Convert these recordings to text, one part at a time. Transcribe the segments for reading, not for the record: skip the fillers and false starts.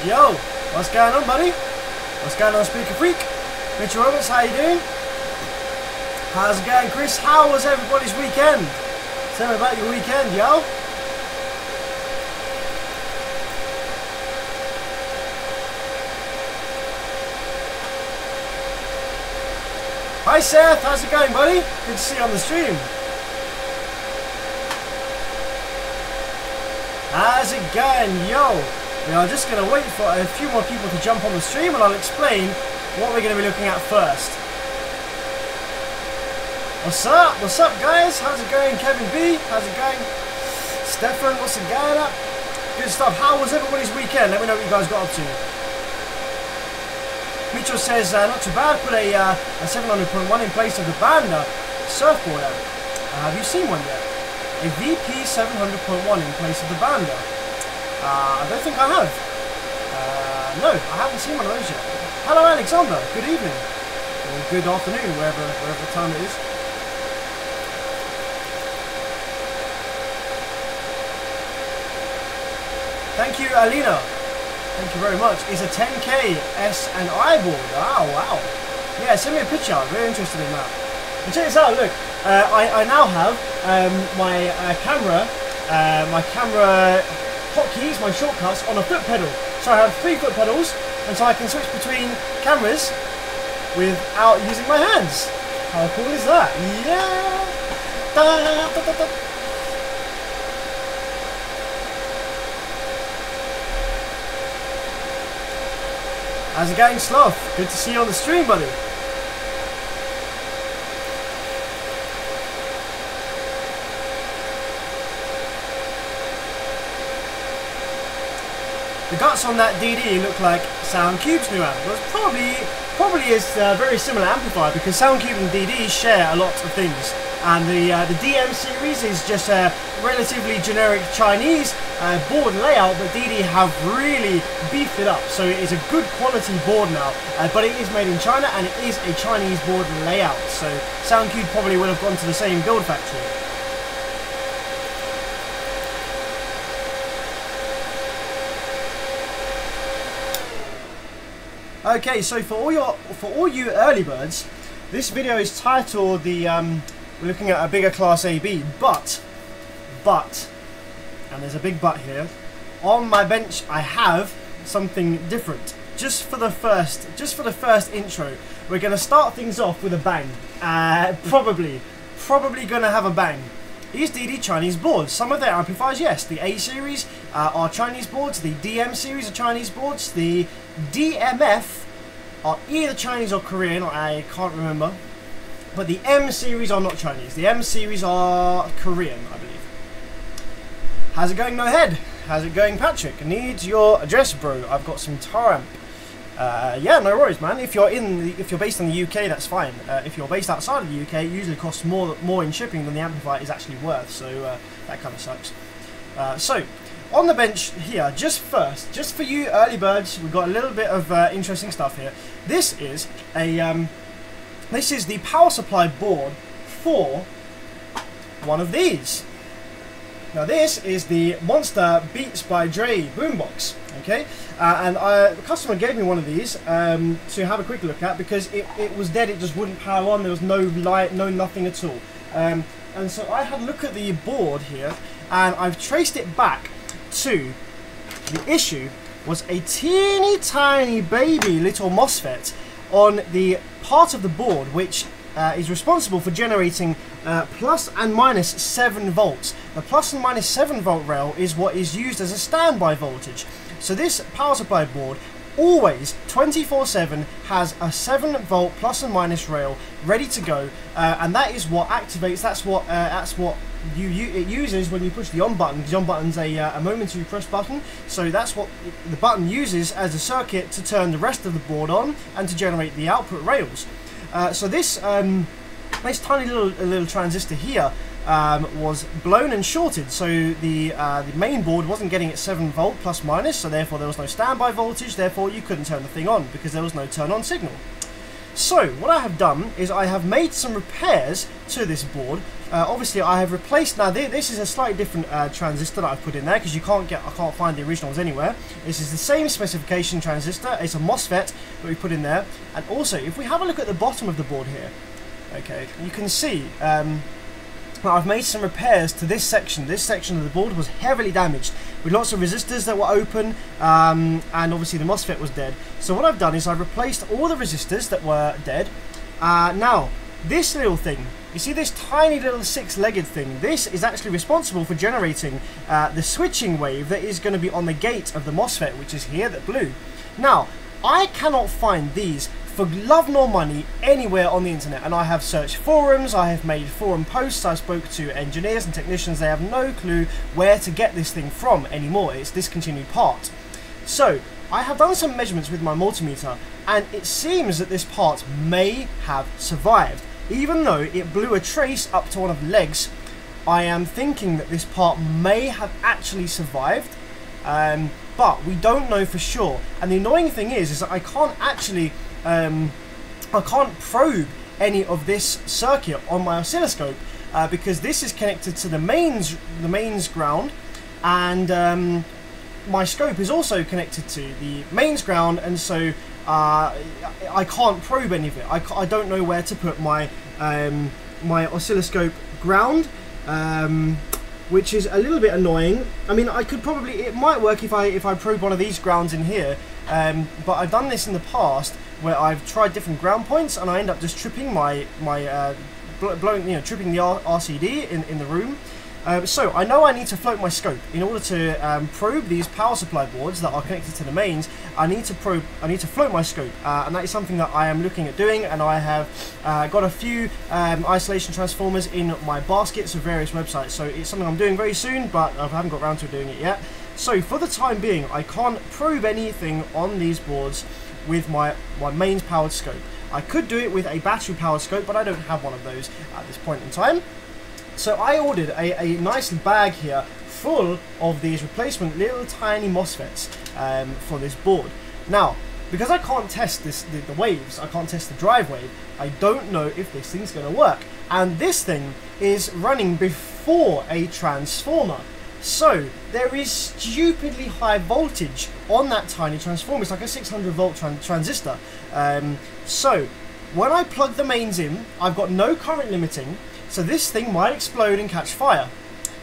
Yo, what's going on, buddy? What's going on, Speaker Freak? Mitchell Roberts, how you doing? How's it going, Chris? How was everybody's weekend? Tell me about your weekend, yo. Hi, Seth. How's it going, buddy? Good to see you on the stream. How's it going, yo? We are just going to wait for a few more people to jump on the stream and I'll explain what we're going to be looking at first. What's up? What's up, guys? How's it going, Kevin B? How's it going? Stefan, what's it going up? Good stuff. How was everybody's weekend? Let me know what you guys got up to. Mitchell says, not too bad. Put a 700.1 in place of the Banda surfboard out. Have you seen one yet? A VP 700.1 in place of the Banda. I don't think I have. No, I haven't seen one of those yet. Hello, Alexander. Good evening. Or good afternoon, wherever time it is. Thank you, Alina. Thank you very much. It's a 10K S&I board. Oh, wow. Yeah, send me a picture. I'm very interested in that. And check this out. Look, I now have my camera hotkeys, my shortcuts on a foot pedal. So I have 3 foot pedals, and so I can switch between cameras without using my hands. How cool is that? Yeah. Da, da, da, da. How's it going, Sloth? Good to see you on the stream, buddy. The guts on that DD look like Soundcube's new amp. Well, probably is a very similar amplifier because Soundcube and DD share a lot of things. And the DM series is just a relatively generic Chinese board layout, but DD have really beefed it up. So it is a good quality board now, but it is made in China and it is a Chinese board layout. So Soundcube probably would have gone to the same build factory. Okay, so for all you early birds, this video is titled we're looking at a bigger class AB, but, and there's a big but here, on my bench I have something different. Just for the first intro, we're gonna start things off with a bang. Probably gonna have a bang. These DD Chinese boards, some of their amplifiers, yes, the A series are Chinese boards, the DM series are Chinese boards, the DMF are either Chinese or Korean, I can't remember, but the M series are not Chinese. The M series are Korean, I believe. How's it going, No Head? How's it going, Patrick? I need your address, bro. I've got some Taramp. Yeah, no worries, man. If you're based in the UK, that's fine. If you're based outside of the UK, it usually costs more in shipping than the amplifier is actually worth. So that kind of sucks. So on the bench here, just for you early birds, we've got a little bit of interesting stuff here. This is the power supply board for one of these. Now this is the Monster Beats by Dre boombox, okay? And the customer gave me one of these to have a quick look at because it was dead, it just wouldn't power on, there was no light, no nothing at all. And so I had a look at the board here and I've traced it back to the issue was a teeny tiny baby little MOSFET on the part of the board which is responsible for generating plus and minus 7 volts. The plus and minus 7 volt rail is what is used as a standby voltage. So this power supply board always 24/7 has a 7 volt plus and minus rail ready to go, and that is what activates. That's what it uses when you push the on button. The on button's a momentary press button, so that's what the button uses as a circuit to turn the rest of the board on and to generate the output rails. So this tiny little transistor here was blown and shorted, so the main board wasn't getting its 7 volt plus minus, so therefore there was no standby voltage, therefore you couldn't turn the thing on because there was no turn on signal. So what I have done is I have made some repairs to this board. Obviously I have replaced, now this is a slightly different transistor that I've put in there, because I can't find the originals anywhere. This is the same specification transistor. It's a MOSFET that we put in there. And also, if we have a look at the bottom of the board here, okay, you can see I've made some repairs to this section. This section of the board was heavily damaged with lots of resistors that were open, and obviously the MOSFET was dead. So what I've done is I've replaced all the resistors that were dead. Now, this little thing, you see this tiny little 6-legged thing, this is actually responsible for generating the switching wave that is going to be on the gate of the MOSFET, which is here, that blue. Now, I cannot find these for love nor money anywhere on the internet, and I have searched forums, I have made forum posts, I spoke to engineers and technicians. They have no clue where to get this thing from anymore. It's discontinued part. So I have done some measurements with my multimeter, and it seems that this part may have survived. Even though it blew a trace up to one of the legs, I am thinking that this part may have actually survived, but we don't know for sure. And the annoying thing is that I can't actually I can't probe any of this circuit on my oscilloscope, because this is connected to the mains ground, and my scope is also connected to the mains ground, and so I can't probe any of it. I don't know where to put my my oscilloscope ground, which is a little bit annoying. I mean, I could probably, it might work if I probe one of these grounds in here, but I've done this in the past where I've tried different ground points, and I end up just tripping tripping the RCD in the room. So I know I need to float my scope in order to probe these power supply boards that are connected to the mains. I need to float my scope, and that is something that I am looking at doing. And I have got a few isolation transformers in my baskets of various websites. So it's something I'm doing very soon, but I haven't got around to doing it yet. So for the time being, I can't probe anything on these boards with my mains powered scope. I could do it with a battery powered scope, but I don't have one of those at this point in time. So I ordered a nice bag here full of these replacement little tiny MOSFETs for this board. Now, because I can't test the waves, I can't test the drive wave, I don't know if this thing's going to work. And this thing is running before a transformer. So there is stupidly high voltage on that tiny transformer. It's like a 600 volt transistor. So when I plug the mains in, I've got no current limiting, so this thing might explode and catch fire.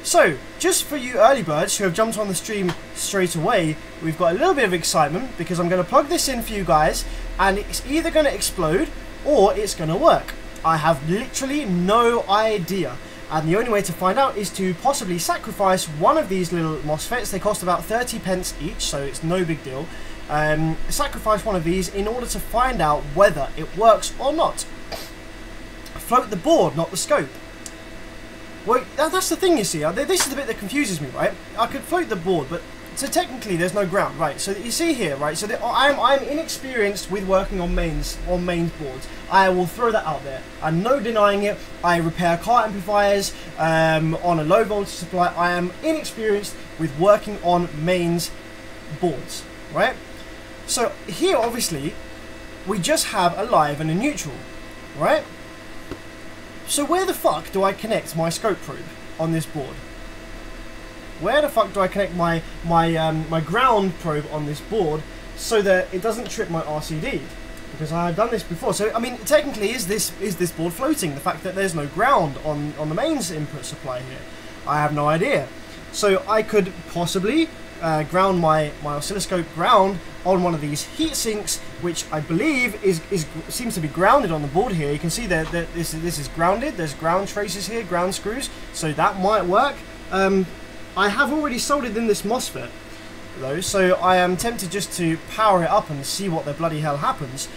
So just for you early birds who have jumped on the stream straight away, we've got a little bit of excitement because I'm going to plug this in for you guys, and it's either going to explode or it's going to work. I have literally no idea. And the only way to find out is to possibly sacrifice one of these little MOSFETs. They cost about 30 pence each, so it's no big deal. Sacrifice one of these in order to find out whether it works or not. Float the board, not the scope. Well, that's the thing, you see. This is the bit that confuses me, right? I could float the board, but so technically there's no ground, right? So you see here, right? So I'm inexperienced with working on mains boards. I will throw that out there. I'm no denying it. I repair car amplifiers on a low voltage supply. I am inexperienced with working on mains boards, right? So here, obviously, we just have a live and a neutral, right? So where the fuck do I connect my scope probe on this board? Where the fuck do I connect my ground probe on this board so that it doesn't trip my RCD? Because I've done this before. So I mean, technically, is this board floating? The fact that there's no ground on the mains input supply here, I have no idea. So I could possibly ground my oscilloscope ground on one of these heat sinks, which I believe seems to be grounded on the board here. You can see that this is grounded. There's ground traces here, ground screws, so that might work. I have already soldered in this MOSFET though, so I am tempted just to power it up and see what the bloody hell happens.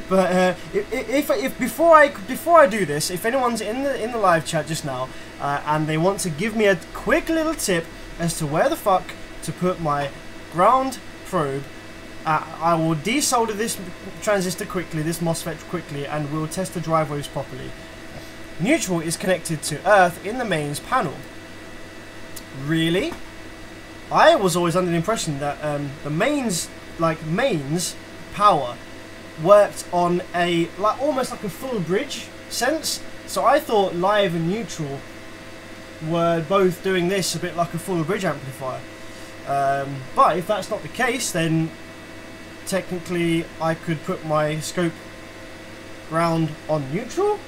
But if before I do this, if anyone's in the live chat just now and they want to give me a quick little tip as to where the fuck to put my ground probe, I will desolder this transistor quickly, this MOSFET quickly, and we'll test the drive waves properly. Neutral is connected to earth in the mains panel. Really? I was always under the impression that the mains power worked on a almost like a full bridge sense. So I thought live and neutral were both doing this a bit like a full bridge amplifier. But if that's not the case, then technically I could put my scope ground on neutral.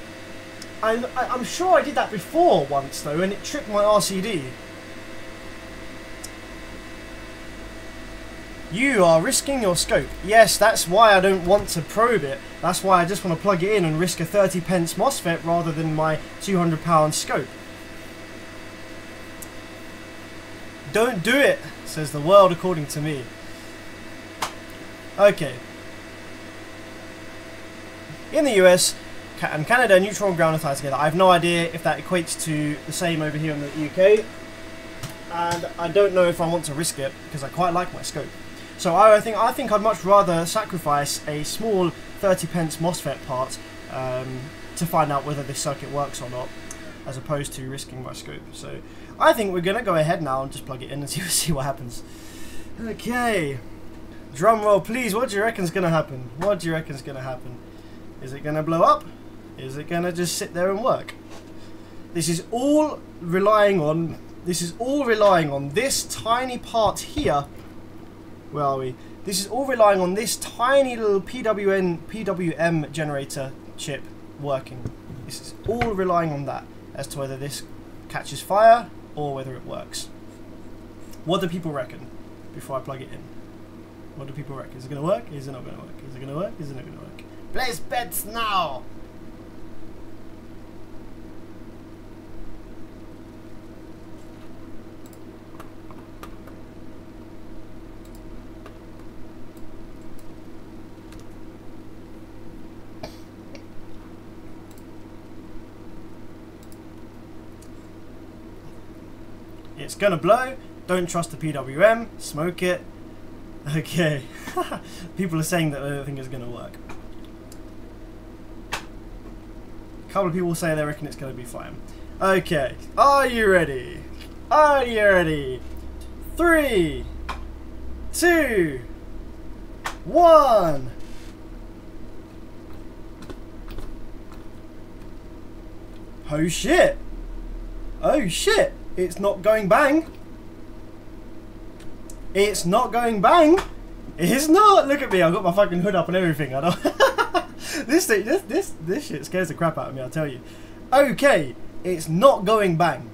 I'm sure I did that before once though, and it tripped my RCD. You are risking your scope. Yes, that's why I don't want to probe it. That's why I just want to plug it in and risk a 30 pence MOSFET rather than my £200 scope. Don't do it, says the world according to me. Okay. In the US and Canada, neutral and ground are tied together. I have no idea if that equates to the same over here in the UK. And I don't know if I want to risk it because I quite like my scope. So I think I'd much rather sacrifice a small 30 pence MOSFET part to find out whether this circuit works or not, as opposed to risking my scope. So I think we're gonna go ahead now and just plug it in and see what happens. Okay, drum roll please. What do you reckon's gonna happen? What do you reckon's gonna happen? Is it gonna blow up? Is it gonna just sit there and work? This is all relying on this tiny part here. Where are we? This is all relying on this tiny little PWM generator chip working. This is all relying on that as to whether this catches fire or whether it works. What do people reckon before I plug it in? What do people reckon? Is it going to work? Is it not going to work? Is it going to work? Is it not going to work? Place bets now! It's gonna blow. Don't trust the PWM. Smoke it. Okay. People are saying that they don't think it's gonna work. A couple of people say they reckon it's gonna be fine. Okay. Are you ready? Are you ready? 3, 2, 1. Oh shit. Oh shit. It's not going bang. It's not going bang. It's not. Look at me. I've got my fucking hood up and everything. I don't. This shit scares the crap out of me. I'll tell you. Okay. It's not going bang.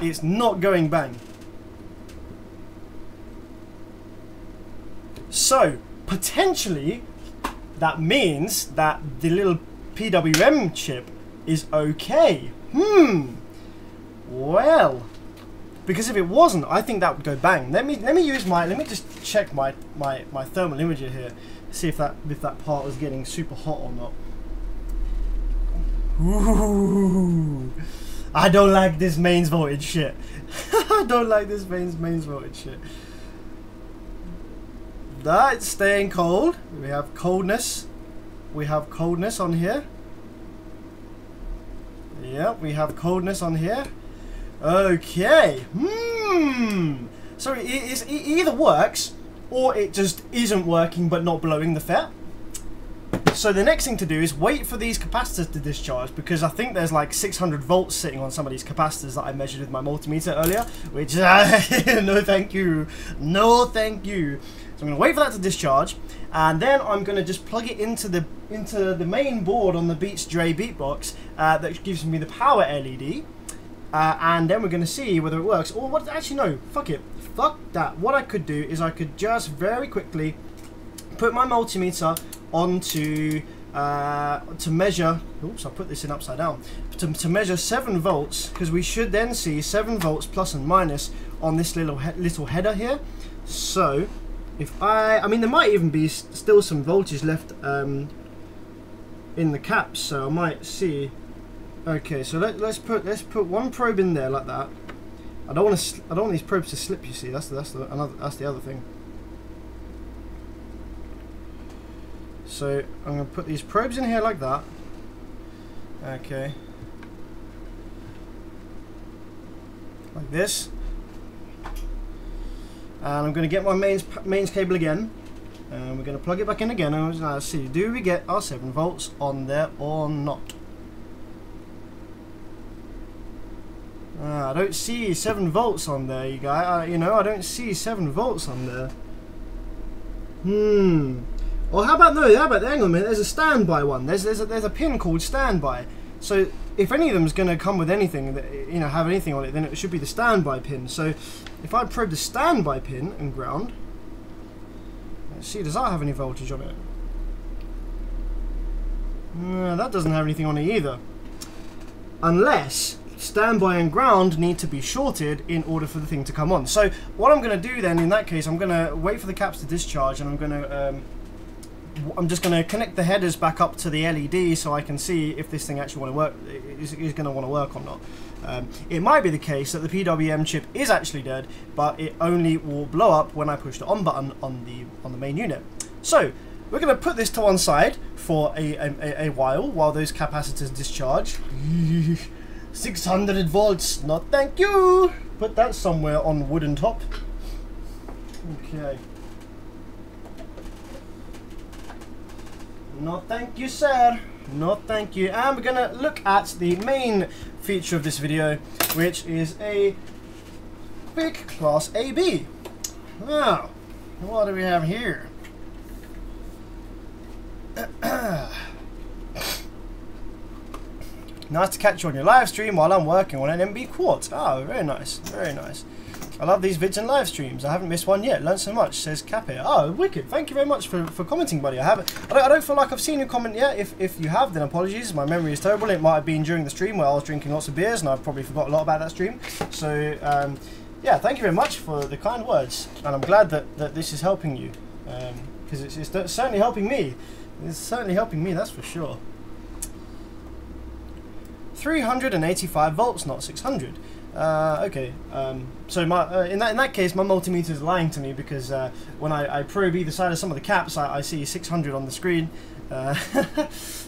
It's not going bang. So potentially, that means that the little PWM chip is okay. Well, because if it wasn't, I think that would go bang. Let me just check my thermal imager here, see if that part was getting super hot or not. Ooh, I don't like this mains voltage shit. I don't like this mains voltage shit. That's staying cold. We have coldness. We have coldness on here. Yep, we have coldness on here. Okay. So it either works or it just isn't working but not blowing the FET. So the next thing to do is wait for these capacitors to discharge, because I think there's like 600 volts sitting on some of these capacitors that I measured with my multimeter earlier, which no thank you. No thank you. So I'm going to wait for that to discharge, and then I'm going to just plug it into the main board on the Beats Dre Beatbox that gives me the power LED. And then we're going to see whether it works. Or what? Actually, no. Fuck it. Fuck that. What I could do is I could just very quickly put my multimeter onto to measure. Oops, I put this in upside down. To measure 7 volts, because we should then see 7 volts plus and minus on this little header here. So if I mean, there might even be still some voltage left in the caps, so I might see. Okay, so let's put one probe in there like that. I don't want these probes to slip. You see, that's the other thing. So I'm gonna put these probes in here like that. Okay, like this. And I'm gonna get my mains cable again. And we're going to plug it back in again, and let's see, do we get our 7 volts on there or not? I don't see 7 volts on there, you guys. You know, I don't see 7 volts on there. Or how about, no, how about, hang on a minute, there's a standby one. There's a pin called standby. So if any of them is going to come with anything, that, you know, have anything on it, then it should be the standby pin. So if I probe the standby pin and ground, let's see, does that have any voltage on it? That doesn't have anything on it either. Unless standby and ground need to be shorted in order for the thing to come on. So what I'm going to do then, in that case, I'm going to wait for the caps to discharge, and I'm just going to connect the headers back up to the LED so I can see if this thing actually is going to want to work or not. It might be the case that the PWM chip is actually dead, but it only will blow up when I push the on button on the main unit. So we're going to put this to one side for a while those capacitors discharge. 600 volts, not thank you. Put that somewhere on wooden top. Okay. No thank you, sir. No thank you. And we're gonna look at the main feature of this video, which is a big class AB. Now, what do we have here? Nice to catch you on your live stream while I'm working on an MB Quartz. Oh, very nice, very nice. I love these vids and live streams. I haven't missed one yet. Learned so much, says Cape. Oh, wicked. Thank you very much for commenting, buddy. I don't feel like I've seen your comment yet. If you have, then apologies. My memory is terrible. It might have been during the stream where I was drinking lots of beers, and I probably forgot a lot about that stream. So, yeah, thank you very much for the kind words. And I'm glad that this is helping you. Because it's certainly helping me. It's certainly helping me, that's for sure. 385 volts, not 600. Okay, so in that case, my multimeter is lying to me, because when I probe either side of some of the caps, I see 600 on the screen.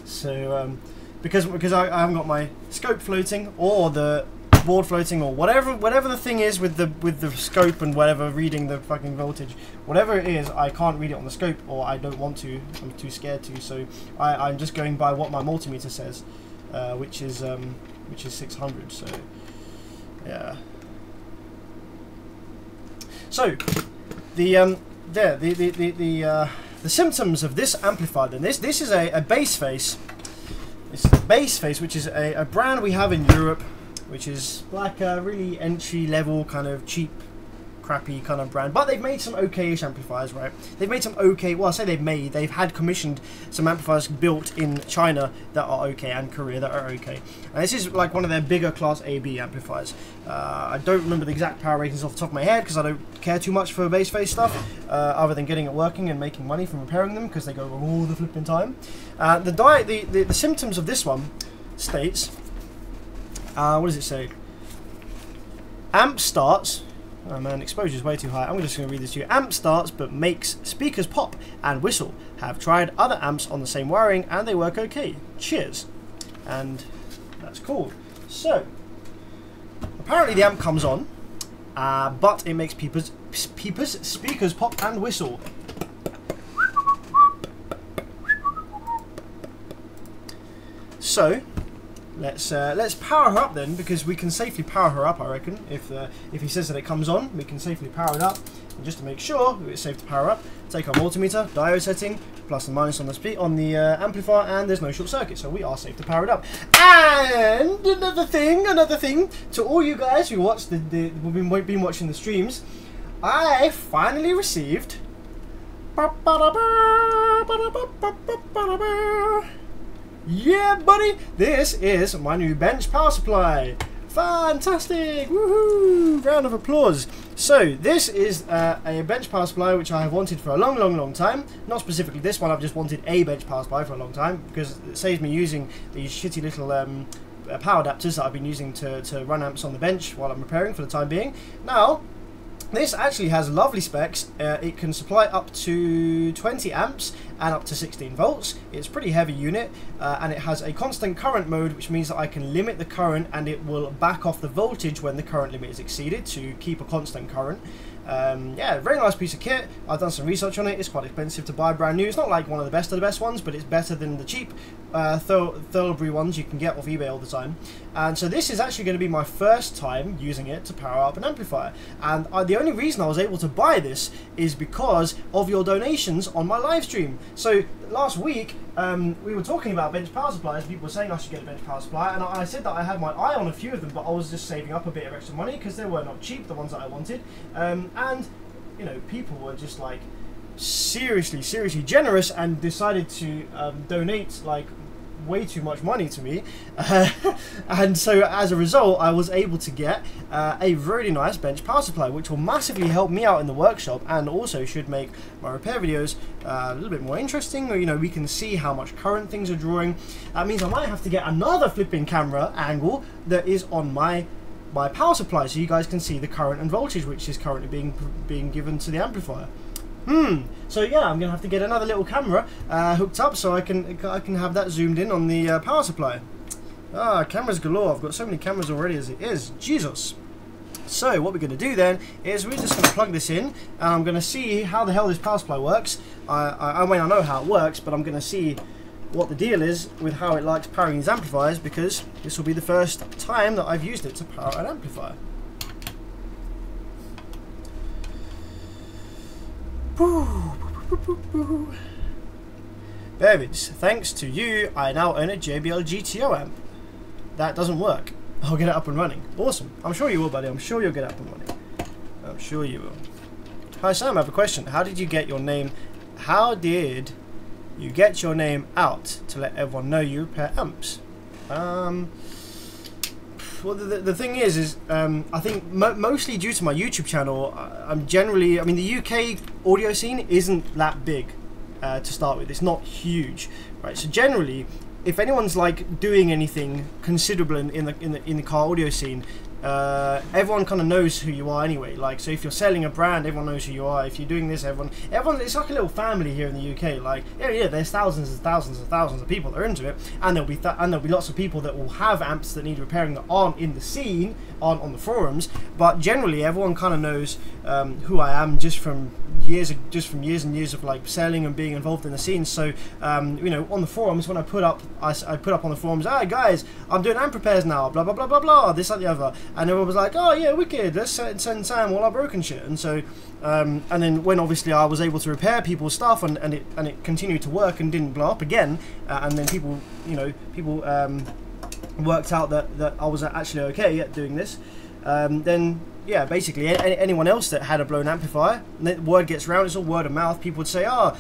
So because I haven't got my scope floating, or the board floating, or whatever the thing is with the scope and whatever reading the fucking voltage, whatever it is, I can't read it on the scope, or I don't want to. I'm too scared to. So I'm just going by what my multimeter says, which is 600. So. Yeah. So, the symptoms of this amplifier. Then this is a bass face. This is a bass face, which is a brand we have in Europe, which is like a really entry level kind of cheap, crappy kind of brand. But they've made some okay-ish amplifiers, right? They've made some okay. Well, I say they've had commissioned some amplifiers built in China that are okay, and Korea that are okay. And this is like one of their bigger class AB amplifiers. I don't remember the exact power ratings off the top of my head, because I don't care too much for bass face stuff, other than getting it working and making money from repairing them, because they go all the flipping time. The symptoms of this one states, what does it say? Amp starts. Oh man, exposure is way too high. I'm just going to read this to you. Amp starts but makes speakers pop and whistle. Have tried other amps on the same wiring and they work okay. Cheers. And that's cool. So, apparently the amp comes on, but it makes people's speakers pop and whistle. So, let's power her up then, because we can safely power her up, I reckon. If he says that it comes on, we can safely power it up. And just to make sure it's safe to power up, take our multimeter, diode setting, plus and minus on the amplifier, and there's no short circuit, so we are safe to power it up. And another thing, to all you guys who watch we've been watching the streams, I finally received. Yeah, buddy! This is my new bench power supply. Fantastic! Woohoo! Round of applause. So, this is a bench power supply which I have wanted for a long time. Not specifically this one, I've just wanted a bench power supply for a long time, because it saves me using these shitty little power adapters that I've been using to run amps on the bench while I'm repairing for the time being. Now, this actually has lovely specs. It can supply up to 20 amps, and up to 16 volts. It's a pretty heavy unit, and it has a constant current mode, which means that I can limit the current and it will back off the voltage when the current limit is exceeded to keep a constant current. Yeah, very nice piece of kit. I've done some research on it. It's quite expensive to buy brand new. It's not like one of the best ones, but it's better than the cheap Thurlbury ones you can get off eBay all the time. And so this is actually going to be my first time using it to power up an amplifier. And the only reason I was able to buy this is because of your donations on my live stream. So last week we were talking about bench power supplies. People were saying I should get a bench power supply, and I said that I had my eye on a few of them, but I was just saving up a bit of extra money because they were not cheap, the ones that I wanted. And you know, people were just like seriously generous and decided to donate like way too much money to me, and so as a result I was able to get a really nice bench power supply, which will massively help me out in the workshop and also should make my repair videos a little bit more interesting, or you know, we can see how much current things are drawing. That means I might have to get another flipping camera angle that is on my power supply, so you guys can see the current and voltage which is currently being given to the amplifier. So yeah, I'm gonna have to get another little camera hooked up so I can have that zoomed in on the power supply. Cameras galore. I've got so many cameras already as it is. Jesus. So what we're going to do then is we're just going to plug this in, and I'm going to see how the hell this power supply works. I mean, I know how it works, but I'm going to see what the deal is with how it likes powering these amplifiers, because this will be the first time that I've used it to power an amplifier. Bearage, thanks to you, I now own a JBL GTO amp. That doesn't work. I'll get it up and running. Awesome. I'm sure you will, buddy. I'm sure you'll get it up and running. I'm sure you will. Hi Sam, I have a question. How did you get your name? How did you get your name out to let everyone know you repair amps? Well, the thing is I think mostly due to my YouTube channel, I'm generally, I mean, the UK audio scene isn't that big to start with. It's not huge, right? So generally, if anyone's like doing anything considerable in the car audio scene, everyone kind of knows who you are anyway. Like, so if you're selling a brand, everyone knows who you are. If you're doing this, everyone, it's like a little family here in the UK. Like, yeah, there's thousands and thousands of people that are into it, and there'll be lots of people that will have amps that need repairing that aren't in the scene, aren't on the forums. But generally, everyone kind of knows who I am just from years and years of like selling and being involved in the scene. So you know, on the forums, when I put up on the forums, "Hey guys, I'm doing amp repairs now, blah blah blah blah blah, this, that, the other," and everyone was like, "Oh yeah, wicked, let's send Sam all our broken shit." And so and then when obviously I was able to repair people's stuff and it continued to work and didn't blow up again, and then people worked out that I was actually okay at doing this, then yeah, basically anyone else that had a blown amplifier, word gets around. It's all word of mouth. People would say, oh,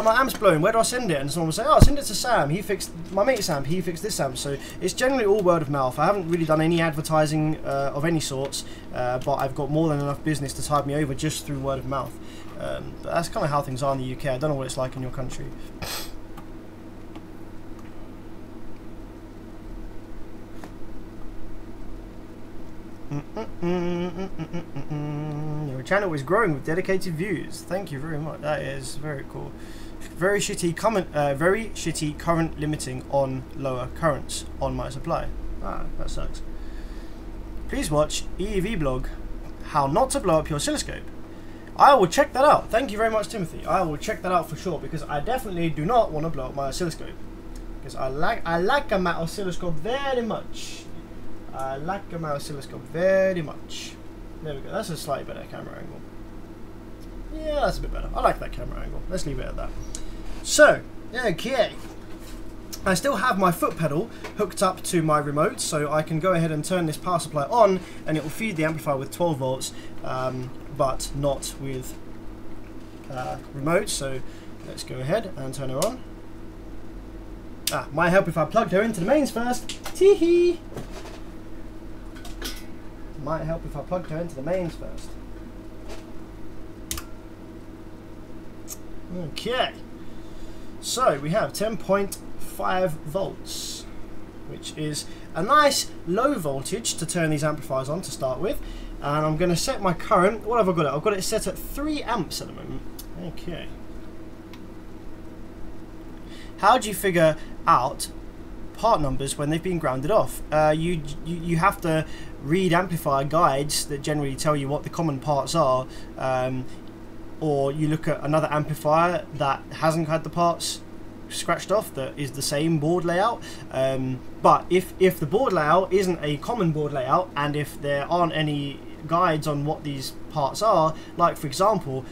my amp's blown, where do I send it? And someone would say, oh, send it to Sam, he fixed my mate's amp, he fixed this amp. So it's generally all word of mouth. I haven't really done any advertising of any sorts, but I've got more than enough business to tide me over just through word of mouth. But that's kind of how things are in the UK. I don't know what it's like in your country. Your channel is growing with dedicated views. Thank you very much. That is very cool. Very shitty current limiting on lower currents on my supply. That sucks. Please watch EEV blog, how not to blow up your oscilloscope. I will check that out. Thank you very much, Timothy. I will check that out for sure, because I definitely do not want to blow up my oscilloscope, because I like my oscilloscope very much. I like my oscilloscope very much. There we go. That's a slightly better camera angle. Yeah, that's a bit better. I like that camera angle. Let's leave it at that. So, okay. I still have my foot pedal hooked up to my remote, so I can go ahead and turn this power supply on, and it will feed the amplifier with 12 volts, but not with remote. So let's go ahead and turn her on. Might help if I plugged her into the mains first. Tee-hee! Might help if I plugged her into the mains first. Okay, so we have 10.5 volts, which is a nice low voltage to turn these amplifiers on to start with. And I'm going to set my current. What have I got it? I've got it set at 3 amps at the moment. Okay. how do you figure out part numbers when they've been grounded off? You have to read amplifier guides that generally tell you what the common parts are, or you look at another amplifier that hasn't had the parts scratched off, that is the same board layout. But if the board layout isn't a common board layout, and if there aren't any guides on what these parts are, like for example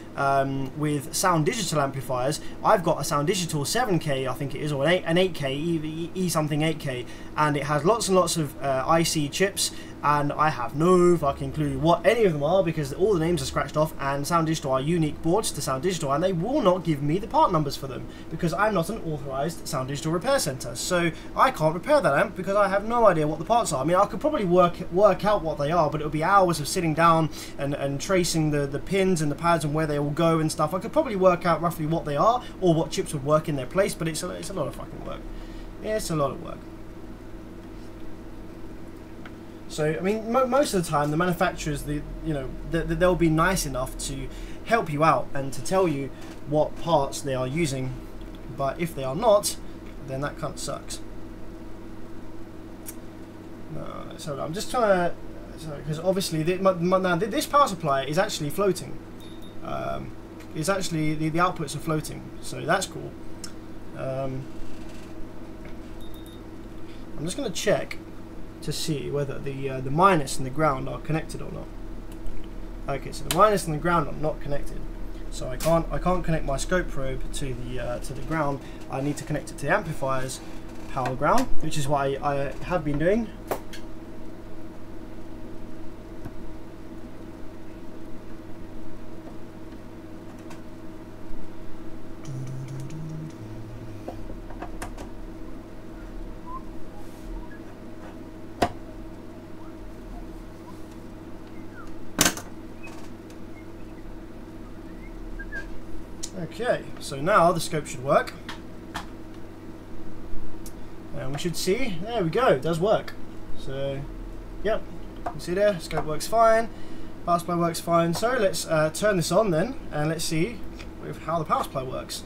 with Sound Digital amplifiers, I've got a Sound Digital 7K, I think it is, or an 8K, E something 8K, and it has lots and lots of IC chips, and I have no fucking clue what any of them are because all the names are scratched off, and Sound Digital are unique boards to Sound Digital, and they will not give me the part numbers for them because I'm not an authorized Sound Digital repair center, so I can't repair that amp because I have no idea what the parts are. I mean, I could probably work out what they are, but it would be hours of sitting down and tracing the pins and the pads and where they all go and stuff. I could probably work out roughly what they are or what chips would work in their place, but it's a lot of fucking work. Yeah, it's a lot of work. So I mean, most of the time, the manufacturers, they'll be nice enough to help you out and to tell you what parts they are using. But if they are not, then that kind of sucks. So I'm just trying to, because obviously now this power supply is actually floating. It's actually the outputs are floating, so that's cool. I'm just going to check to see whether the minus and the ground are connected or not. Okay, so the minus and the ground are not connected, so I can't connect my scope probe to the ground. I need to connect it to the amplifier's power ground, which is what I have been doing. Okay, so now the scope should work. And we should see, there we go, it does work. So, yep, you can see there, scope works fine, power supply works fine. So let's turn this on then, and let's see how the power supply works.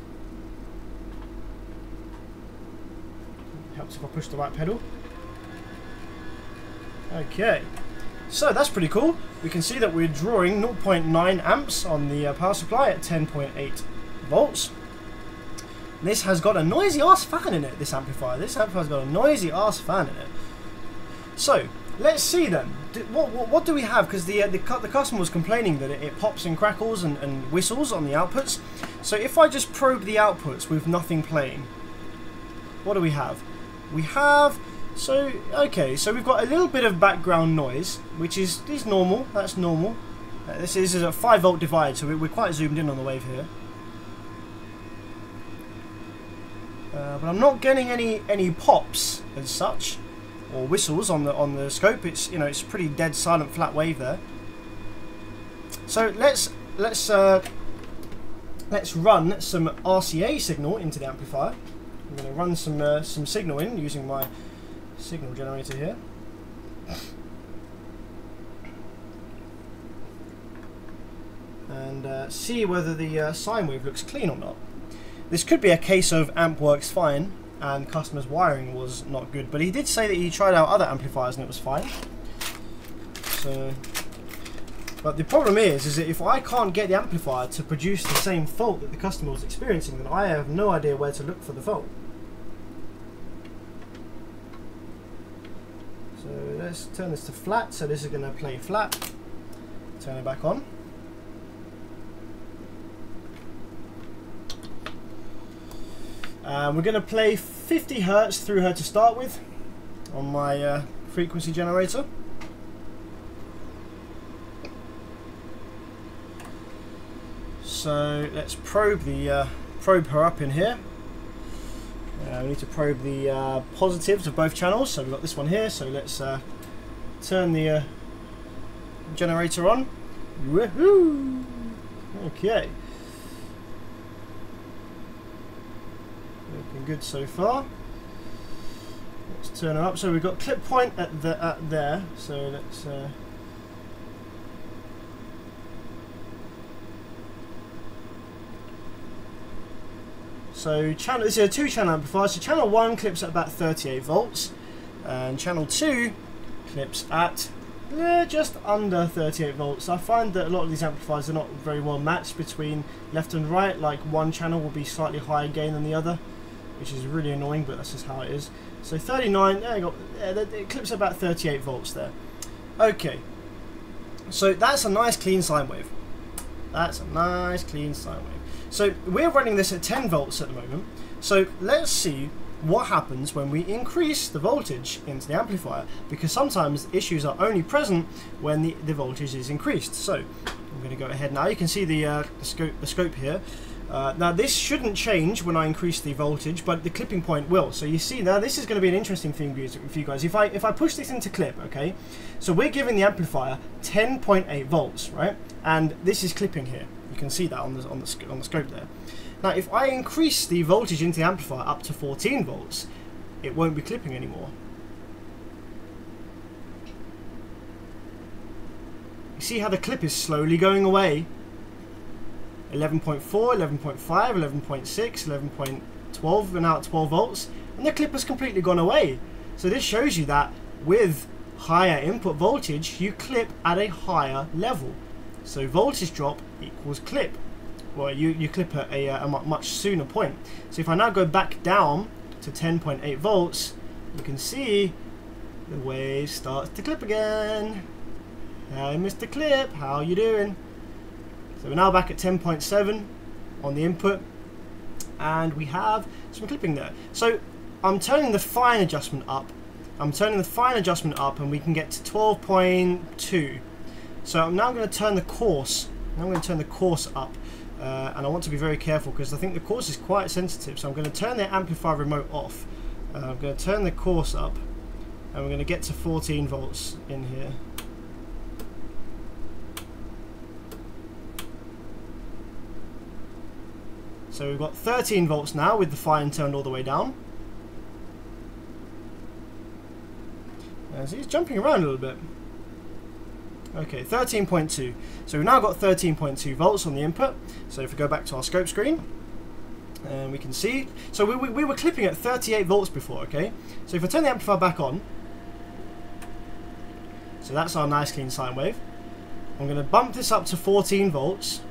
Helps if I push the right pedal. Okay, so that's pretty cool. We can see that we're drawing 0.9 amps on the power supply at 10.8 volts. This has got a noisy ass fan in it, this amplifier. This amplifier's got a noisy ass fan in it. So, let's see then. What do we have? Because the customer was complaining that it pops and crackles and whistles on the outputs. So if I just probe the outputs with nothing playing, what do we have? We have... So, okay, so we've got a little bit of background noise, which is normal. That's normal. This is a 5 volt divide, so we're quite zoomed in on the wave here. But I'm not getting any pops as such, or whistles on the scope. It's it's pretty dead silent flat wave there. So let's run some RCA signal into the amplifier. I'm going to run some signal in using my signal generator here. And see whether the sine wave looks clean or not. This could be a case of amp works fine and customer's wiring was not good, but he did say that he tried out other amplifiers and it was fine. So, but the problem is that if I can't get the amplifier to produce the same fault that the customer was experiencing, then I have no idea where to look for the fault. So let's turn this to flat, so this is going to play flat. Turn it back on. We're going to play 50 Hertz through her to start with on my frequency generator. So let's probe her up in here. We need to probe the positives of both channels. So we've got this one here. So let's turn the generator on. Woohoo! Okay. Looking good so far. Let's turn her up. So we've got clip point at there. So let's So channel, this is a 2-channel amplifier. So channel 1 clips at about 38 volts, and channel 2 clips at just under 38 volts. I find that a lot of these amplifiers are not very well matched between left and right. Like one channel will be slightly higher gain than the other, which is really annoying, but that's just how it is. So 39, there you go. It clips at about 38 volts there. Okay, so that's a nice clean sine wave. That's a nice clean sine wave. So we're running this at 10 volts at the moment. So let's see what happens when we increase the voltage into the amplifier, because sometimes issues are only present when the voltage is increased. So I'm going to go ahead now. You can see the scope here. Now this shouldn't change when I increase the voltage, but the clipping point will. So you see now this is going to be an interesting thing for you guys. If I push this into clip, okay, so we're giving the amplifier 10.8 volts, right? And this is clipping here. You can see that on the scope there. Now, if I increase the voltage into the amplifier up to 14 volts, it won't be clipping anymore. You see how the clip is slowly going away? 11.4, 11.5, 11.6, 11.12, and now at 12 volts, and the clip has completely gone away. So this shows you that with higher input voltage, you clip at a higher level. So voltage drop equals clip. Well, you clip at a much sooner point. So if I now go back down to 10.8 volts, you can see the wave starts to clip again. Hey, Mr. Clip, how you doing? So we're now back at 10.7 on the input, and we have some clipping there. So I'm turning the fine adjustment up. And we can get to 12.2. So I'm now going to turn the coarse. Up. And I want to be very careful because I think the coarse is quite sensitive. So I'm going to turn the amplifier remote off. I'm going to turn the coarse up, and we're going to get to 14 volts in here. So we've got 13 volts now with the fine turned all the way down. So he's jumping around a little bit. Okay, 13.2. So we've now got 13.2 volts on the input. So if we go back to our scope screen, and we can see, so we were clipping at 38 volts before, okay? So if I turn the amplifier back on, so that's our nice clean sine wave. I'm going to bump this up to 14 volts.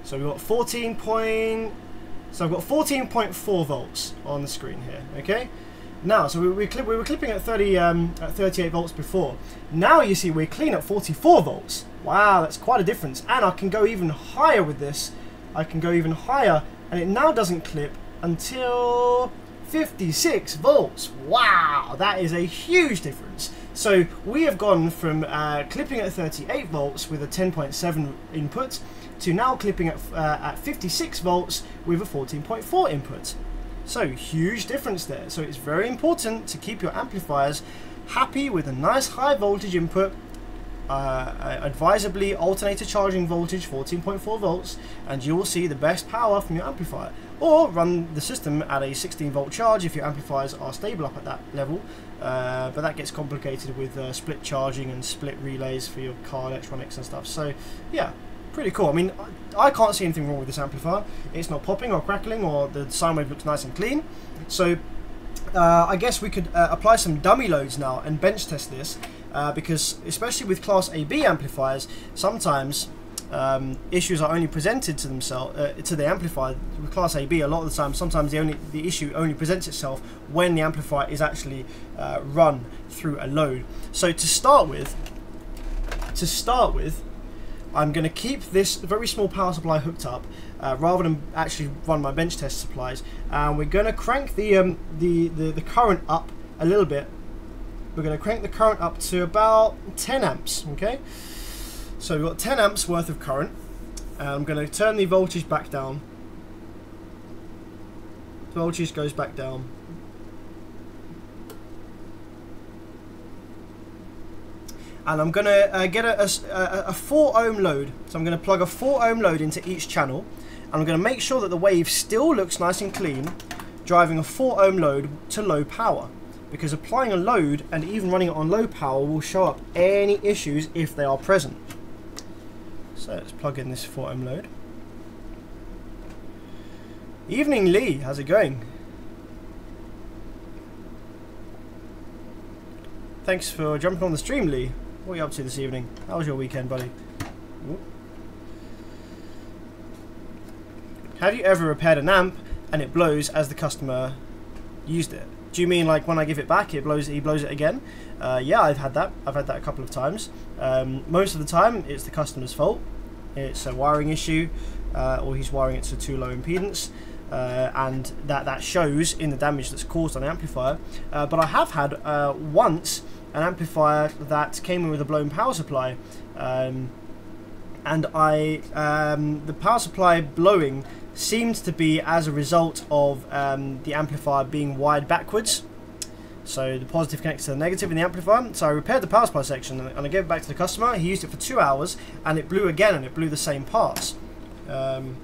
So we've got 14.4 volts on the screen here, okay? Now, so we were clipping at 38 volts before. Now you see we're clean at 44 volts. Wow, that's quite a difference. And I can go even higher with this. I can go even higher, and it now doesn't clip until 56 volts. Wow, that is a huge difference. So we have gone from clipping at 38 volts with a 10.7 input to now clipping at 56 volts with a 14.4 input. So huge difference there. So it's very important to keep your amplifiers happy with a nice high voltage input, advisably alternator charging voltage 14.4 volts, and you will see the best power from your amplifier. Or run the system at a 16 volt charge if your amplifiers are stable up at that level, but that gets complicated with split charging and split relays for your car electronics and stuff. So yeah, pretty cool. I mean, I can't see anything wrong with this amplifier. It's not popping or crackling, or the sine wave looks nice and clean. So I guess we could apply some dummy loads now and bench test this, because especially with Class AB amplifiers, sometimes issues are only presented to themselves to the amplifier. With Class AB, a lot of the time, sometimes the issue only presents itself when the amplifier is actually run through a load. So to start with, I'm going to keep this very small power supply hooked up, rather than actually run my bench test supplies, and we're going to crank the current up a little bit. We're going to crank the current up to about 10 amps, okay? So we've got 10 amps worth of current, and I'm going to turn the voltage back down. The voltage goes back down. And I'm going to get a 4 ohm load. So I'm going to plug a 4 ohm load into each channel. And I'm going to make sure that the wave still looks nice and clean, driving a 4 ohm load to low power. Because applying a load and even running it on low power will show up any issues if they are present. So let's plug in this 4 ohm load. Evening, Lee. How's it going? Thanks for jumping on the stream, Lee. What are you up to this evening? How was your weekend, buddy? Ooh. Have you ever repaired an amp and it blows as the customer used it? Do you mean like when I give it back, he blows it again? Yeah, I've had that. I've had that a couple of times. Most of the time, it's the customer's fault. It's a wiring issue, or he's wiring it to too low impedance, and that shows in the damage that's caused on the amplifier. But I have had once an amplifier that came in with a blown power supply, and the power supply blowing seemed to be as a result of the amplifier being wired backwards. So the positive connects to the negative in the amplifier. So I repaired the power supply section and I gave it back to the customer. He used it for 2 hours and it blew again, and it blew the same parts. And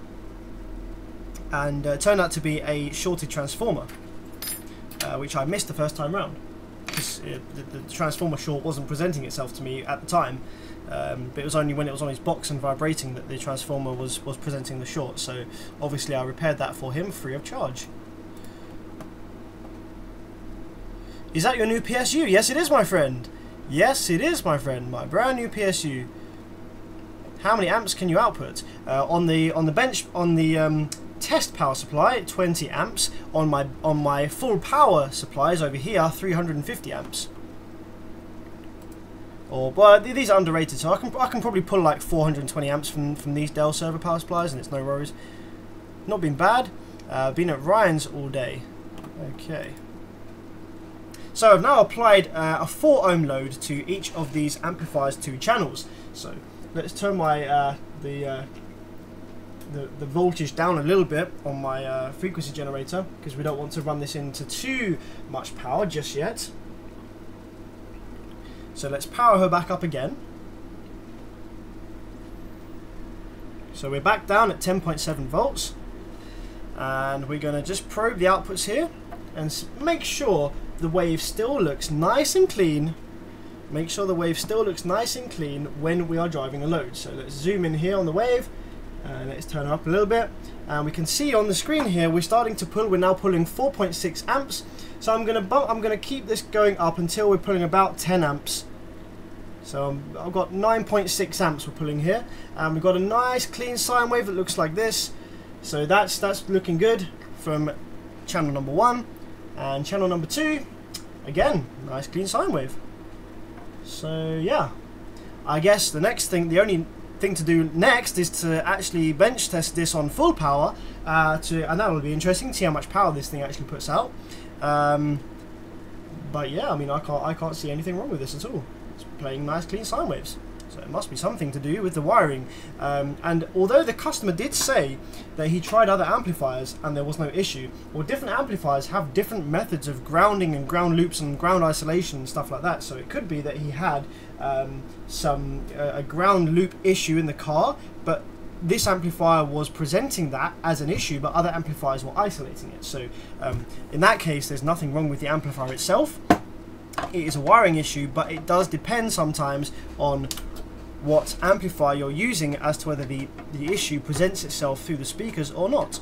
it turned out to be a shorted transformer, which I missed the first time round, because the transformer short wasn't presenting itself to me at the time. But it was only when it was on his box and vibrating that the transformer was presenting the short. So obviously I repaired that for him free of charge. Is that your new PSU? Yes, it is, my friend. Yes, it is, my friend. My brand new PSU. How many amps can you output? On the bench, on the test power supply, 20 amps. On my full power supplies over here, 350 amps. Well, these are underrated, so I can probably pull like 420 amps from these Dell server power supplies, and it's no worries. Not been bad. Been at Ryan's all day. Okay. So I've now applied a 4 ohm load to each of these amplifiers' 2 channels. So let's turn my the voltage down a little bit on my frequency generator, because we don't want to run this into too much power just yet. So let's power her back up again. So we're back down at 10.7 volts, and we're going to just probe the outputs here and make sure the wave still looks nice and clean. Make sure the wave still looks nice and clean when we are driving a load. So let's zoom in here on the wave, and let's turn it up a little bit, and we can see on the screen here we're starting to pull. We're now pulling 4.6 amps. So I'm gonna keep this going up until we're pulling about 10 amps. So I've got 9.6 amps we're pulling here, and we've got a nice clean sine wave that looks like this. So that's looking good from channel number 1, and channel number 2, again, nice clean sine wave. So yeah, I guess the only thing to do next is to actually bench test this on full power, and that will be interesting to see how much power this thing actually puts out. But yeah, I mean, I can't see anything wrong with this at all. It's playing nice clean sine waves, so it must be something to do with the wiring. And although the customer did say that he tried other amplifiers and there was no issue, well, different amplifiers have different methods of grounding and ground loops and ground isolation and stuff like that. So it could be that he had a ground loop issue in the car, but this amplifier was presenting that as an issue, but other amplifiers were isolating it. So in that case, there's nothing wrong with the amplifier itself. It is a wiring issue, but it does depend sometimes on what amplifier you're using as to whether the issue presents itself through the speakers or not.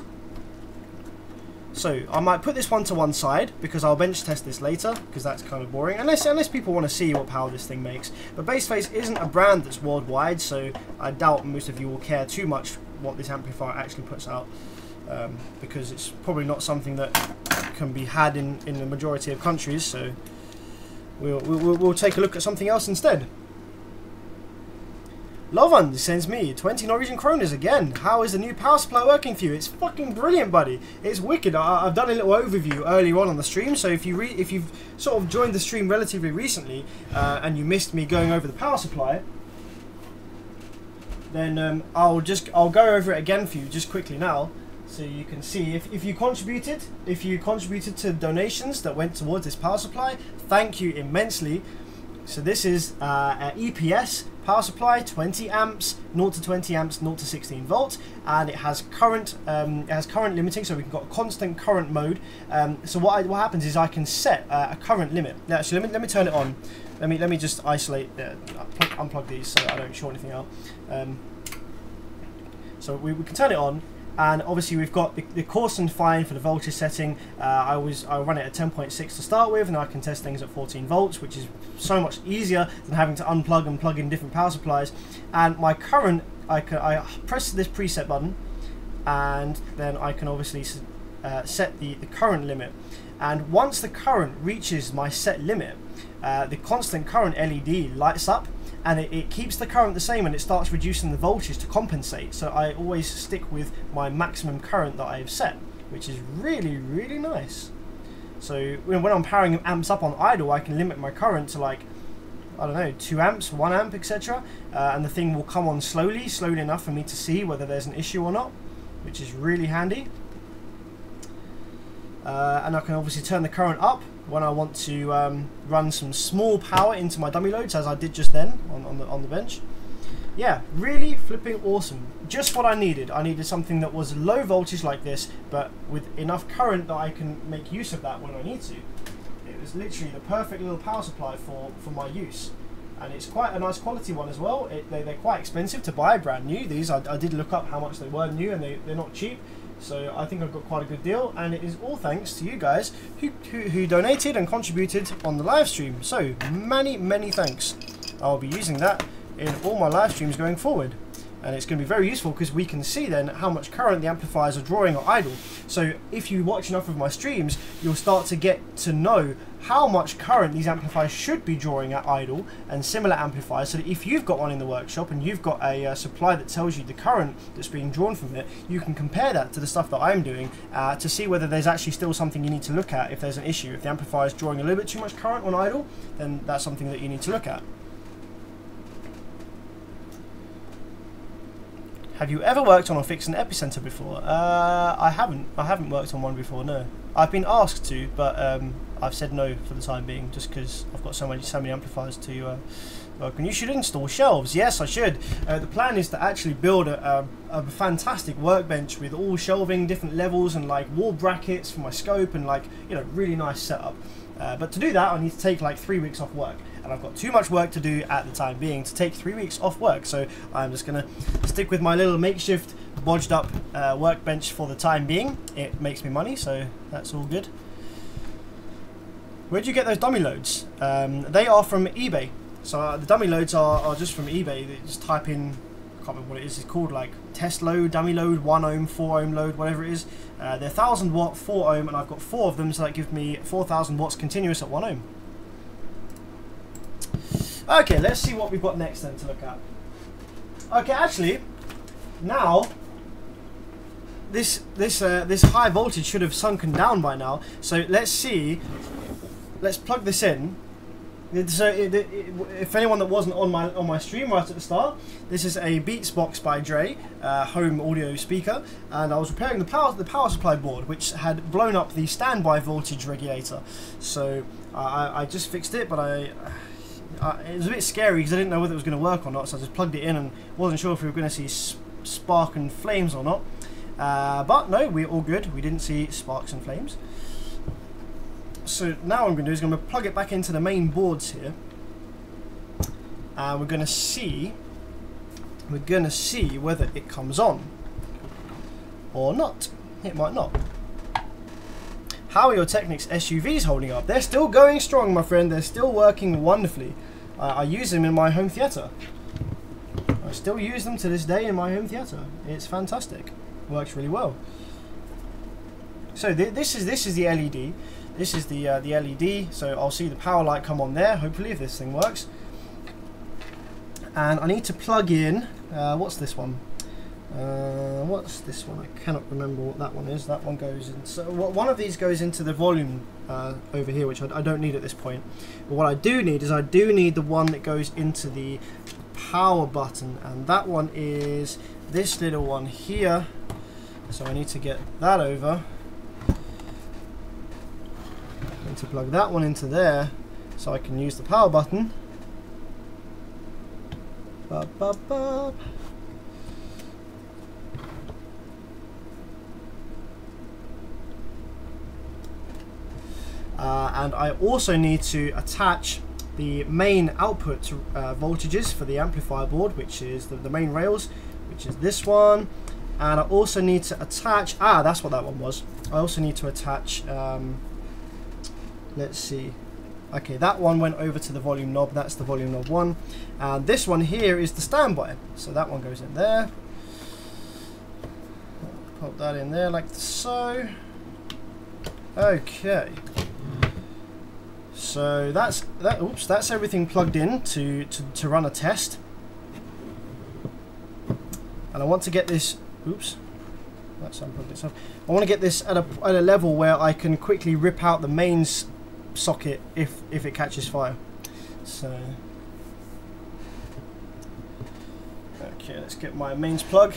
So I might put this one to one side because I'll bench test this later, because that's kind of boring, unless people want to see what power this thing makes. But Bassface isn't a brand that's worldwide, so I doubt most of you will care too much what this amplifier actually puts out, because it's probably not something that can be had in the majority of countries. So we'll take a look at something else instead. Lovan sends me 20 Norwegian kroners again. How is the new power supply working for you? It's fucking brilliant, buddy. It's wicked. I've done a little overview earlier on the stream, so if you've sort of joined the stream relatively recently and you missed me going over the power supply, then I'll go over it again for you just quickly now, so you can see if you contributed to donations that went towards this power supply. Thank you immensely. So this is an EPS power supply, 20 amps, 0 to 20 amps, 0 to 16 volts, and it has current limiting, so we've got a constant current mode. So what happens is I can set a current limit. Now, actually, let me turn it on. Let me just isolate, unplug these so I don't short anything out. So we can turn it on, And obviously we've got the coarse and fine for the voltage setting. I run it at 10.6 to start with, and I can test things at 14 volts, which is so much easier than having to unplug and plug in different power supplies. And my current, I press this preset button, and then I can obviously set the current limit. And once the current reaches my set limit, the constant current LED lights up, and it keeps the current the same, and it starts reducing the voltage to compensate. So I always stick with my maximum current that I've set, which is really, really nice. So when I'm powering amps up on idle, I can limit my current to, like, I don't know, 2 amps, 1 amp, etc. And the thing will come on slowly enough for me to see whether there's an issue or not, which is really handy. And I can obviously turn the current up when I want to run some small power into my dummy loads, as I did just then on the bench. Yeah, really flipping awesome. Just what I needed. I needed something that was low voltage like this, but with enough current that I can make use of that when I need to. It was literally the perfect little power supply for my use. And it's quite a nice quality one as well. They're quite expensive to buy brand new. These, I did look up how much they were new, and they're not cheap. So I think I've got quite a good deal, and it is all thanks to you guys who donated and contributed on the live stream. So many thanks. I'll be using that in all my live streams going forward, and it's going to be very useful because we can see then how much current the amplifiers are drawing at idle. So if you watch enough of my streams, you'll start to get to know how much current these amplifiers should be drawing at idle, and similar amplifiers, so that if you've got one in the workshop and you've got a supply that tells you the current that's being drawn from it, you can compare that to the stuff that I'm doing to see whether there's actually still something you need to look at if there's an issue. If the amplifier is drawing a little bit too much current on idle, then that's something that you need to look at. Have you ever worked on or fixed an epicenter before? I haven't worked on one before, no. I've been asked to, but I've said no for the time being, just because I've got so many amplifiers to work on. You should install shelves. Yes, I should. The plan is to actually build a fantastic workbench with all shelving, different levels, and like wall brackets for my scope, and, like, you know, really nice setup. But to do that, I need to take like 3 weeks off work, and I've got too much work to do at the time being to take 3 weeks off work. So I'm just gonna stick with my little makeshift bodged up workbench for the time being. It makes me money, so that's all good. Where do you get those dummy loads? They are from eBay. So the dummy loads are just from eBay. They just type in, I can't remember what it is. It's called like test load, dummy load, 1 ohm, 4 ohm load, whatever it is. They're 1000 watt, 4 ohm, and I've got 4 of them, so that gives me 4000 watts continuous at 1 ohm. Okay, let's see what we've got next then to look at. Okay, actually, now this high voltage should have sunken down by now. So let's see. Let's plug this in. So if anyone that wasn't on my stream right at the start, this is a Beatsbox by Dre home audio speaker, and I was repairing the power supply board, which had blown up the standby voltage regulator. So I just fixed it, but it was a bit scary because I didn't know whether it was going to work or not. So I just plugged it in and wasn't sure if we were going to see spark and flames or not. But no, we're all good. We didn't see sparks and flames. So now what I'm going to do is I'm going to plug it back into the main boards here, and we're going to see whether it comes on or not. It might not. How are your Technics SUVs holding up? They're still going strong, my friend. They're still working wonderfully. I use them in my home theatre. I still use them to this day in my home theatre. It's fantastic. Works really well. So this is the LED. This is the LED, so I'll see the power light come on there, hopefully, if this thing works. And I need to plug in, what's this one? What's this one? I cannot remember what that one is. That one goes in, so one of these goes into the volume over here, which I don't need at this point. But what I do need is the one that goes into the power button, and that one is this little one here. So I need to get that over. To plug that one into there so I can use the power button. And I also need to attach the main output voltages for the amplifier board, which is the main rails, which is this one and I also need to attach, that's what that one was. I also need to attach, let's see, okay, that one went over to the volume knob, that's the volume knob one, and this one here is the standby, so that one goes in there. Pop that in there like so. Okay, so that's everything plugged in to run a test, and I want to get this, that's unplugged itself. I want to get this at a level where I can quickly rip out the mains socket if it catches fire. So okay, let's get my mains plug.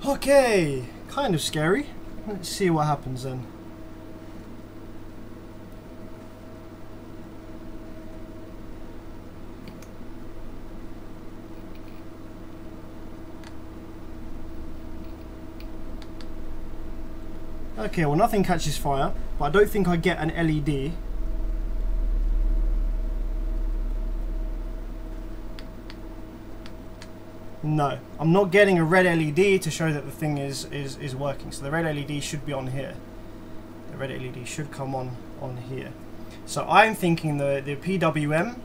Okay, kind of scary. Let's see what happens then. Okay, well, nothing catches fire, but I don't think I get an LED. No, I'm not getting a red LED to show that the thing is working. So the red LED should be on here. The red LED should come on here. So I'm thinking the PWM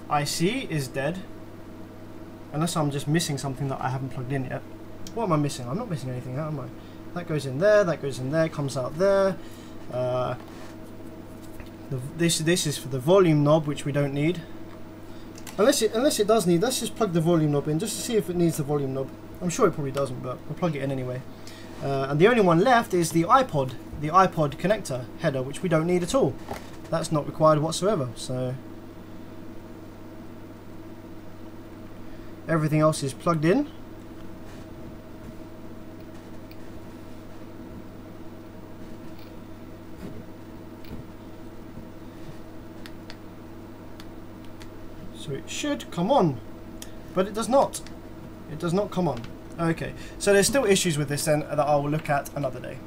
IC is dead. Unless I'm just missing something that I haven't plugged in yet. What am I missing? I'm not missing anything, am I? That goes in there, that goes in there, comes out there. This is for the volume knob, which we don't need. Unless it does need, let's just plug the volume knob in just to see if it needs the volume knob. I'm sure it probably doesn't, but we'll plug it in anyway. And the only one left is the iPod connector header, which we don't need at all. That's not required whatsoever. So everything else is plugged in. So it should come on, but it does not. It does not come on. Okay, so there's still issues with this then that I will look at another day.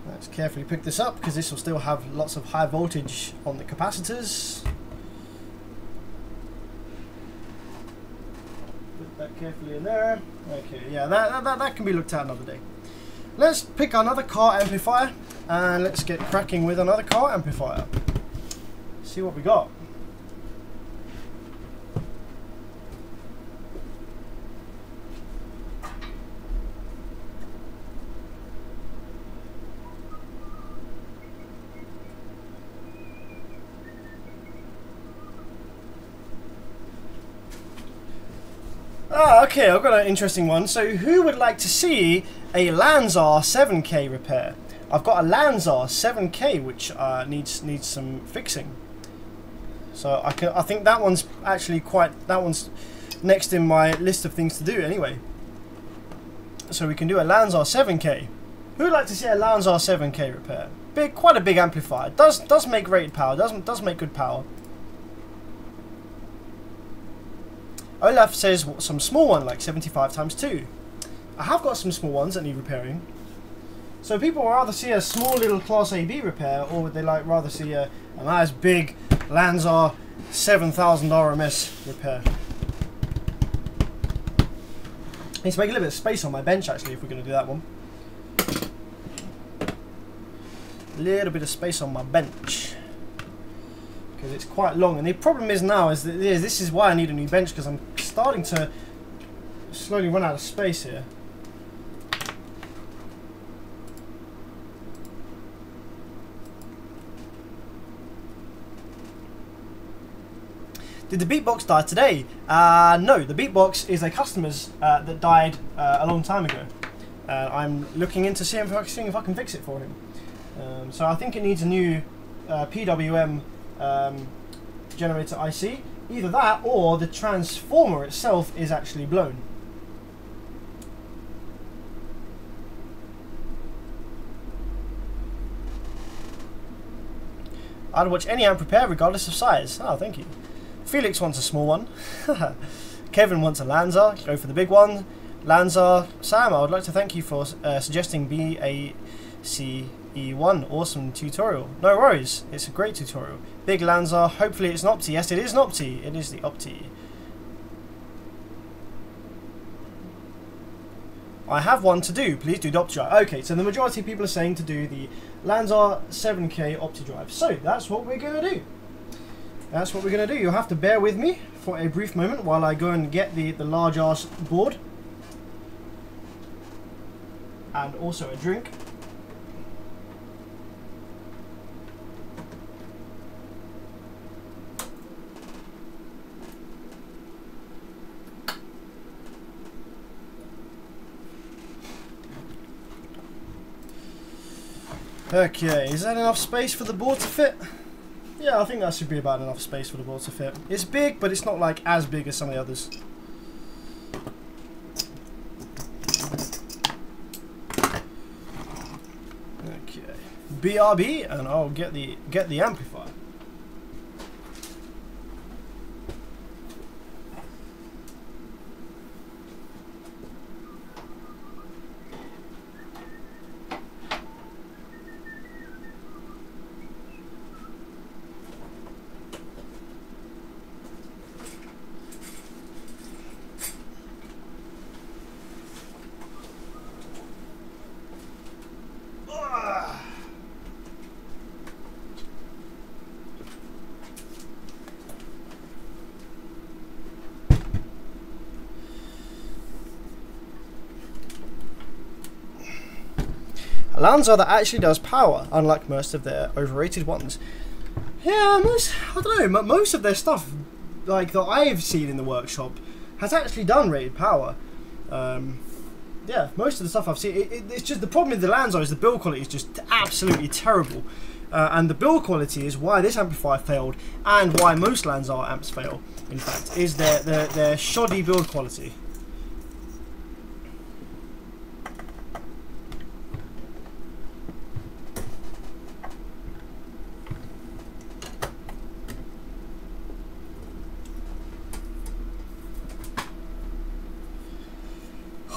Let's carefully pick this up because this will still have lots of high voltage on the capacitors. Put that carefully in there. Okay, yeah, that can be looked at another day. Let's pick another car amplifier and let's get cracking with another car amplifier. See what we got. Okay, I've got an interesting one. So who would like to see a Lanzar 7K repair? I've got a Lanzar 7K which needs some fixing. So I think that one's actually that one's next in my list of things to do anyway. So we can do a Lanzar 7K. Who would like to see a Lanzar 7K repair? Quite a big amplifier. Does make rated power. Does make good power. Olaf says some small one like 75x2. I have got some small ones that need repairing. So people would rather see a small little Class AB repair, or would they rather see a nice big Lanzar 7000 RMS repair? Need to make a little bit of space on my bench actually if we're going to do that one. A little bit of space on my bench. Because it's quite long, and the problem is now is that this is why I need a new bench, because I'm starting to slowly run out of space here. Did the Beatbox die today? No, the Beatbox is a customer's that died a long time ago. I'm looking into seeing if I can fix it for him. So I think it needs a new PWM generator IC. Either that or the transformer itself is actually blown. I'd watch any amp repair regardless of size. Oh, thank you. Felix wants a small one. Kevin wants a Lanza. Go for the big one. Lanza. Sam, I would like to thank you for suggesting BACE1. Awesome tutorial. No worries. It's a great tutorial. Big Lanza. Hopefully it's an Opti. Yes, it is an Opti. It is the Opti. I have one to do. Please do the Opti drive. Okay, so the majority of people are saying to do the Lanza 7K Opti drive. So that's what we're going to do. That's what we're going to do. You'll have to bear with me for a brief moment while I go and get the large ass board. And also a drink. Okay, is that enough space for the board to fit? Yeah, I think that should be about enough space for the board to fit. It's big, but it's not like as big as some of the others. Okay, BRB, and I'll get the amplifier. A Lanza that actually does power, unlike most of their overrated ones. Yeah, I don't know, most of their stuff, like that I've seen in the workshop, has actually done rated power. Yeah, most of the stuff I've seen, it's just the problem with the Lanza is the build quality is just absolutely terrible. And the build quality is why this amplifier failed, and why most Lanza amps fail, in fact, is their shoddy build quality.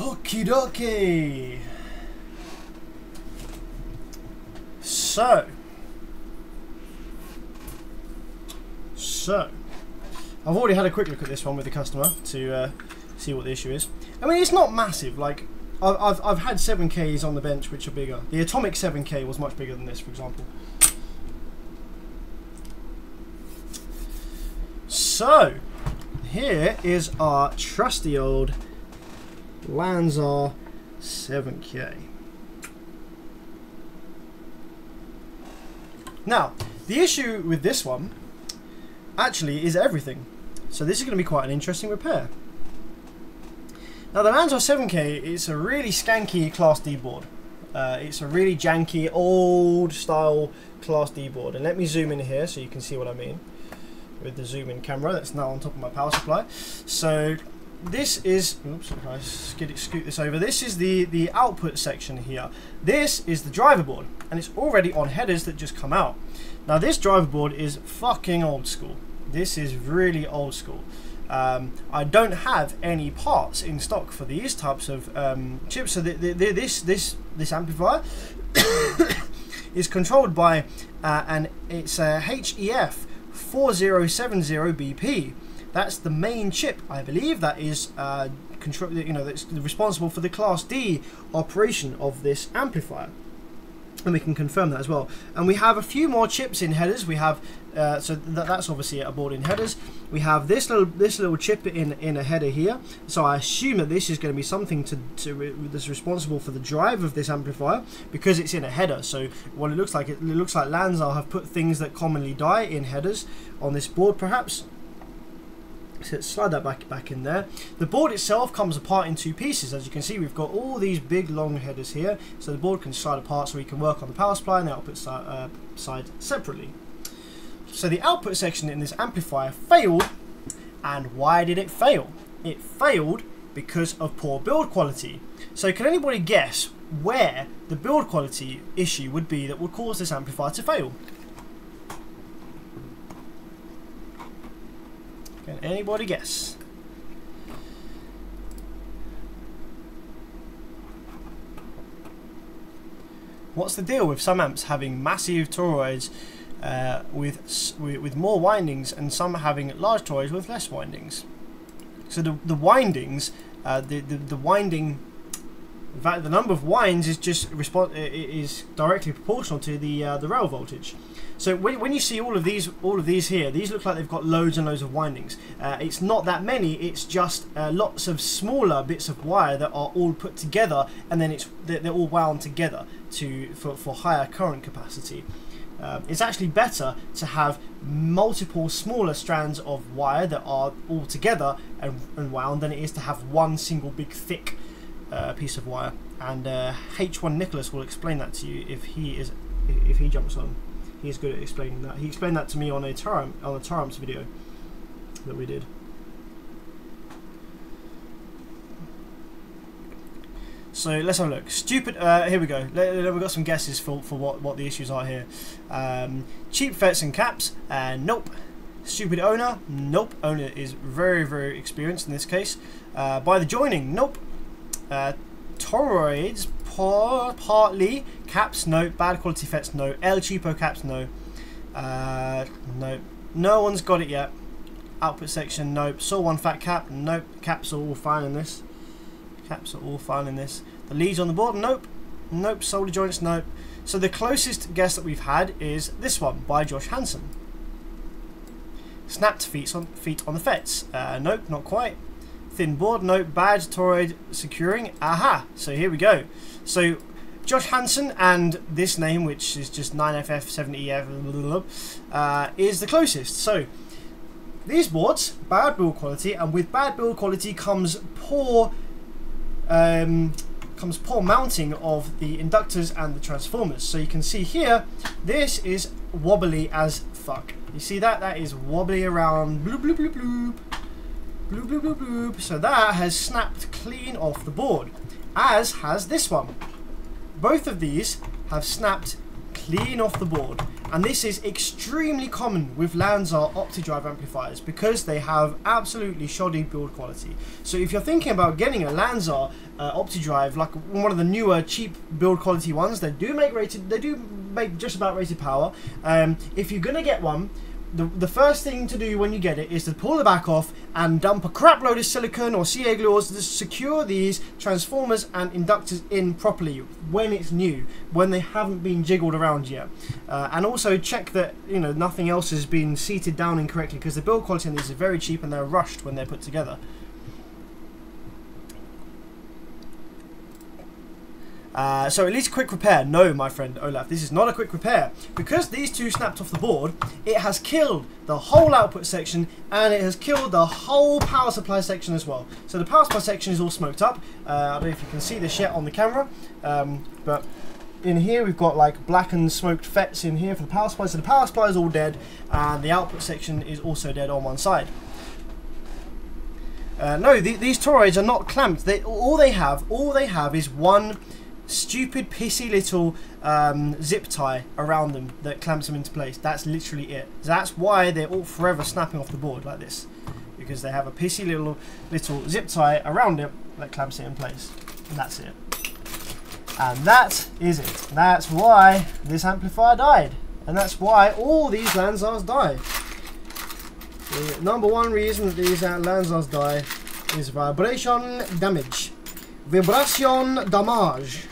Okie dokie. So, I've already had a quick look at this one with the customer to see what the issue is. I mean, it's not massive. Like, I've had 7Ks on the bench which are bigger. The Atomic 7K was much bigger than this, for example. So, here is our trusty old Lanza 7K. Now, the issue with this one actually is everything. So this is going to be quite an interesting repair. Now the Lanza 7K is a really skanky Class D board. It's a really janky, old style Class D board. And let me zoom in here so you can see what I mean with the zoom in camera that's now on top of my power supply. So this is, oops, if I scoot this over, this is the output section here. This is the driver board, and it's already on headers that just come out. Now this driver board is fucking old school. This is really old school. I don't have any parts in stock for these types of chips, so this amplifier is controlled by it's a HEF 4070BP. That's the main chip, I believe, that is that's responsible for the Class D operation of this amplifier, and we can confirm that as well. And we have a few more chips in headers. We have so that's obviously a board in headers. We have this little chip in a header here. So I assume that this is going to be something that's responsible for the drive of this amplifier, because it's in a header. So what it looks like Lanza have put things that commonly die in headers on this board, perhaps. So let's slide that back in there. The board itself comes apart in two pieces. As you can see, we've got all these big long headers here, so the board can slide apart so we can work on the power supply and the output side separately. So the output section in this amplifier failed, and why did it fail? It failed because of poor build quality. So can anybody guess where the build quality issue would be that would cause this amplifier to fail? Can anybody guess? What's the deal with some amps having massive toroids with more windings and some having large toroids with less windings? So the windings, the winding, in fact, the number of winds is just is directly proportional to the rail voltage. So when you see all of these here, these look like they've got loads and loads of windings. It's not that many. It's just lots of smaller bits of wire that are all put together, and then they're all wound together for higher current capacity. It's actually better to have multiple smaller strands of wire that are all together and wound than it is to have one single big thick piece of wire. And H1 Nicholas will explain that to you if he jumps on. He's good at explaining that. He explained that to me on a Taramps video that we did. So let's have a look. Stupid. Here we go. We've got some guesses for what the issues are here. Cheap FETs and caps. Nope. Stupid owner. Nope. Owner is very, very experienced in this case. By the joining. Nope. Toroids. Partly. Caps. No. Bad quality FETs. No. El Cheapo caps. No. No. No one's got it yet. Output section. Nope. Saw one fat cap. Nope. Caps are all fine in this. Caps are all fine in this. The leads on the board, nope. Nope. Solder joints, nope. So the closest guess that we've had is this one by Josh Hansen. Snapped feet on the FETs. Nope, not quite. Thin board, nope. Bad toroid securing. Aha! So here we go. So Josh Hansen and this name, which is just 9FF70EF, is the closest. So these boards, bad build quality, and with bad build quality comes poor mounting of the inductors and the transformers. So you can see here, this is wobbly as fuck. You see that? That is wobbly around. Bloop, bloop, bloop, bloop. Bloop, bloop, bloop, bloop. So that has snapped clean off the board, as has this one. Both of these have snapped clean off the board. And this is extremely common with Lanzar OptiDrive amplifiers because they have absolutely shoddy build quality. So if you're thinking about getting a Lanzar OptiDrive, like one of the newer cheap build quality ones, they do make just about rated power. If you're gonna get one, the first thing to do when you get it is to pull the back off and dump a crap load of silicone or CA glue to secure these transformers and inductors in properly when it's new, when they haven't been jiggled around yet. And also check that nothing else has been seated down incorrectly, because the build quality on these is very cheap and they're rushed when they're put together. So at least a quick repair. No, my friend Olaf, this is not a quick repair. Because these two snapped off the board, it has killed the whole output section and it has killed the whole power supply section as well. So the power supply section is all smoked up. I don't know if you can see this yet on the camera, but in here we've got like blackened smoked FETs in here for the power supply. So the power supply is all dead and the output section is also dead on one side. No, these toroids are not clamped. All they have is one stupid pissy little zip tie around them that clamps them into place. That's literally it. That's why they're all forever snapping off the board like this, because they have a pissy little zip tie around it that clamps it in place, and that's it. And that is it. That's why this amplifier died, and that's why all these Lanzars die. The number one reason that these Lanzars die is vibration damage. Vibration damage.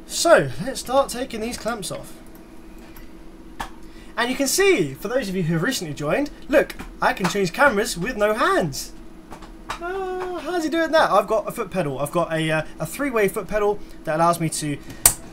So let's start taking these clamps off. And you can see, for those of you who have recently joined, look, I can change cameras with no hands. How's he doing that? I've got a foot pedal. I've got a three-way foot pedal that allows me to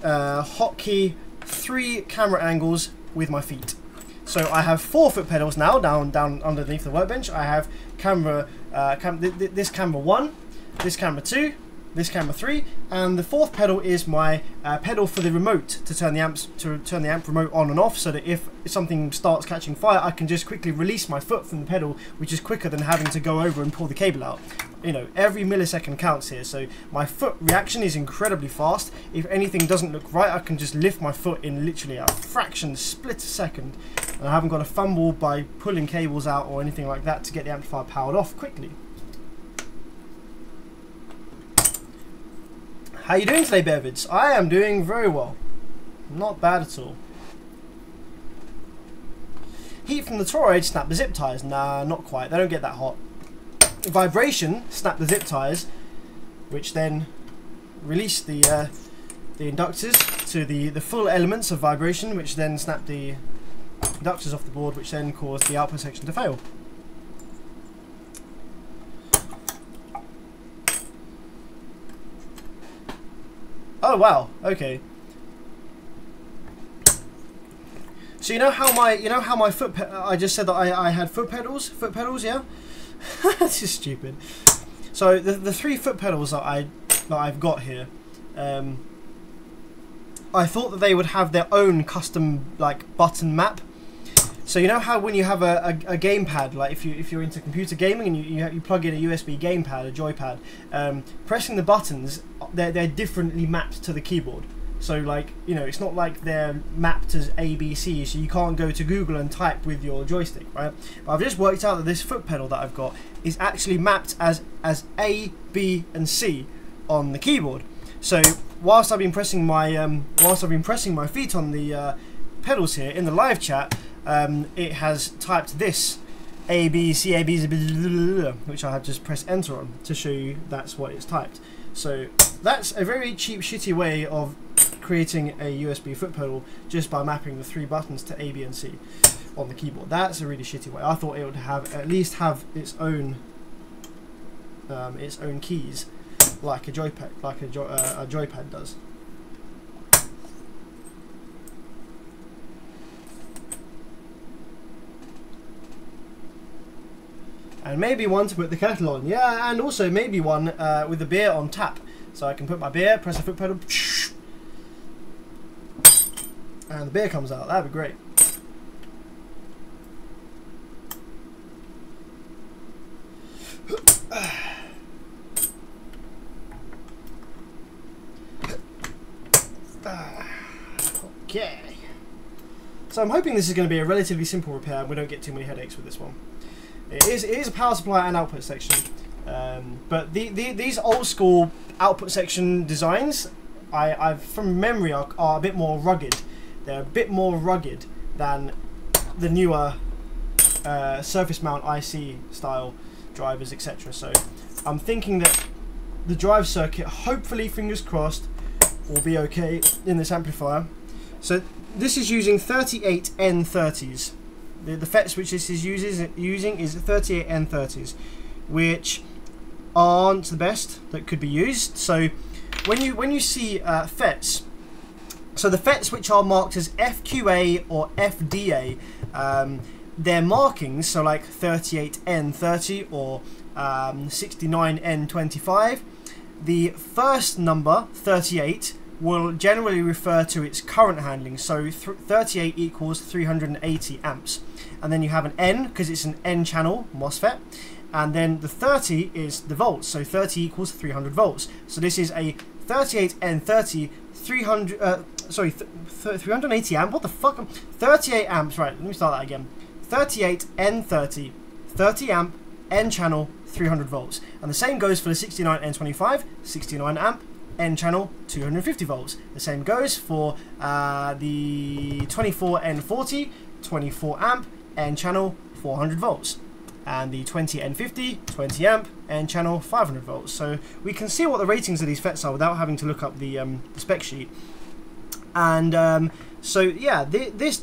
hotkey 3 camera angles with my feet. So I have 4 foot pedals now down underneath the workbench. I have camera, this camera 1, this camera 2, this camera 3, and the 4th pedal is my pedal for the remote to turn the amp remote on and off, so that if something starts catching fire, I can just quickly release my foot from the pedal, which is quicker than having to go over and pull the cable out. You know, every millisecond counts here, so my foot reaction is incredibly fast. If anything doesn't look right, I can just lift my foot in literally a fraction, split a second, and I haven't got to fumble by pulling cables out or anything like that to get the amplifier powered off quickly. How you doing today, Bevids? I am doing very well. Not bad at all. Heat from the toroid snap the zip ties. Nah, not quite. They don't get that hot. Vibration snap the zip ties, which then release the inductors to the full elements of vibration, which then snap the inductors off the board, which then cause the output section to fail. Oh wow, okay. So you know how my foot I just said that I had foot pedals, yeah? This is stupid. So the 3 foot pedals that I've got here, I thought that they would have their own custom like button map. So you know how when you have a gamepad, like if you're into computer gaming and you plug in a USB gamepad, a joypad, pressing the buttons, they're differently mapped to the keyboard. So like, you know, it's not like they're mapped as A, B, C, so you can't go to Google and type with your joystick, right? But I've just worked out that this foot pedal that I've got is actually mapped as A, B, and C on the keyboard. So whilst I've been pressing my feet on the pedals here in the live chat, it has typed this A, B, C, A, B, which I have just pressed enter on to show you that's what it's typed. So that's a very cheap, shitty way of creating a USB foot pedal, just by mapping the 3 buttons to A, B, and C on the keyboard. That's a really shitty way. I thought it would have at least have its own keys, like a joypad, like a joypad does. And maybe one to put the kettle on. Yeah, and also maybe one with the beer on tap. So I can put my beer, press the foot pedal, and the beer comes out. That'd be great. Okay. So I'm hoping this is going to be a relatively simple repair and we don't get too many headaches with this one. It is a power supply and output section, but these old school output section designs, I've from memory are a bit more rugged. They're a bit more rugged than the newer surface mount IC style drivers, etc. So I'm thinking that the drive circuit, hopefully, fingers crossed, will be okay in this amplifier. So this is using 38N30s. The FETs which this is using is 38N30s, which aren't the best that could be used. So when you see FETs, so the FETs which are marked as FQA or FDA, their markings, so like 38N30 or 69N25, the first number 38 will generally refer to its current handling, so 38 equals 380 amps, and then you have an N because it's an N channel MOSFET, and then the 30 is the volts, so 30 equals 300 volts. So this is a 38N30 380 amp, what the fuck, 38 amps, right, let me start that again. 38N30 30 amp N channel 300 volts, and the same goes for the 69N25 69 amp N channel 250 volts. The same goes for the 24N40 24 amp N channel 400 volts, and the 20N50 20 amp N channel 500 volts. So we can see what the ratings of these FETs are without having to look up the spec sheet. And so yeah, this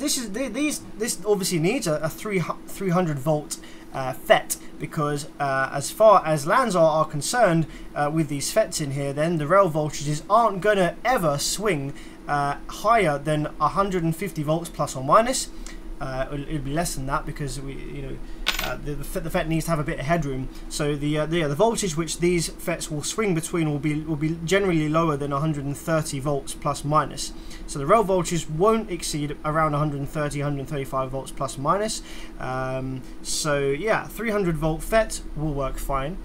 obviously needs a 300 volt FET, because as far as LANs are concerned, with these FETs in here, then the rail voltages aren't going to ever swing higher than 150 volts plus or minus. It'll be less than that, because the FET needs to have a bit of headroom. So the voltage which these FETs will swing between will be generally lower than 130 volts plus minus. So the rail voltage won't exceed around 130, 135 volts plus minus. So yeah, 300 volt FET will work fine.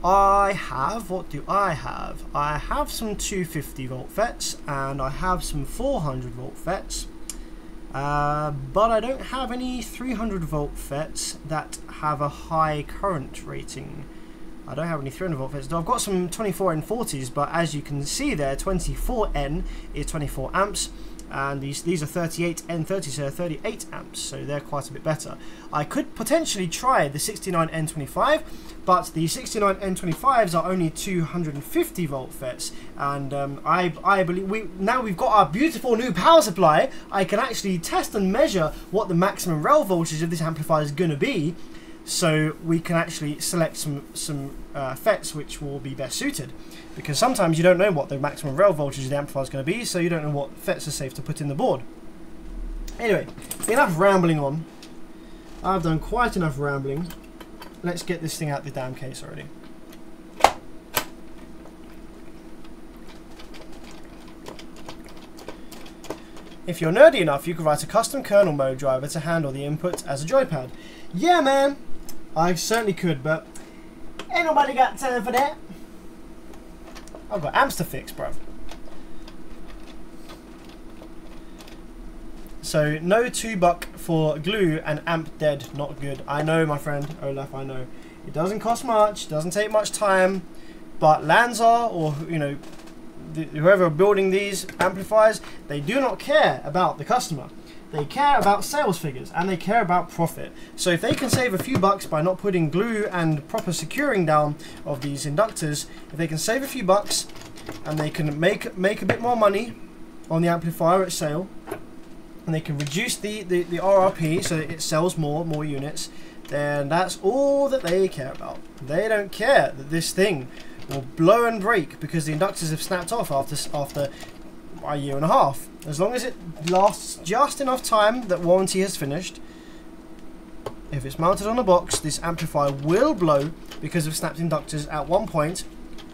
What do I have? I have some 250 volt FETs and I have some 400 volt FETs. But I don't have any 300 volt FETs that have a high current rating. I don't have any 300 volt FETs. I've got some 24N40s, but as you can see there, 24N is 24 amps. And these are 38N30, so 38 amps, so they're quite a bit better. I could potentially try the 69N25, but the 69N25s are only 250 volt FETs, and I believe now we've got our beautiful new power supply, I can actually test and measure what the maximum rail voltage of this amplifier is going to be, so we can actually select some FETs which will be best suited. Because sometimes you don't know what the maximum rail voltage of the amplifier is going to be, so you don't know what FETs are safe to put in the board. Anyway, enough rambling on. I've done quite enough rambling. Let's get this thing out the damn case already. If you're nerdy enough, you could write a custom kernel mode driver to handle the input as a joypad. Yeah, man, I certainly could, but ain't nobody got time for that. I've got amps to fix, bruv. So, no $2 for glue and amp dead, not good. I know, my friend, Olaf, I know. It doesn't cost much, doesn't take much time, but Lanza, or, you know, whoever are building these amplifiers, they do not care about the customer. They care about sales figures and they care about profit. So if they can save a few bucks by not putting glue and proper securing down of these inductors, if they can save a few bucks and they can make a bit more money on the amplifier at sale, and they can reduce the RRP so that it sells more units, then that's all that they care about. They don't care that this thing will blow and break because the inductors have snapped off after a year and a half. As long as it lasts just enough time that warranty has finished, if it's mounted on a box, this amplifier will blow because of snapped inductors at one point,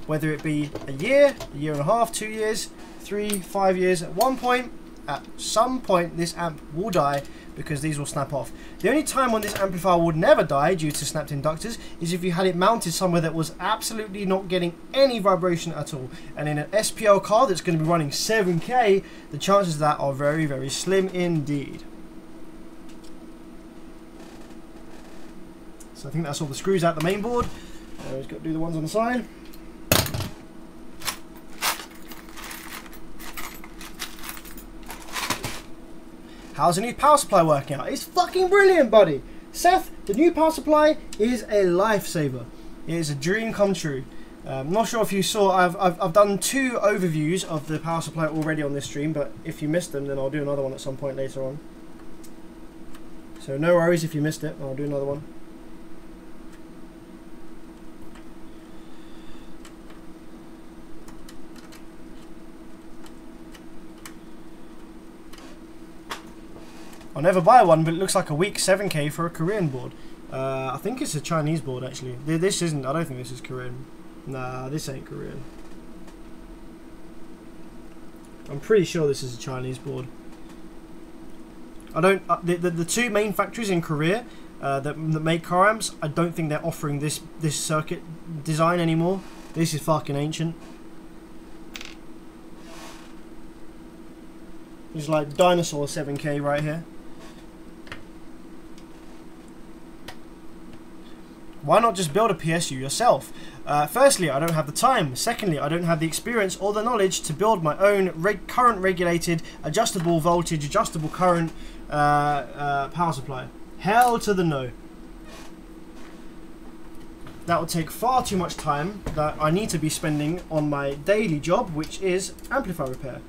whether it be a year and a half, 2 years, 3, 5 years. At one point, at some point, this amp will die because these will snap off. The only time when this amplifier would never die due to snapped inductors is if you had it mounted somewhere that was absolutely not getting any vibration at all. And in an SPL card that's going to be running 7K, the chances of that are very, very slim indeed. So I think that's all the screws out the main board. Just got to do the ones on the side. How's the new power supply working out? It's fucking brilliant, buddy. Seth, the new power supply is a lifesaver. It is a dream come true. I'm not sure if you saw, I've done 2 overviews of the power supply already on this stream, but if you missed them, then I'll do another one at some point later on. So no worries if you missed it, I'll do another one. I'll never buy one, but it looks like a weak 7K for a Korean board. I think it's a Chinese board, actually. This isn't, I don't think this is Korean. Nah, this ain't Korean. I'm pretty sure this is a Chinese board. I don't, the 2 main factories in Korea that make car amps, I don't think they're offering this circuit design anymore. This is fucking ancient. It's like dinosaur 7K right here. Why not just build a PSU yourself? Firstly, I don't have the time. Secondly, I don't have the experience or the knowledge to build my own current regulated, adjustable voltage, adjustable current power supply. Hell to the no. That would take far too much time that I need to be spending on my daily job, which is amplifier repair.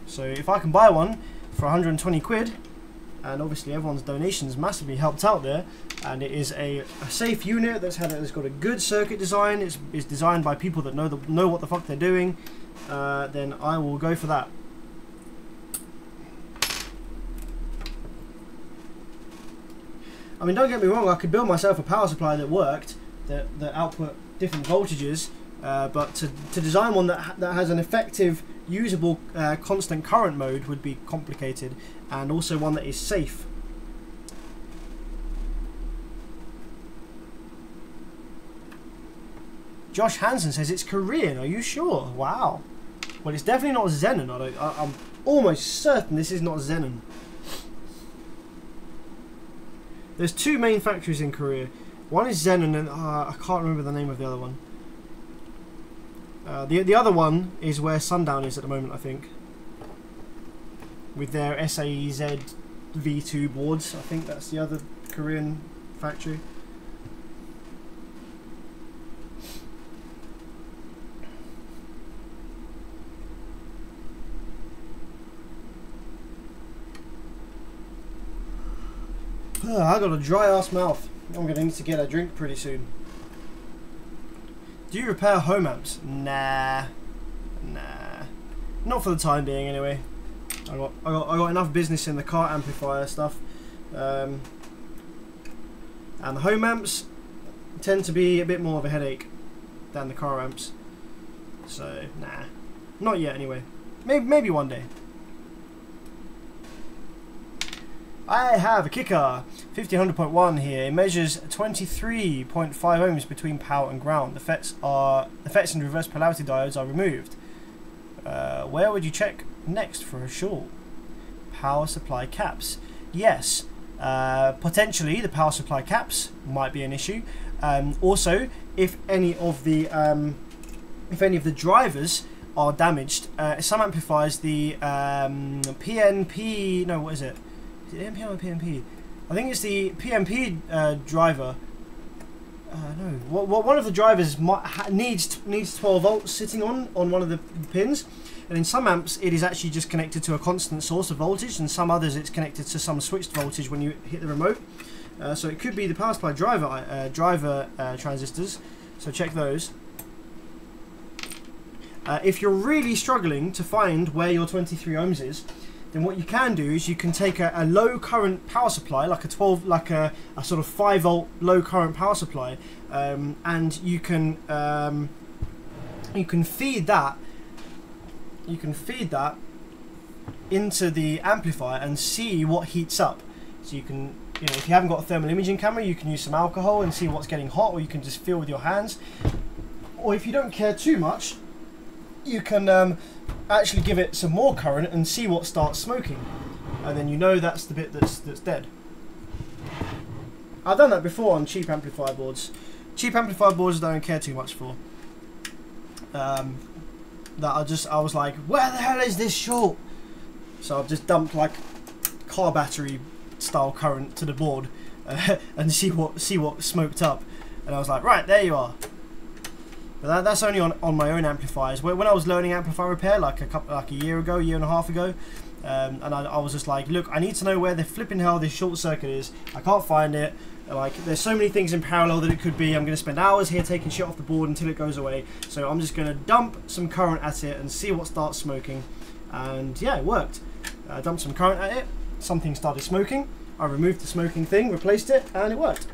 So if I can buy one for 120 quid, and obviously everyone's donations massively helped out there, and it is a safe unit that's got a good circuit design, it's designed by people that know what the fuck they're doing, then I will go for that. I mean, don't get me wrong, I could build myself a power supply that worked, that output different voltages, but to design one that has an effective, usable, constant current mode would be complicated, and also one that is safe. Josh Hansen says it's Korean. Are you sure? Wow. Well, it's definitely not Xenon. I'm almost certain this is not Xenon. There's two main factories in Korea. One is Xenon, and I can't remember the name of the other one. The other one is where Sundown is at the moment, I think, with their SAEZ V2 boards. I think that's the other Korean factory. I got a dry ass mouth. I'm gonna need to get a drink pretty soon. Do you repair home amps? Nah. Not for the time being, anyway. I got enough business in the car amplifier stuff, and the home amps tend to be a bit more of a headache than the car amps. So nah, not yet anyway. Maybe one day. I have a kicker, 50-100.1 here. It measures 23.5 ohms between power and ground. The FETs and reverse polarity diodes are removed. Where would you check next for a short? Power supply caps. Yes, potentially the power supply caps might be an issue. Also, if any of the drivers are damaged, some amplifiers, the PNP. No, what is it? Is it NPN or PNP? I think it's the PNP driver. No, one of the drivers needs 12 volts sitting on one of the pins, and in some amps it is actually just connected to a constant source of voltage, and some others it's connected to some switched voltage when you hit the remote. So it could be the power supply driver transistors. So check those. If you're really struggling to find where your 23 ohms is, then what you can do is you can take a low current power supply, like a sort of 5 volt low current power supply, and you can feed that into the amplifier and see what heats up. So you can, if you haven't got a thermal imaging camera, you can use some alcohol and see what's getting hot, or you can just feel with your hands. Or if you don't care too much, you can actually give it some more current and see what starts smoking, and then you know that's the bit that's dead. I've done that before on cheap amplifier boards. Cheap amplifier boards I don't care too much for. I was like, where the hell is this short? So I've just dumped like car battery style current to the board and see what smoked up, and I was like, right, there you are. But that's only on my own amplifiers. When I was learning amplifier repair, like a year and a half ago, and I was just like, look, I need to know where the flipping hell this short circuit is. I can't find it. Like, there's so many things in parallel that it could be. I'm going to spend hours here taking shit off the board until it goes away. So I'm just going to dump some current at it and see what starts smoking. And yeah, it worked. I dumped some current at it. Something started smoking. I removed the smoking thing, replaced it, and it worked.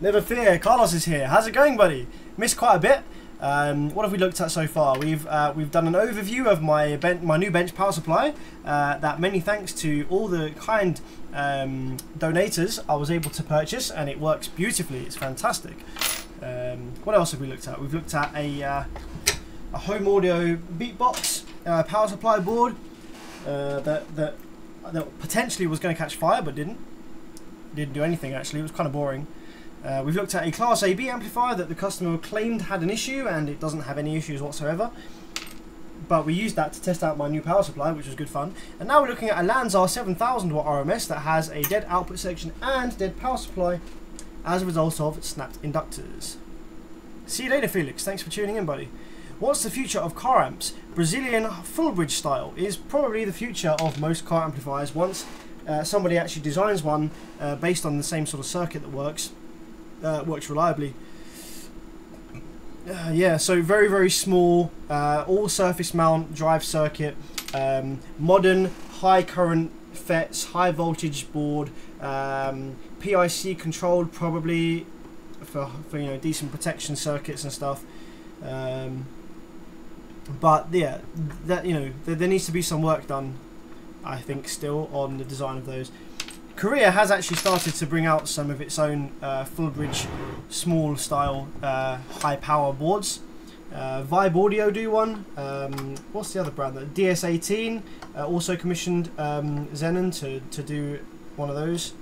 Never fear, Carlos is here. How's it going, buddy? Missed quite a bit. What have we looked at so far? We've done an overview of my new bench power supply. That many thanks to all the kind donators I was able to purchase, and it works beautifully. It's fantastic. What else have we looked at? We've looked at a home audio beatbox power supply board that potentially was going to catch fire, but didn't do anything actually. It was kind of boring. We've looked at a Class AB amplifier that the customer claimed had an issue, and it doesn't have any issues whatsoever. But we used that to test out my new power supply, which was good fun. And now we're looking at a Lanzar 7000 watt RMS that has a dead output section and dead power supply as a result of snapped inductors. See you later, Felix. Thanks for tuning in, buddy. What's the future of car amps? Brazilian full bridge style is probably the future of most car amplifiers once somebody actually designs one based on the same sort of circuit that works reliably. Yeah, so very, very small, all surface mount drive circuit, modern high current FETs, high voltage board, PIC controlled probably for you know, decent protection circuits and stuff. But yeah, that, you know, there needs to be some work done, I think, still on the design of those. Korea has actually started to bring out some of its own full bridge, small style, high power boards. Vibe Audio do one. What's the other brand? DS18 also commissioned Xenon to do one of those.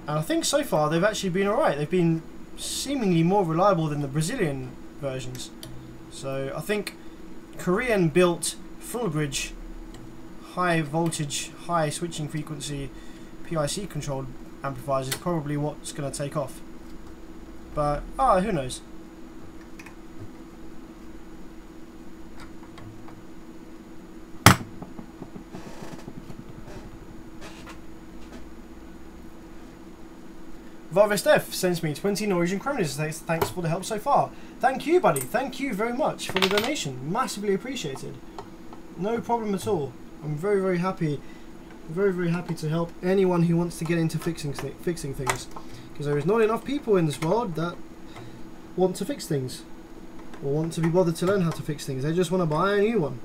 And I think so far they've actually been alright. They've been seemingly more reliable than the Brazilian versions. So I think Korean built full bridge, high voltage, high switching frequency, PIC controlled amplifiers is probably what's going to take off. But who knows? Varvestef sends me 20 Norwegian kroner. Thanks for the help so far. Thank you, buddy. Thank you very much for the donation. Massively appreciated. No problem at all. I'm very, very happy. Very, very happy to help anyone who wants to get into fixing things. Because there is not enough people in this world that want to fix things. Or want to be bothered to learn how to fix things. They just want to buy a new one.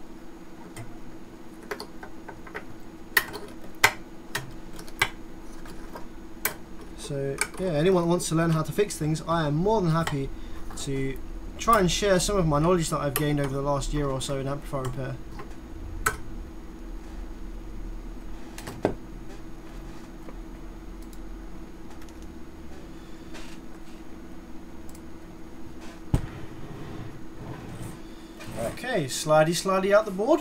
So yeah, anyone who wants to learn how to fix things, I am more than happy to try and share some of my knowledge that I've gained over the last year or so in amplifier repair. Okay, slidey out the board.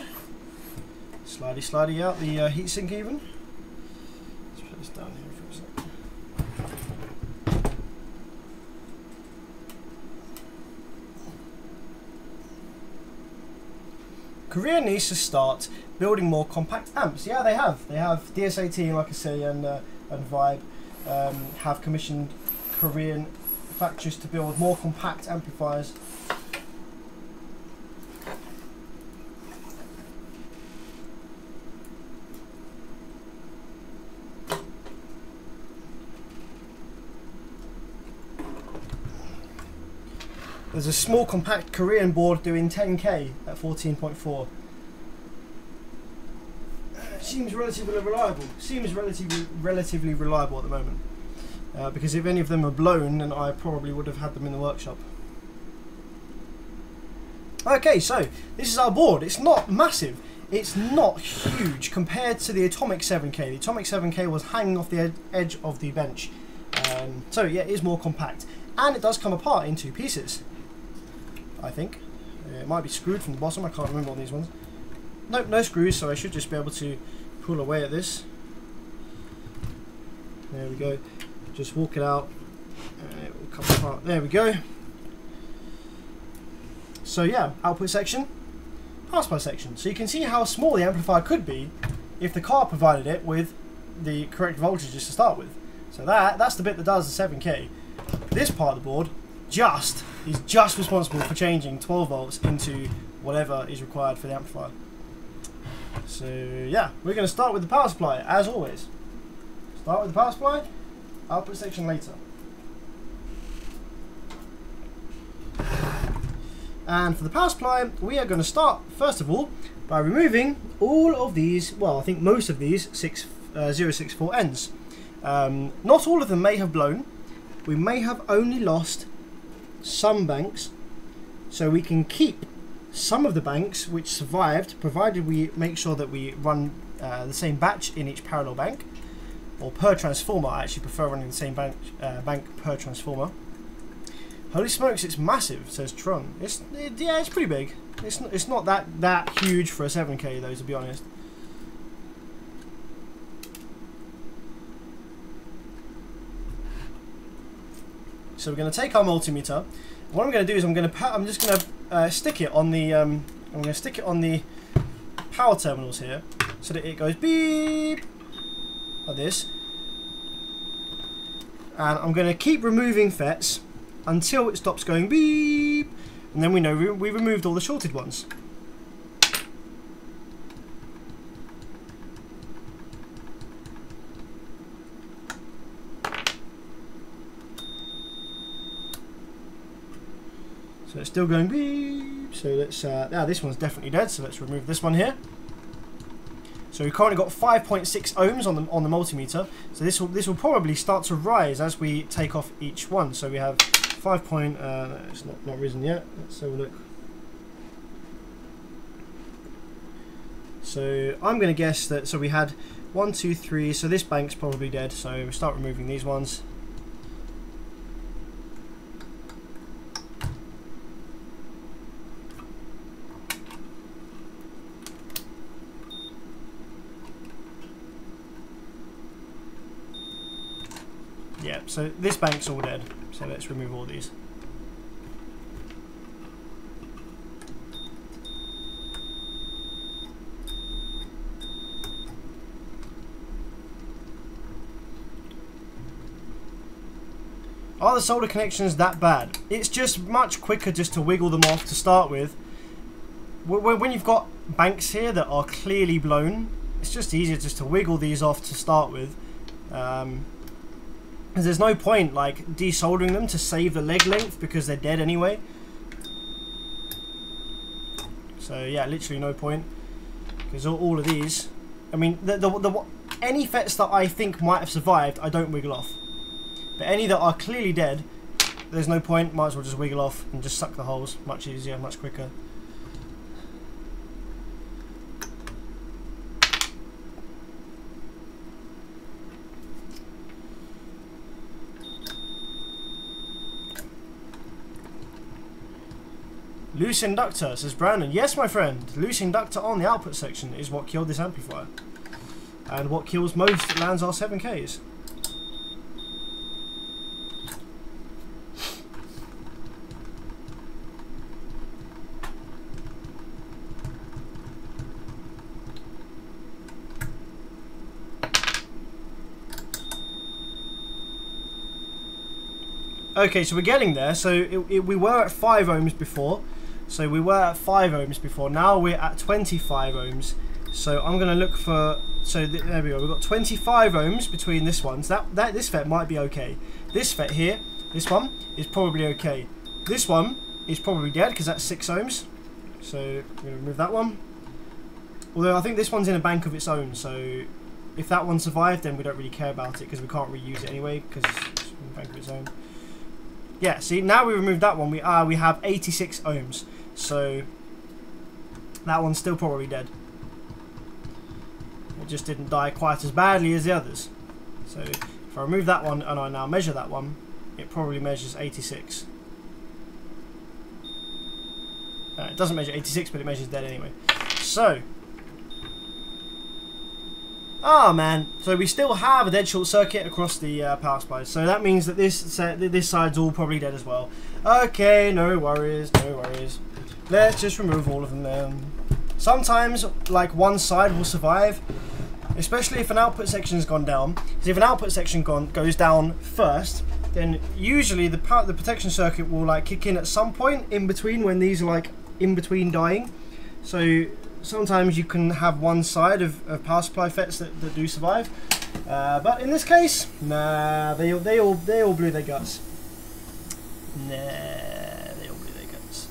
Slidey out the heatsink even. Let's put this down here for a second. Korea needs to start building more compact amps. Yeah, they have. They have DS18, like I say, and Vibe have commissioned Korean factories to build more compact amplifiers. There's a small compact Korean board doing 10k at 14.4. Seems relatively reliable. Seems relatively reliable at the moment. Because if any of them are blown, then I probably would have had them in the workshop. Okay, so this is our board. It's not massive. It's not huge compared to the Atomic 7K. The Atomic 7K was hanging off the edge of the bench. So yeah, it is more compact. And it does come apart in two pieces, I think. It might be screwed from the bottom, I can't remember on these ones. Nope, no screws, so I should just be able to pull away at this. There we go. Just walk it out. It will come apart. There we go. So yeah, output section, power supply section. So you can see how small the amplifier could be if the car provided it with the correct voltages to start with. So that's the bit that does the 7K. This part of the board is just responsible for changing 12 volts into whatever is required for the amplifier. So yeah, we're going to start with the power supply as always. Start with the power supply, output section later. And for the power supply, we are going to start first of all by removing all of these, well, I think most of these 064 ends. Not all of them may have blown. We may have only lost some banks, so we can keep some of the banks which survived, provided we make sure that we run the same batch in each parallel bank, or per transformer. I actually prefer running the same bank per transformer. Holy smokes, it's massive, says Tron. Yeah, it's pretty big. It's not that huge for a 7K though, to be honest. So we're going to take our multimeter. What I'm going to do is I'm just going to stick it on the power terminals here. so that it goes beep like this. And I'm going to keep removing FETs until it stops going beep, and then we know we removed all the shorted ones. So it's still going beep. So let's this one's definitely dead, so let's remove this one here. So we've currently got 5.6 ohms on the multimeter. So this will probably start to rise as we take off each one. So we have 5. It's not risen yet. Let's have a look. So I'm going to guess that. So we had 1, 2, 3. So this bank's probably dead. So we start removing these ones. Yeah, so this bank's all dead, so let's remove all these. Are the solder connections that bad? It's just much quicker just to wiggle them off to start with. When you've got banks here that are clearly blown, it's just easier just to wiggle these off to start with. Because there's no point like desoldering them to save the leg length because they're dead anyway. So yeah, literally no point. Because all of these, I mean, any FETs that I think might have survived, I don't wiggle off. But any that are clearly dead, there's no point. Might as well just wiggle off and just suck the holes. Much easier, much quicker. Loose inductor, says Brandon. Yes, my friend. Loose inductor on the output section is what killed this amplifier. And what kills most Lands R7Ks. Okay, so we're getting there. So we were at 5 ohms before. So we were at 5 ohms before. Now we're at 25 ohms. So I'm going to look for... So there we go. We've got 25 ohms between this one. So this FET might be okay. This FET here, this one, is probably okay. This one is probably dead because that's 6 ohms. So I'm going to remove that one. Although I think this one's in a bank of its own. So if that one survived, then we don't really care about it because we can't reuse it anyway because it's in a bank of its own. Yeah, see, now we removed that one. We have 86 ohms. So that one's still probably dead. It just didn't die quite as badly as the others. So if I remove that one and I now measure that one, it probably measures 86. It doesn't measure 86, but it measures dead anyway. So, man, so we still have a dead short circuit across the power supply. So that means that this side's all probably dead as well. Okay, no worries, no worries. Let's just remove all of them then. Sometimes, like, one side will survive, especially if an output section has gone down. Because if an output section goes down first, then usually the protection circuit will like kick in at some point in between when these are like in between dying. So sometimes you can have one side of power supply FETs that do survive, but in this case, nah, they all blew their guts. Nah, they all blew their guts.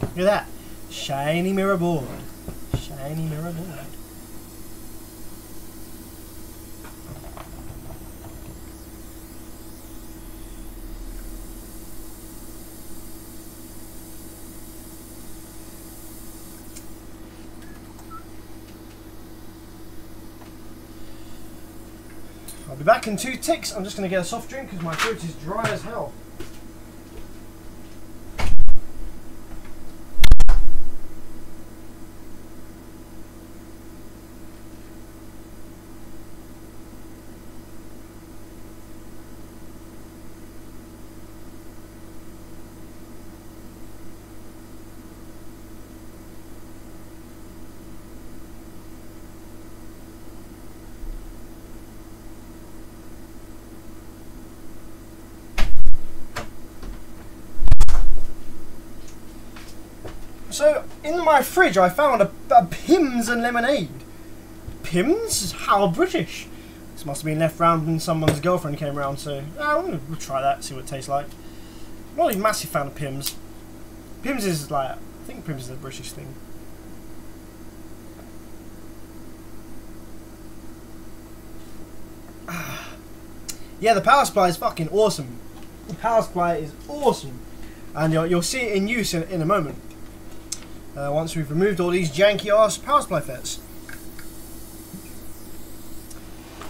Look at that, shiny mirror board, shiny mirror board. I'll be back in 2 ticks. I'm just going to get a soft drink because my throat is dry as hell. So in my fridge I found a Pimm's and lemonade. Pimm's? How British. This must have been left round when someone's girlfriend came round, so we'll try that, see what it tastes like. I'm not a massive fan of Pimm's. Pimm's is like, I think Pimm's is a British thing. Yeah, the power supply is fucking awesome. The power supply is awesome. And you'll see it in use in a moment. Once we've removed all these janky ass power supply FETs.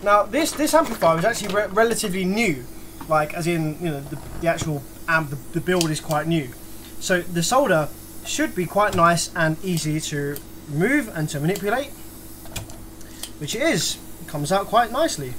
Now this amplifier is actually relatively new, like as in, you know, the actual amp, the build is quite new. So the solder should be quite nice and easy to remove and to manipulate, which it is. It comes out quite nicely.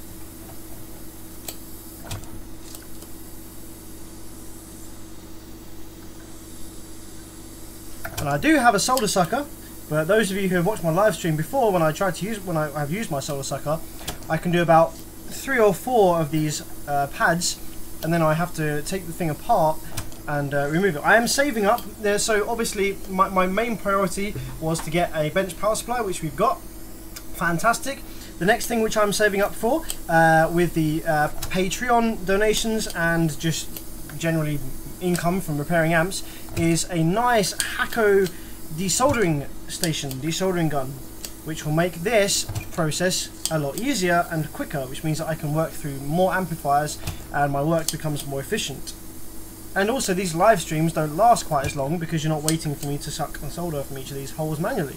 And I do have a solder sucker, but those of you who have watched my live stream before, when I have used my solder sucker, I can do about 3 or 4 of these pads, and then I have to take the thing apart and remove it. I am saving up there, so obviously my main priority was to get a bench power supply, which we've got. Fantastic. The next thing which I'm saving up for, with the Patreon donations and just generally income from repairing amps, is a nice Hakko desoldering gun, which will make this process a lot easier and quicker, which means that I can work through more amplifiers and my work becomes more efficient. And also these live streams don't last quite as long because you're not waiting for me to suck the solder from each of these holes manually.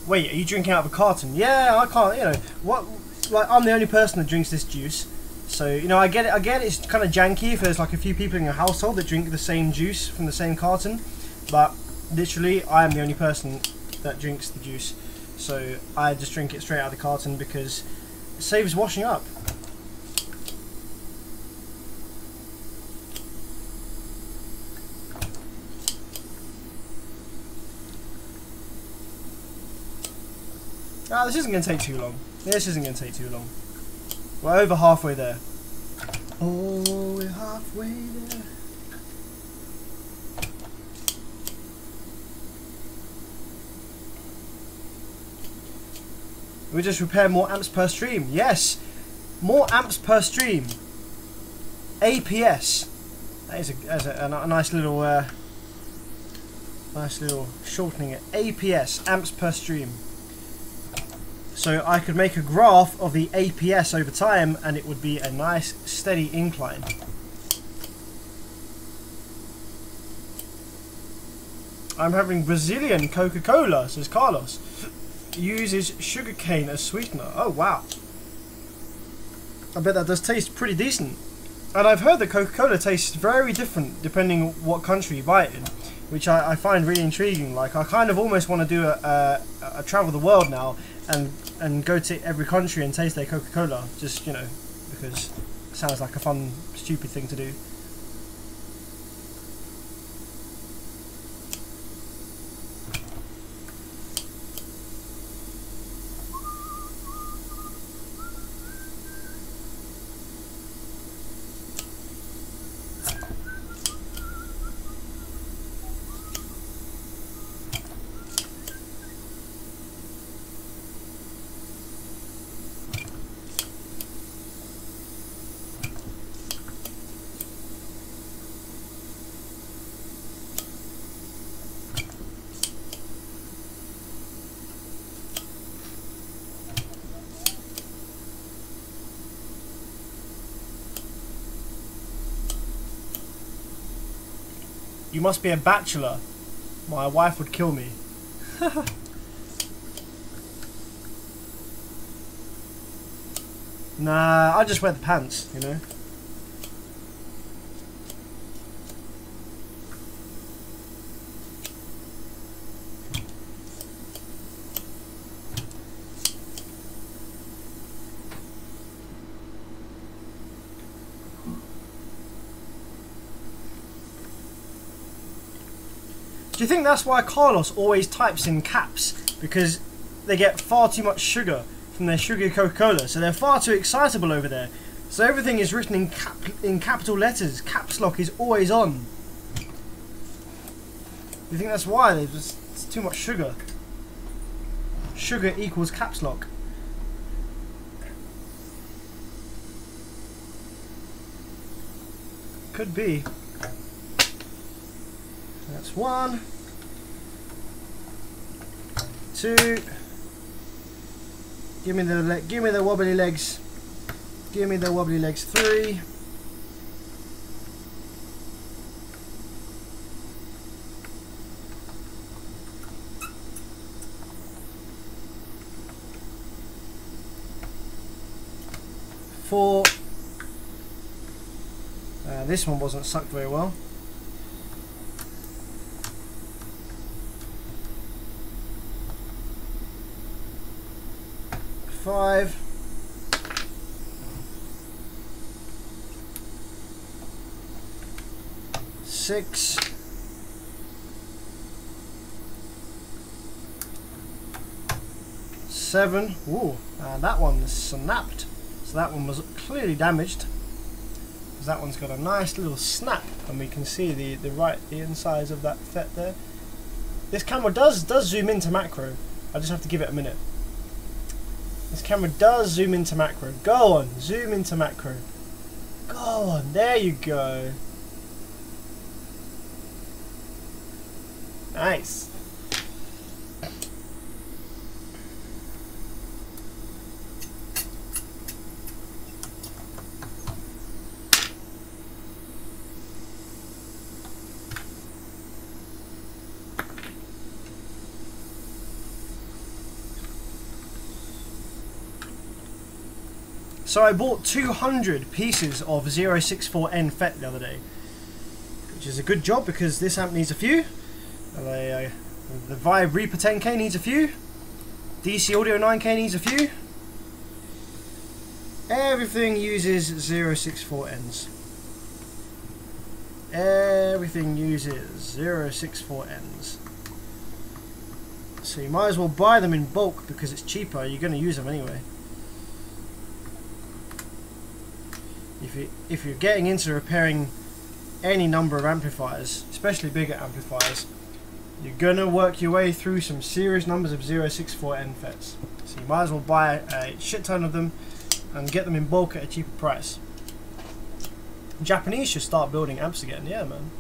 Wait, are you drinking out of a carton? Yeah, I can't, you know, what, like, I'm the only person that drinks this juice. So, you know, I get it, it's kind of janky if there's like a few people in your household that drink the same juice from the same carton. But, literally, I am the only person that drinks the juice. So, I just drink it straight out of the carton because it saves washing up. Ah, this isn't going to take too long. This isn't going to take too long. We're over halfway there. Oh, we're halfway there. We just repair more amps per stream. Yes, more amps per stream. APS. That is a nice little shortening. It. APS, amps per stream. So I could make a graph of the APS over time and it would be a nice steady incline. I'm having Brazilian Coca-Cola, says Carlos. Uses sugarcane as sweetener. Oh wow. I bet that does taste pretty decent. And I've heard that Coca-Cola tastes very different depending what country you buy it in, which I find really intriguing. Like, I kind of almost want to do a travel the world now and go to every country and taste their Coca-Cola, just, you know, because it sounds like a fun, stupid thing to do. You must be a bachelor. My wife would kill me. Nah, I just wear the pants, you know. Do you think that's why Carlos always types in caps? Because they get far too much sugar from their sugary Coca-Cola. So they're far too excitable over there. So everything is written in capital letters. Caps lock is always on. You think that's why? It's too much sugar. Sugar equals caps lock. Could be. That's 1, 2. Give me the wobbly legs. Give me the wobbly legs. 3. Four. This one wasn't sucked very well. 5. 6. 7. Ooh, and that one snapped. So that one was clearly damaged. Because that one's got a nice little snap, and we can see the insides of that FET there. This camera does zoom into macro. I just have to give it a minute. This camera does zoom into macro. Go on, zoom into macro. Go on, there you go. Nice. So I bought 200 pieces of 064N FET the other day, which is a good job because this amp needs a few. The Vibe Reaper 10K needs a few. DC Audio 9K needs a few. Everything uses 064Ns. Everything uses 064Ns. So you might as well buy them in bulk because it's cheaper. You're going to use them anyway. If you're getting into repairing any number of amplifiers, especially bigger amplifiers, you're gonna work your way through some serious numbers of 064N FETs. So you might as well buy a shit ton of them and get them in bulk at a cheaper price. Japanese should start building amps again, yeah man.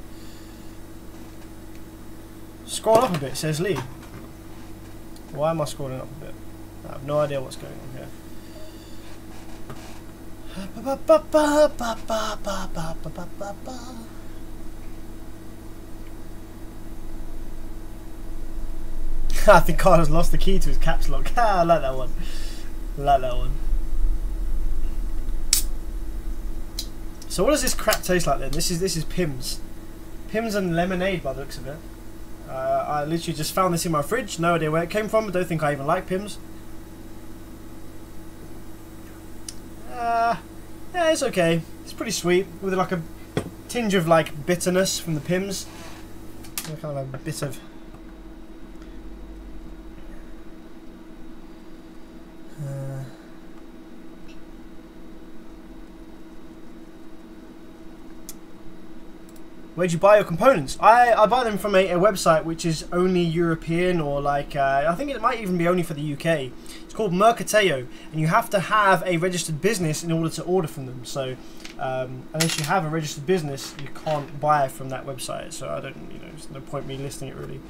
Scroll up a bit, says Lee. Why am I scrolling up a bit? I have no idea what's going on here. I think Carlos lost the key to his caps lock. I like that one. I like that one. So what does this crap taste like then? This is Pimm's. Pimm's and lemonade by the looks of it. I literally just found this in my fridge. No idea where it came from. I don't think I even like Pimm's. Yeah, it's okay. It's pretty sweet with like a tinge of like bitterness from the Pimm's. Kind of a bit of. Where'd you buy your components? I buy them from a website which is only European, or like I think it might even be only for the UK. It's called Mercateo, and you have to have a registered business in order to order from them. So unless you have a registered business, you can't buy from that website. So I don't, there's no point me listing it really.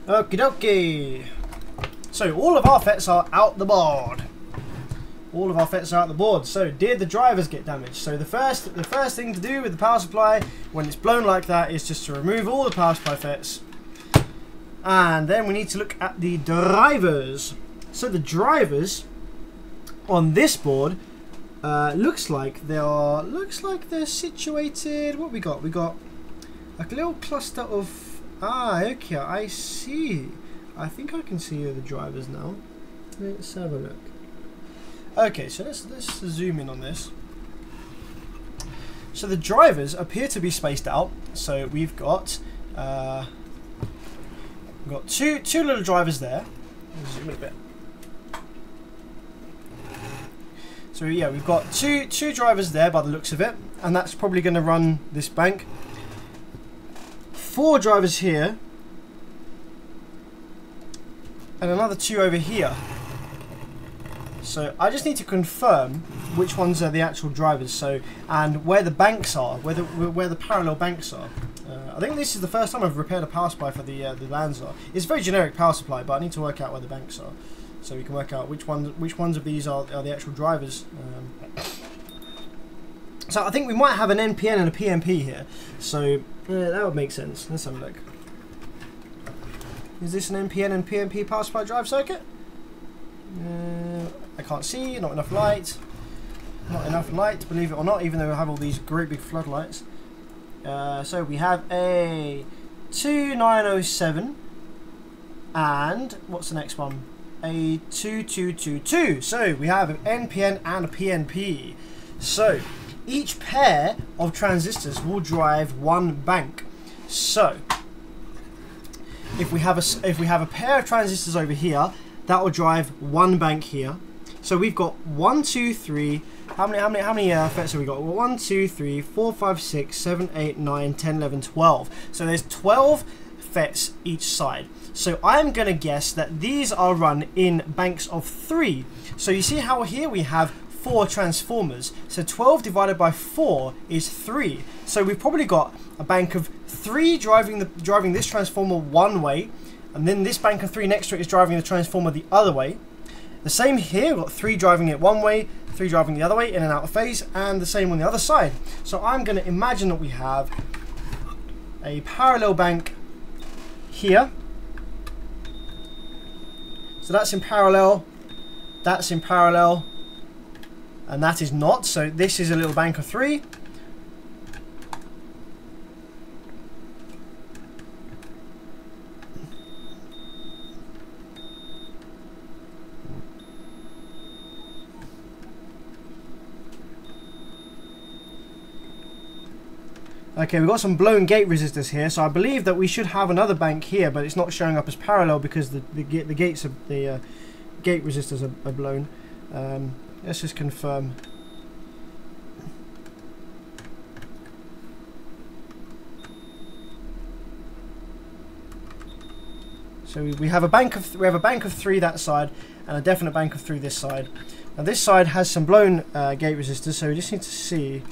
Okie dokie. So all of our FETs are out the board. All of our FETs are out the board. So did the drivers get damaged? So the first thing to do with the power supply when it's blown like that is just to remove all the power supply FETs, and then we need to look at the drivers. So the drivers on this board looks like they're situated. What we got? We got like a little cluster of. Okay, I see. I think I can see the drivers now. Let's have a look. Okay, so let's zoom in on this. So the drivers appear to be spaced out. So we've got We've got two little drivers there. Zoom in a bit. So yeah, we've got two drivers there by the looks of it, and that's probably going to run this bank. 4 drivers here, and another 2 over here. So I just need to confirm which ones are the actual drivers, so and where the banks are, where the parallel banks are. I think this is the first time I've repaired a power supply for the Lanza. It's a very generic power supply, but I need to work out where the banks are, so we can work out which ones of these are the actual drivers. So I think we might have an NPN and a PNP here, so that would make sense. Let's have a look. Is this an NPN and PNP power supply drive circuit? I can't see, not enough light. Not enough light, believe it or not, even though we have all these great big floodlights. So we have a 2907 and what's the next one? A 2222. So we have an NPN and a PNP. So each pair of transistors will drive one bank. So if we have a pair of transistors over here, that will drive one bank here. So we've got 1, 2, 3. How many FETs have we got? Well, 1, 2, 3, 4, 5, 6, 7, 8, 9, 10, 11, 12. So there's 12 FETs each side. So I'm going to guess that these are run in banks of 3. So you see how here we have 4 transformers. So 12 divided by 4 is 3. So we've probably got a bank of 3 driving this transformer one way, and then this bank of 3 next to it is driving the transformer the other way. The same here, we've got 3 driving it one way, 3 driving the other way, in and out of phase, and the same on the other side. So I'm going to imagine that we have a parallel bank here. So that's in parallel, and that is not. So this is a little bank of 3. Okay, we've got some blown gate resistors here, so I believe that we should have another bank here, but it's not showing up as parallel because the gate resistors are blown. Let's just confirm. So we have a bank of 3 that side, and a definite bank of 3 this side. Now this side has some blown gate resistors, so we just need to see.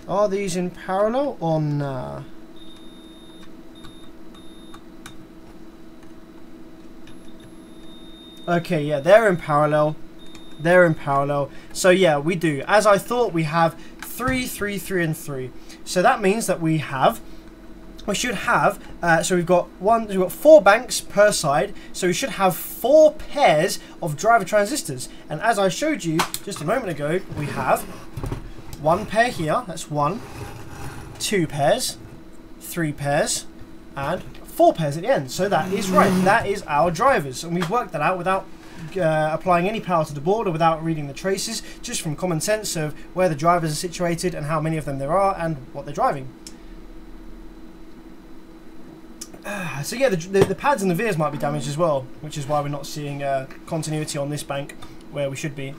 Are these in parallel or nah? Okay, yeah, they're in parallel. So yeah, we do. As I thought, we have 3, 3, 3, and 3. So that means that we should have. So we've got 4 banks per side. So we should have 4 pairs of driver transistors. And as I showed you just a moment ago, we have 1 pair here, that's 1, 2 pairs, 3 pairs, and 4 pairs at the end. So that is right, that is our drivers. And we've worked that out without applying any power to the board or without reading the traces, just from common sense of where the drivers are situated and how many of them there are and what they're driving. So yeah, the pads and the vias might be damaged as well, which is why we're not seeing continuity on this bank where we should be.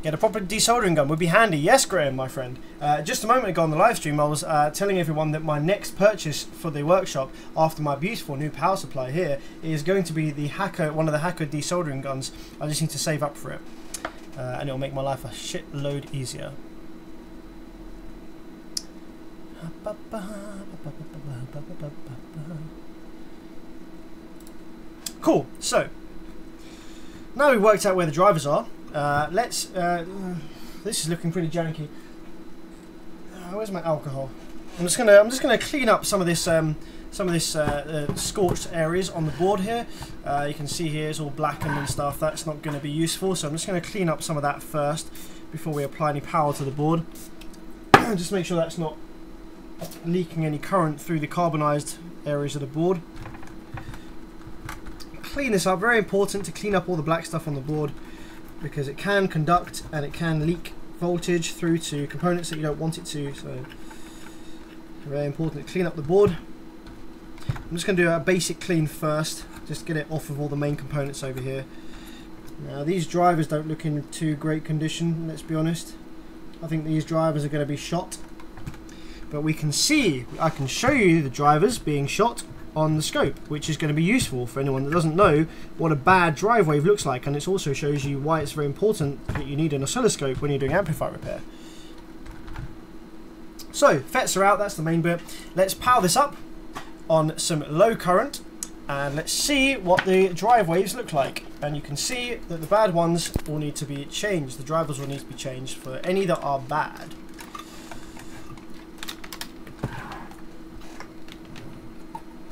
Get a proper desoldering gun would be handy. Yes, Graham, my friend. Just a moment ago on the live stream, I was telling everyone that my next purchase for the workshop, after my beautiful new power supply here, is going to be the one of the Hacker desoldering guns. I just need to save up for it, and it'll make my life a shitload easier. Cool. So now we've worked out where the drivers are. This is looking pretty janky. Where's my alcohol? I'm just gonna clean up some of this scorched areas on the board here. You can see here it's all blackened and stuff. That's not going to be useful, so I'm just going to clean up some of that first before we apply any power to the board. Just make sure that's not leaking any current through the carbonized areas of the board. Clean this up. Very important to clean up all the black stuff on the board, because it can conduct and it can leak voltage through to components that you don't want it to. So very important to clean up the board. I'm just going to do a basic clean first, just get it off of all the main components over here. Now these drivers don't look in too great condition, let's be honest. I think these drivers are going to be shot. But we can see, I can show you the drivers being shot on the scope, which is going to be useful for anyone that doesn't know what a bad drive wave looks like, and it also shows you why it's very important that you need an oscilloscope when you're doing amplifier repair. So, FETs are out, that's the main bit. Let's power this up on some low current, and let's see what the drive waves look like. And you can see that the bad ones will need to be changed, the drivers will need to be changed for any that are bad.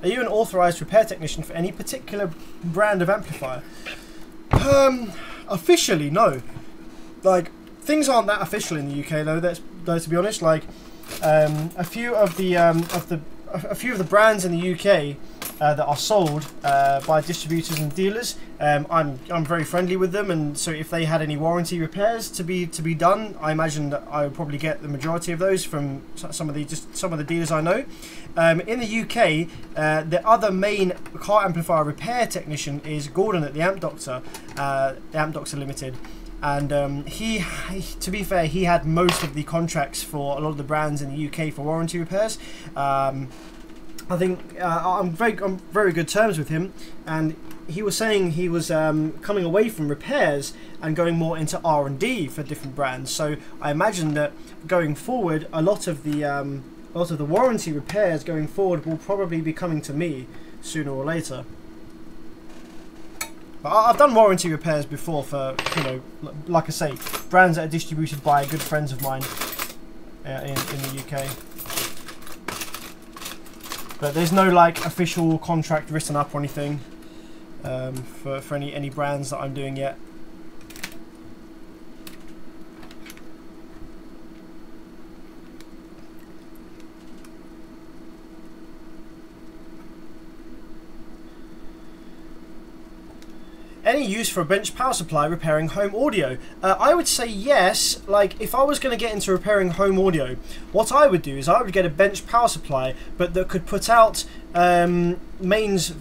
Are you an authorized repair technician for any particular brand of amplifier? Officially, no. Like, things aren't that official in the UK though, to be honest. Like, a few of the brands in the UK that are sold by distributors and dealers, I'm very friendly with them, and so if they had any warranty repairs to be done, I imagine that I would probably get the majority of those from some of the dealers I know. In the UK, the other main car amplifier repair technician is Gordon at the Amp Doctor Limited. And he, to be fair, he had most of the contracts for a lot of the brands in the UK for warranty repairs. I think I'm very good terms with him, and he was saying he was coming away from repairs and going more into R&D for different brands. So I imagine that going forward, a lot of the warranty repairs going forward will probably be coming to me sooner or later. I've done warranty repairs before for, you know, like I say, brands that are distributed by good friends of mine in the UK. But there's no like official contract written up or anything for any brands that I'm doing yet. Any use for a bench power supply repairing home audio? I would say yes. Like, if I was going to get into repairing home audio, what I would do is I would get a bench power supply, but that could put out mains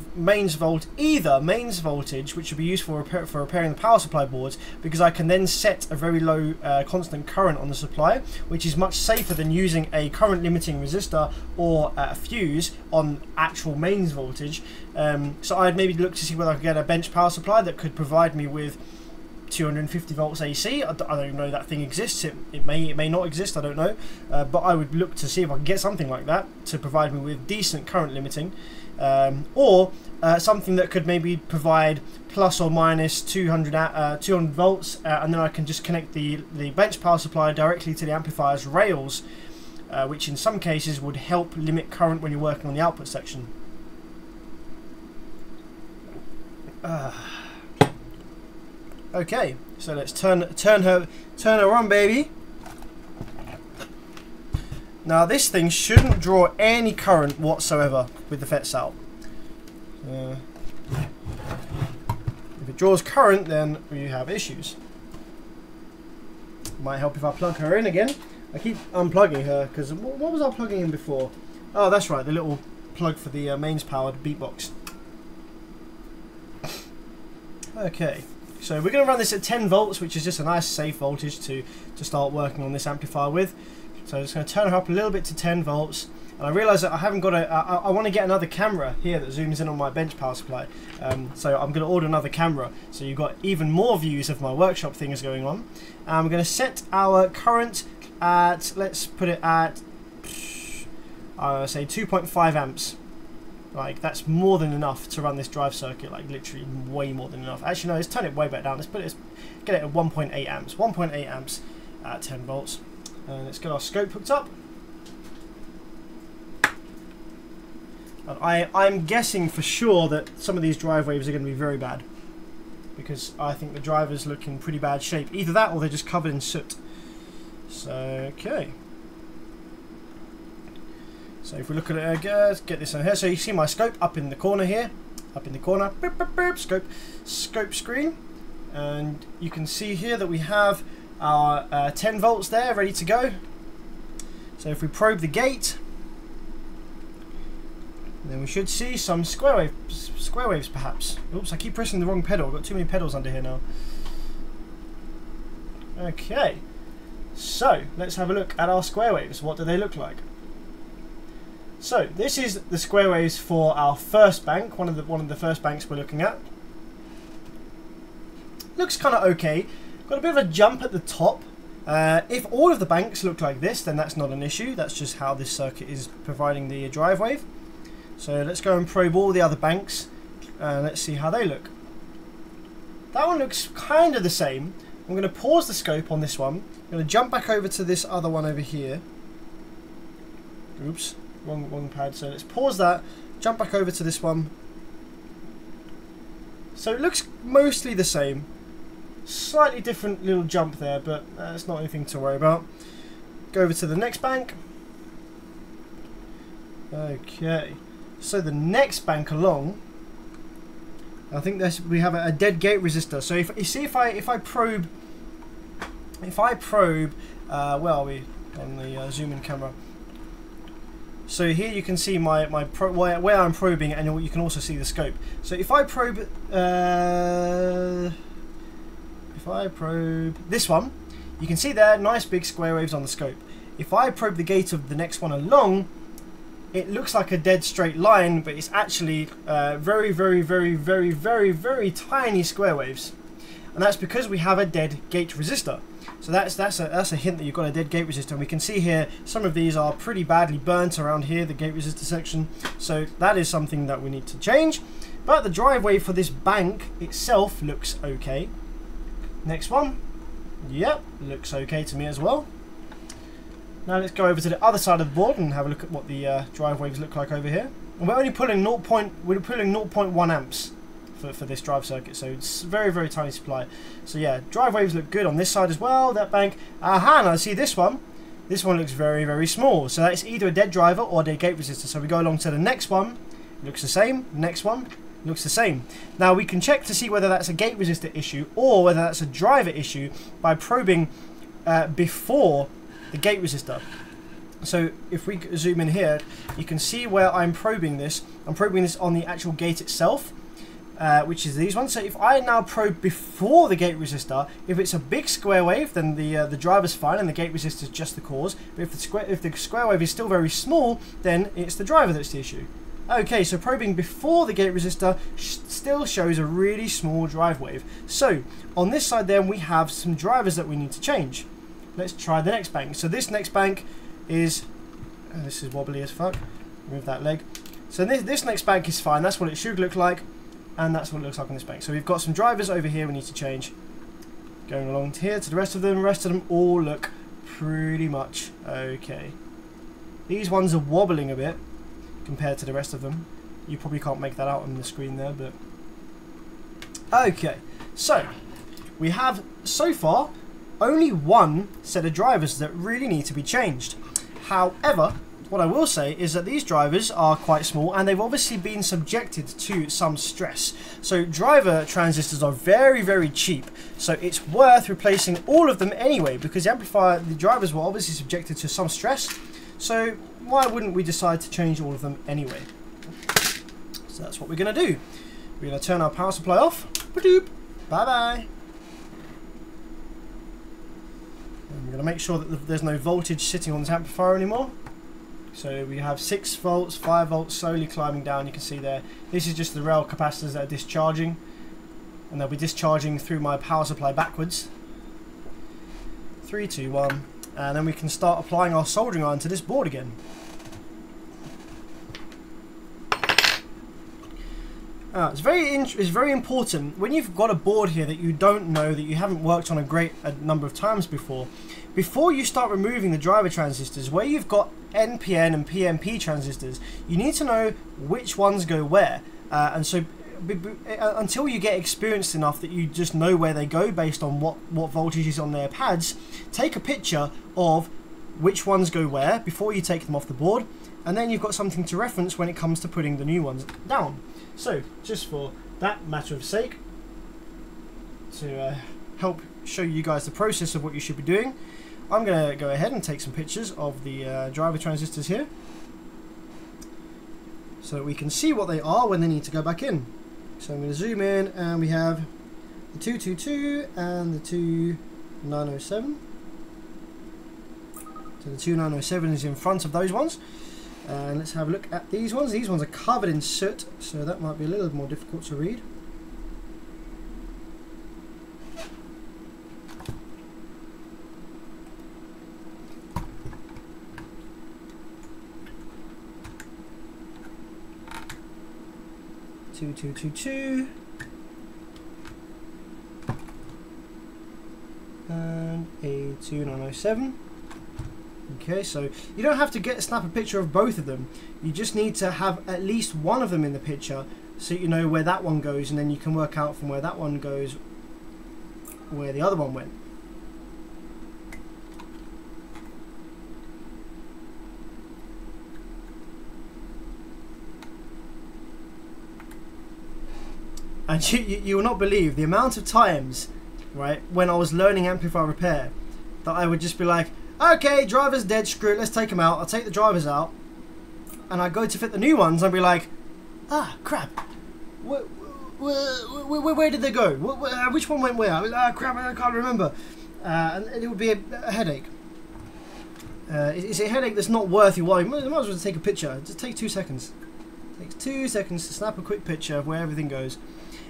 voltage, which would be useful for repairing the power supply boards, because I can then set a very low constant current on the supply, which is much safer than using a current limiting resistor or a fuse on actual mains voltage. So I'd maybe look to see whether I could get a bench power supply that could provide me with 250 volts AC. I don't even know that thing exists. It may not exist, I don't know. But I would look to see if I could get something like that to provide me with decent current limiting. Or something that could maybe provide plus or minus 200 volts, and then I can just connect the bench power supply directly to the amplifier's rails, which in some cases would help limit current when you're working on the output section. Okay, so let's turn her on, baby. Now this thing shouldn't draw any current whatsoever with the FETs out. If it draws current, then we have issues. Might help if I plug her in again. I keep unplugging her because what was I plugging in before? Oh, that's right, the little plug for the mains powered beatbox. Okay, so we're going to run this at 10 volts, which is just a nice safe voltage to start working on this amplifier with. So I'm just going to turn her up a little bit to 10 volts. And I realise that I haven't got I want to get another camera here that zooms in on my bench power supply. So I'm going to order another camera, so you've got even more views of my workshop things going on. And we're going to set our current at, let's put it at, say 2.5 amps. Like, that's more than enough to run this drive circuit, like literally way more than enough. Actually no, let's turn it way back down. Let's get it at 1.8 amps. 1.8 amps at 10 volts. And let's get our scope hooked up. And I'm guessing for sure that some of these drive waves are going to be very bad, because I think the drivers look in pretty bad shape. Either that or they're just covered in soot. So, okay. So if we look at it, let's get this on here. So you see my scope up in the corner here, up in the corner, boop, boop, boop, scope screen, and you can see here that we have our 10 volts there ready to go. So if we probe the gate, And then we should see some square waves perhaps. Oops, I keep pressing the wrong pedal. I've got too many pedals under here now. Okay, so let's have a look at our square waves. What do they look like? So this is the square waves for our first bank, one of the first banks we're looking at. Looks kind of okay. Got a bit of a jump at the top. If all of the banks look like this, then that's not an issue. That's just how this circuit is providing the drive wave. So let's go and probe all the other banks. Let's see how they look. That one looks kind of the same. I'm going to pause the scope on this one. I'm going to jump back over to this other one over here. Oops, wrong pad. So let's pause that, jump back over to this one. So it looks mostly the same. Slightly different little jump there, but it's not anything to worry about. Go over to the next bank. Okay, so the next bank along, I think we have a dead gate resistor. So if you see, if I probe, where are we on the zoom in camera? So here you can see where I'm probing, and you can also see the scope. So if I probe, this one, you can see there nice big square waves on the scope. If I probe the gate of the next one along, it looks like a dead straight line, but it's actually very, very, very, very, very, very tiny square waves, and that's because we have a dead gate resistor. So that's a hint that you've got a dead gate resistor. And we can see here some of these are pretty badly burnt around here, the gate resistor section. So that is something that we need to change. But the drive wave for this bank itself looks okay. Next one, yep, looks okay to me as well. Now let's go over to the other side of the board and have a look at what the drive waves look like over here. And we're only pulling 0.1 amps for this drive circuit, so it's very, very tiny supply. So yeah, drive waves look good on this side as well, that bank. Aha, and I see this one. This one looks very, very small. So that's either a dead driver or a dead gate resistor. So we go along to the next one, looks the same. Next one, looks the same. Now we can check to see whether that's a gate resistor issue or whether that's a driver issue by probing before the gate resistor. So if we zoom in here, you can see where I'm probing this. I'm probing this on the actual gate itself, which is these ones. So if I now probe before the gate resistor, if it's a big square wave, then the driver's fine and the gate resistor is just the cause. But if the square wave is still very small, then it's the driver that's the issue. Okay, so probing before the gate resistor still shows a really small drive wave. So on this side then we have some drivers that we need to change. Let's try the next bank. So this next bank is, this is wobbly as fuck. Move that leg. So this next bank is fine. That's what it should look like. And that's what it looks like on this bank. So we've got some drivers over here we need to change. Going along to here to the rest of them. The rest of them all look pretty much okay. These ones are wobbling a bit compared to the rest of them. You probably can't make that out on the screen there, but okay. So we have so far only one set of drivers that really need to be changed. However, what I will say is that these drivers are quite small and they've obviously been subjected to some stress. So driver transistors are very, very cheap. So it's worth replacing all of them anyway, because the drivers were obviously subjected to some stress. So why wouldn't we decide to change all of them anyway? So that's what we're going to do. We're going to turn our power supply off. Bye-bye. We're going to make sure that there's no voltage sitting on this amplifier anymore. So we have 6 volts, 5 volts slowly climbing down. You can see there. This is just the rail capacitors that are discharging. And they'll be discharging through my power supply backwards. 3, 2, 1. And then we can start applying our soldering iron to this board again. It's very important when you've got a board here that you don't know, that you haven't worked on a number of times before you start removing the driver transistors, where you've got NPN and PNP transistors, you need to know which ones go where. And so until you get experienced enough that you just know where they go based on what voltage is on their pads, take a picture of which ones go where before you take them off the board, and then you've got something to reference when it comes to putting the new ones down. So just for that matter of sake, to help show you guys the process of what you should be doing, I'm going to go ahead and take some pictures of the driver transistors here. so that we can see what they are when they need to go back in. So I'm going to zoom in, and we have the 222 and the 2907. So the 2907 is in front of those ones. And let's have a look at these ones. These ones are covered in soot, so that might be a little more difficult to read. Two, two, two, two. And a 2907. Okay, so you don't have to snap a picture of both of them. You just need to have at least one of them in the picture, so you know where that one goes, and then you can work out from where that one goes where the other one went. And you will not believe the amount of times, right, when I was learning amplifier repair, that I would just be like, okay, driver's dead, screw it, let's take them out. I'll take the drivers out, and I go to fit the new ones, and I'll be like, ah, crap, where did they go? Which one went where? Ah, crap, I can't remember. And it would be a headache. It's a headache that's not worth your while. You might as well take a picture. Just take 2 seconds. It takes 2 seconds to snap a quick picture of where everything goes.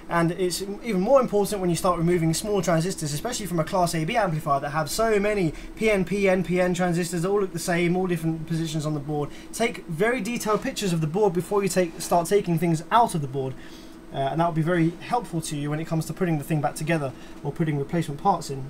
And it's even more important when you start removing small transistors, especially from a Class AB amplifier that have so many PNP, NPN transistors that all look the same, all different positions on the board. Take very detailed pictures of the board before you start taking things out of the board. And that will be very helpful to you when it comes to putting the thing back together or putting replacement parts in.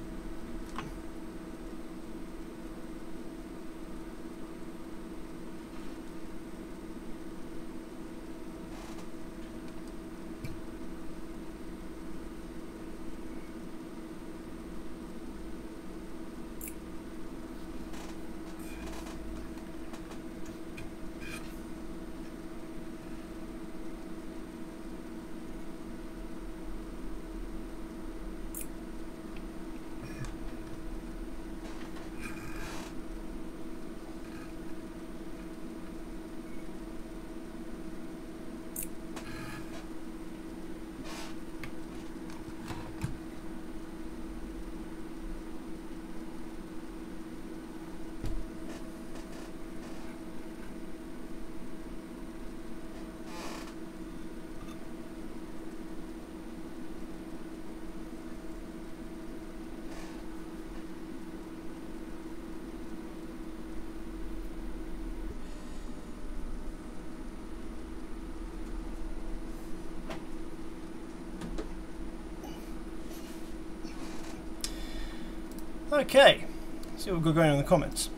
Okay, let's see what we've got going on in the comments.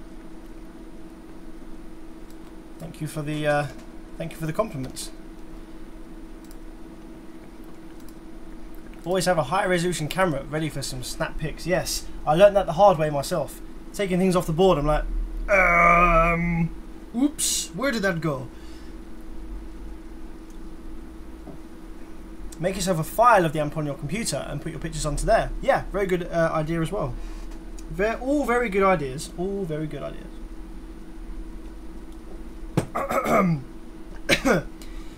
Thank you for the compliments. Always have a high resolution camera ready for some snap pics. Yes, I learned that the hard way myself. Taking things off the board, I'm like, oops, where did that go? Make yourself a file of the amp on your computer and put your pictures onto there. Yeah, very good idea as well. All very good ideas. All very good ideas.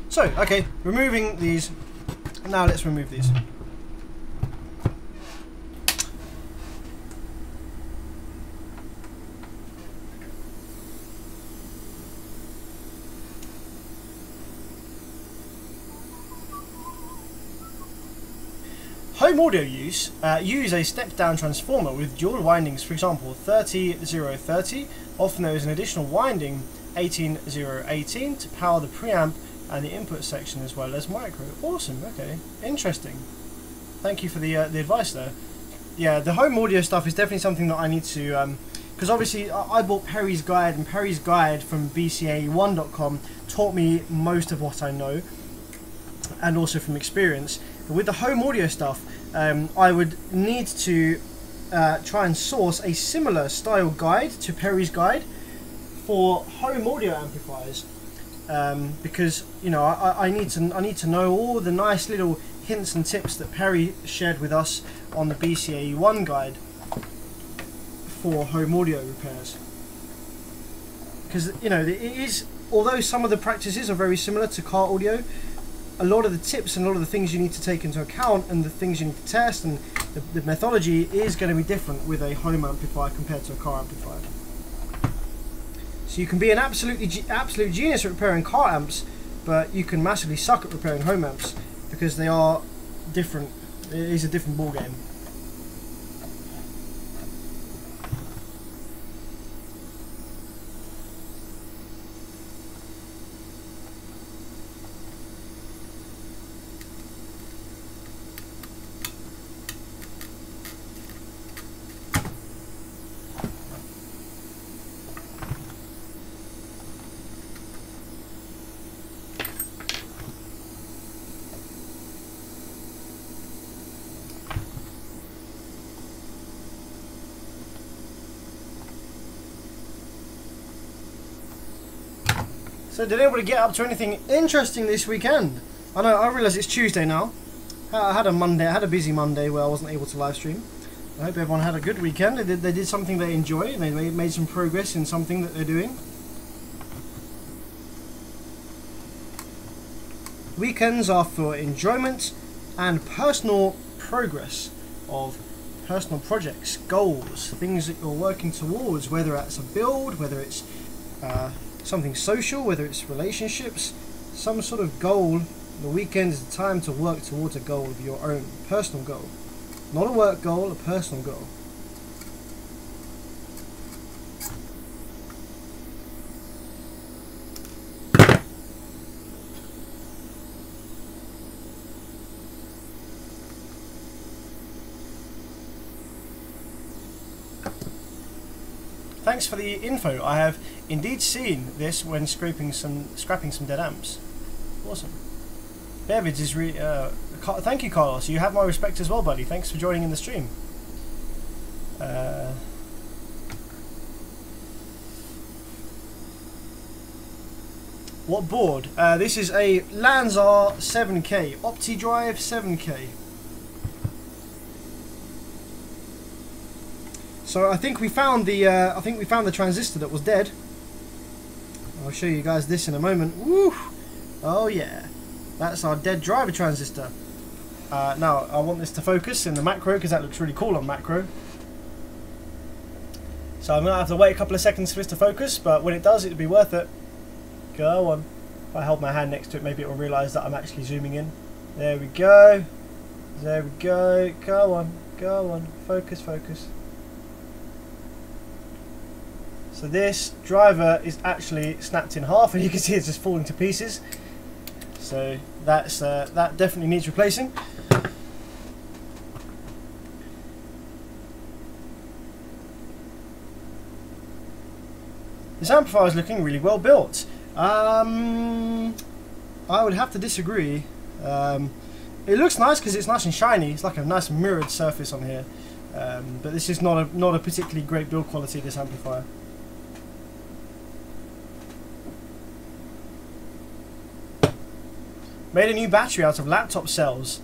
So, okay, removing these. Now let's remove these. Home audio use a step-down transformer with dual windings, for example 30-030. Often there is an additional winding 18-018 to power the preamp and the input section as well as micro. Awesome, okay, interesting. Thank you for the advice there. Yeah, the home audio stuff is definitely something that I need to, because obviously I bought Perry's Guide, and Perry's Guide from BCA1.com taught me most of what I know, and also from experience. But with the home audio stuff, I would need to try and source a similar style guide to Perry's Guide for home audio amplifiers, because I need to know all the nice little hints and tips that Perry shared with us on the BCA1 guide for home audio repairs. Because it is although some of the practices are very similar to car audio, a lot of the tips and a lot of the things you need to take into account and the things you need to test and the methodology is going to be different with a home amplifier compared to a car amplifier. So you can be an absolute genius at repairing car amps, but you can massively suck at repairing home amps because they are different. It is a different ball game. So did anybody get up to anything interesting this weekend? I realise it's Tuesday now. I had a busy Monday where I wasn't able to live stream. I hope everyone had a good weekend. They did something they enjoy and they made some progress in something that they're doing. Weekends are for enjoyment and personal progress of personal projects, goals, things that you're working towards, whether it's a build, whether it's something social, whether it's relationships, some sort of goal. The weekend is the time to work towards a goal of your own, personal goal. Not a work goal, a personal goal. Thanks for the info. I have indeed seen this when scrapping some dead amps. Awesome. Bevids is really. Thank you, Carlos. You have my respect as well, buddy. Thanks for joining in the stream. What board? This is a Lanzar 7K, OptiDrive 7K. So I think we found the transistor that was dead. I'll show you guys this in a moment. Woo! Oh yeah, that's our dead driver transistor. Now I want this to focus in the macro because that looks really cool on macro. So I'm gonna have to wait a couple of seconds for this to focus, but when it does, it'll be worth it. Go on. If I hold my hand next to it, maybe it will realise that I'm actually zooming in. There we go. There we go. Go on. Go on. Focus. Focus. So this driver is actually snapped in half, and you can see it's just falling to pieces. So that definitely needs replacing. This amplifier is looking really well built. I would have to disagree. It looks nice because it's nice and shiny. It's like a nice mirrored surface on here. But this is not a particularly great build quality, this amplifier. Made a new battery out of laptop cells.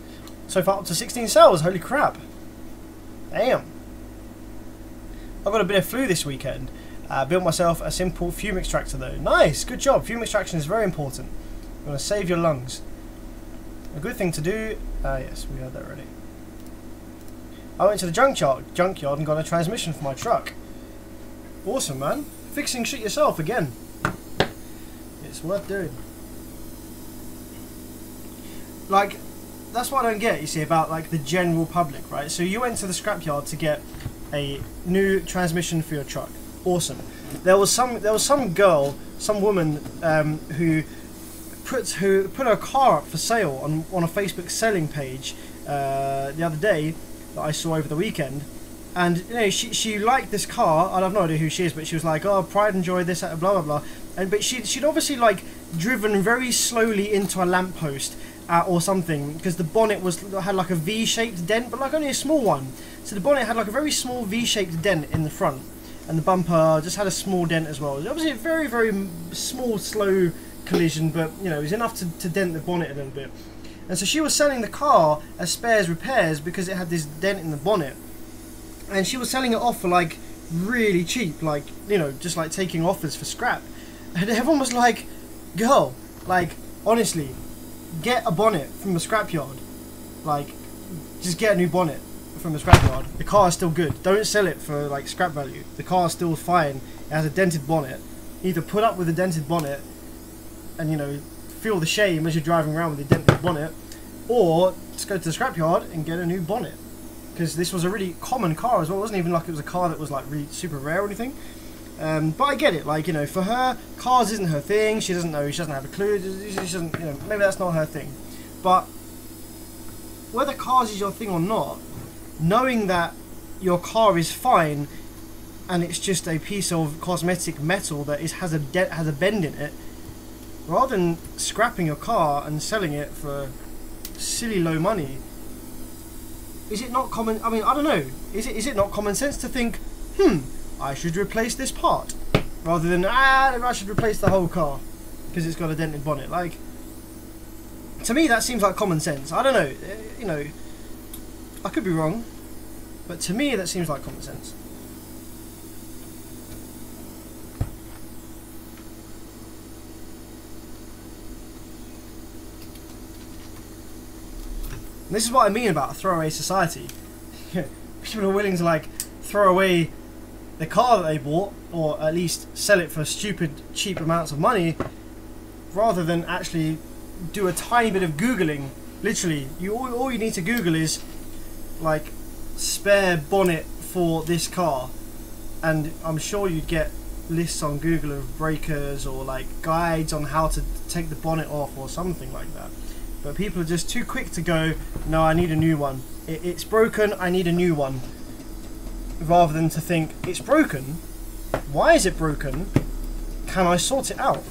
So far up to 16 cells, holy crap. Damn. I've got a bit of flu this weekend. Built myself a simple fume extractor though. Nice, good job. Fume extraction is very important. You want to save your lungs. A good thing to do. Yes, we heard that already. I went to the junkyard and got a transmission for my truck. Awesome, man. Fixing shit yourself again. It's worth doing. Like, that's what I don't get, you see, about like the general public, right? So you went to the scrapyard to get a new transmission for your truck. Awesome. There was some girl, some woman who put her car up for sale on a Facebook selling page the other day that I saw over the weekend, and you know she liked this car. I have no idea who she is, but she was like, "Oh, pride and joy, this, that, blah blah blah," but she'd obviously like driven very slowly into a lamppost. Or something, because the bonnet had like a V-shaped dent, but like only a small one. So the bonnet had like a very small V-shaped dent in the front, and the bumper just had a small dent as well. It was obviously a very, very small, slow collision, but you know, it was enough to dent the bonnet a little bit. And so she was selling the car as spares repairs because it had this dent in the bonnet, and she was selling it off for like really cheap, like, you know, just like taking offers for scrap. And everyone was like, girl, like, honestly, get a bonnet from the scrapyard. Like, just get a new bonnet from the scrapyard. The car is still good. Don't sell it for like scrap value. The car is still fine. It has a dented bonnet. Either put up with a dented bonnet and, you know, feel the shame as you're driving around with a dented bonnet, or just go to the scrapyard and get a new bonnet. Because this was a really common car as well. It wasn't even like it was a car that was like really super rare or anything. But I get it, like, you know, for her, cars isn't her thing. She doesn't know, she doesn't have a clue. She doesn't, you know, maybe that's not her thing. But whether cars is your thing or not, knowing that your car is fine and it's just a piece of cosmetic metal that has a bend in it, rather than scrapping your car and selling it for silly low money, is it not common? I mean, I don't know. Is it not common sense to think, I should replace this part, rather than I should replace the whole car because it's got a dented bonnet? Like, to me, that seems like common sense. I don't know. You know, I could be wrong, but to me, that seems like common sense. And this is what I mean about a throwaway society. People are willing to like throw away the car that they bought, or at least sell it for stupid cheap amounts of money, rather than actually do a tiny bit of Googling. Literally, all you need to Google is like spare bonnet for this car, and I'm sure you'd get lists on Google of breakers or like guides on how to take the bonnet off or something like that. But people are just too quick to go, no, I need a new one. It's broken, I need a new one. Rather than to think, it's broken, why is it broken? Can I sort it out?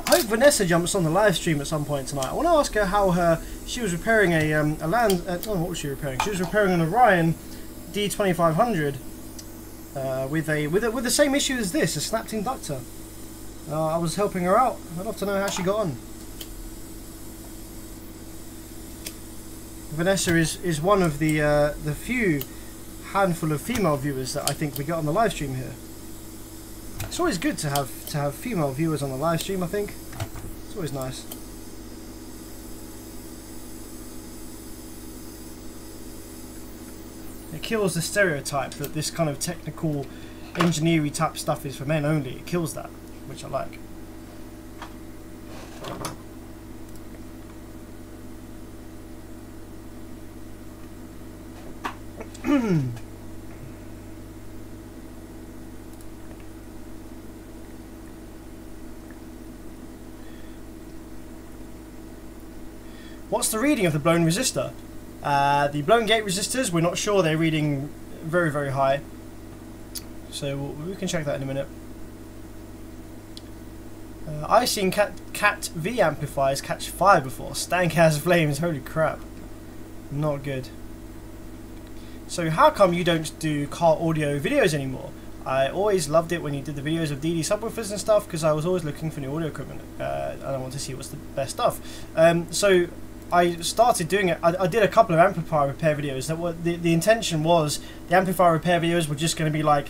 I hope Vanessa jumps on the live stream at some point tonight. I want to ask her how she was repairing what was she repairing? She was repairing an Orion D2500 with the same issue as this, a snapped inductor. I was helping her out. I'd love to know how she got on. Vanessa is one of the few handful of female viewers that I think we get on the live stream here. It's always good to have female viewers on the live stream, I think. It's always nice. It kills the stereotype that this kind of technical engineering type stuff is for men only. It kills that, which I like. What's the reading of the blown resistor? The blown gate resistors, we're not sure, they're reading very, very high. So we can check that in a minute. I've seen Cat V amplifiers catch fire before. Stank as flames, holy crap. Not good. So how come you don't do car audio videos anymore? I always loved it when you did the videos of DD subwoofers and stuff, because I was always looking for new audio equipment and I want to see what's the best stuff. So I started doing it. I did a couple of amplifier repair videos. That were the intention was the amplifier repair videos were just going to be like,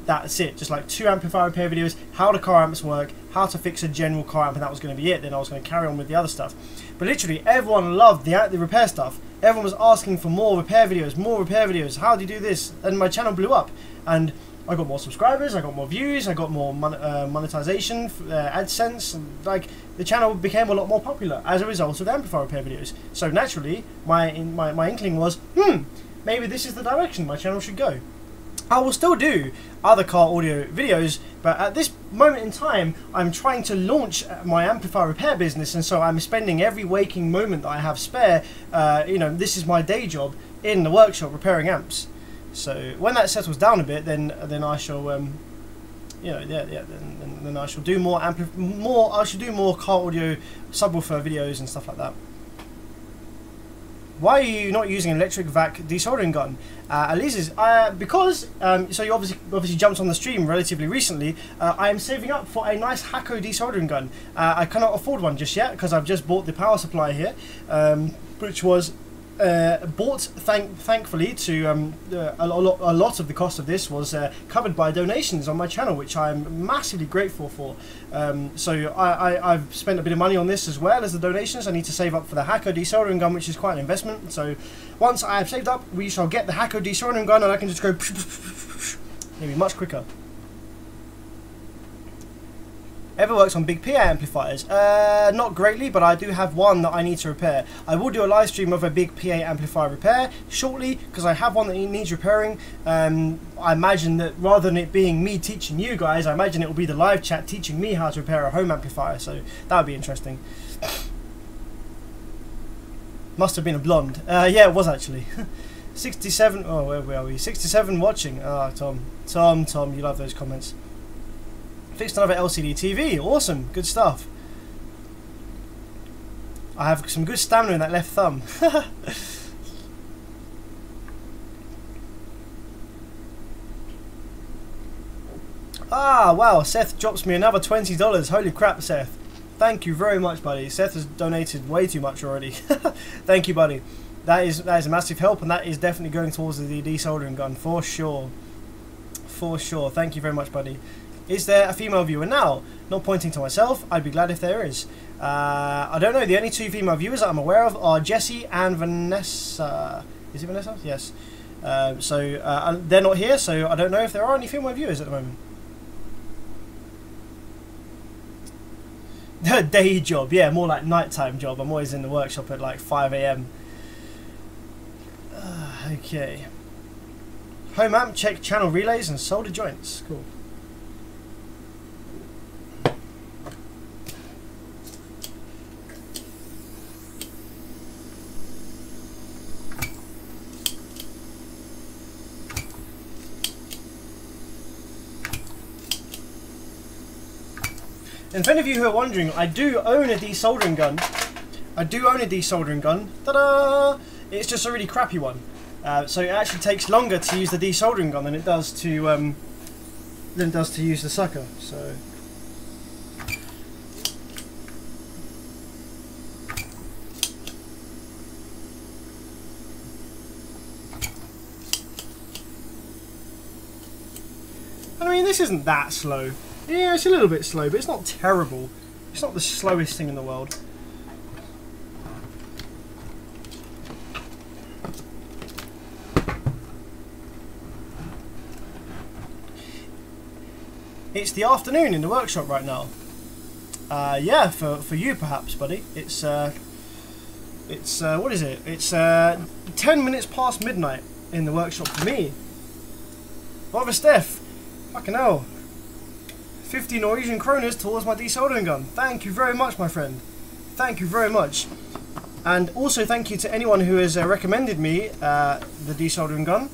that's it, just like 2 amplifier repair videos, how the car amps work, how to fix a general car amp, and that was going to be it. Then I was going to carry on with the other stuff. But literally everyone loved the repair stuff. Everyone was asking for more repair videos, how do you do this? And my channel blew up, and I got more subscribers, I got more views, I got more monetization, AdSense, and like the channel became a lot more popular as a result of the amplifier repair videos. So naturally, my inkling was, maybe this is the direction my channel should go. I will still do other car audio videos, but at this moment in time, I'm trying to launch my amplifier repair business, and so I'm spending every waking moment that I have spare. You know, this is my day job in the workshop repairing amps. So when that settles down a bit, then I shall, you know, then I shall do more I should do more car audio subwoofer videos and stuff like that. Why are you not using an electric vac desoldering gun? Alice's, because so you obviously jumped on the stream relatively recently. I am saving up for a nice Hakko desoldering gun. I cannot afford one just yet because I've just bought the power supply here, which was bought thankfully to a lot of the cost of this was covered by donations on my channel, which I'm massively grateful for. So I've spent a bit of money on this as well as the donations. I need to save up for the Hakko desoldering gun, which is quite an investment. So once I have saved up, we shall get the Hakko desoldering gun, and I can just go maybe much quicker. Ever works on big PA amplifiers? Not greatly, but I do have one that I need to repair. I will do a live stream of a big PA amplifier repair shortly, because I have one that needs repairing. I imagine that rather than it being me teaching you guys, I imagine it will be the live chat teaching me how to repair a home amplifier, so that would be interesting. Must have been a blonde. Yeah, it was actually. 67, oh, where are we? 67 watching. Ah, Tom, you love those comments. Fixed another LCD TV. Awesome, good stuff. I have some good stamina in that left thumb. Ah, wow, Seth drops me another $20. Holy crap, Seth. Thank you very much, buddy. Seth has donated way too much already. Thank you, buddy. That is a massive help, and that is definitely going towards the desoldering gun, for sure. For sure. Thank you very much, buddy. Is there a female viewer now? Not pointing to myself. I'd be glad if there is. I don't know. The only 2 female viewers that I'm aware of are Jessie and Vanessa. Is it Vanessa? Yes. So they're not here, so I don't know if there are any female viewers at the moment. Day job. Yeah, more like nighttime job. I'm always in the workshop at like 5 AM. Okay. Home amp, check channel relays and solder joints. Cool. And for any of you who are wondering, I do own a desoldering gun. Ta-da! It's just a really crappy one. So it actually takes longer to use the desoldering gun than it does to use the sucker. So. I mean, this isn't that slow. Yeah, it's a little bit slow, but it's not terrible. It's not the slowest thing in the world. It's the afternoon in the workshop right now. Yeah, for you perhaps, buddy. It's what is it? It's 10 minutes past midnight in the workshop for me. Brother Steph, fucking hell. 50 Norwegian kroners towards my desoldering gun. Thank you very much, my friend. Thank you very much. And also thank you to anyone who has recommended me the desoldering gun.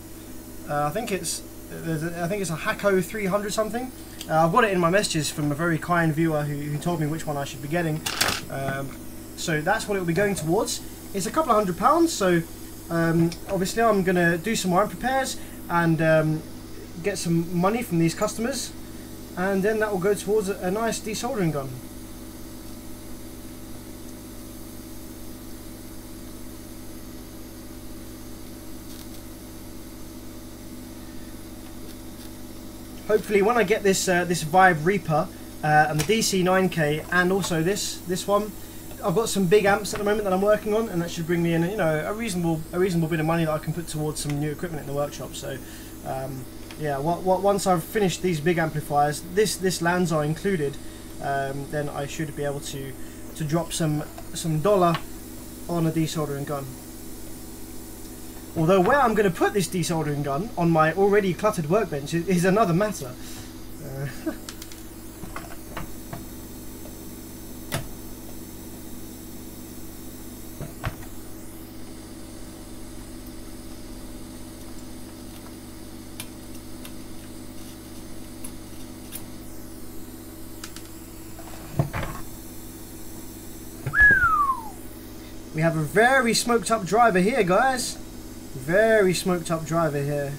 I think it's a Hakko 300 something. I've got it in my messages from a very kind viewer who told me which one I should be getting. So that's what it will be going towards. It's a couple of £100, so obviously I'm going to do some more amp repairs and get some money from these customers, and then that will go towards a nice desoldering gun. hopefully when I get this this Vibe Reaper and the DC9K and also this one, I've got some big amps at the moment that I'm working on, and that should bring me in, you know, a reasonable bit of money that I can put towards some new equipment in the workshop. So yeah, once I've finished these big amplifiers, this Lanzar included, then I should be able to drop some dollar on a desoldering gun. Although where I'm going to put this desoldering gun on my already cluttered workbench is another matter. We have a very smoked up driver here, guys. Very smoked up driver here.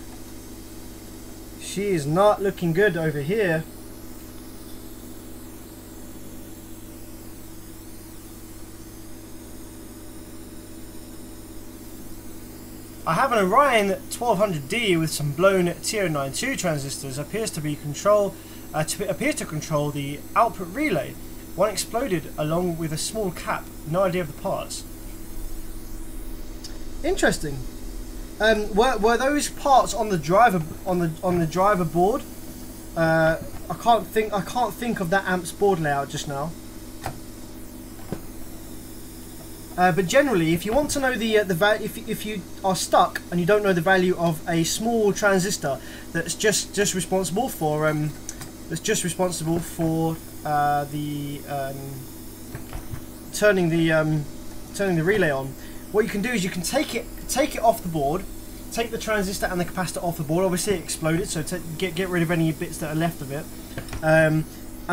She is not looking good over here. I have an Orion 1200D with some blown TO92 transistors. Appears to control the output relay. One exploded along with a small cap. No idea of the parts. Interesting. Were those parts on the driver board? I can't think of that amp's board layout just now. But generally, if you want to know the value, if you are stuck and you don't know the value of a small transistor that's just responsible for turning the relay on, what you can do is you can take it off the board, take the transistor and the capacitor off the board. Obviously it exploded, so get rid of any bits that are left of it, and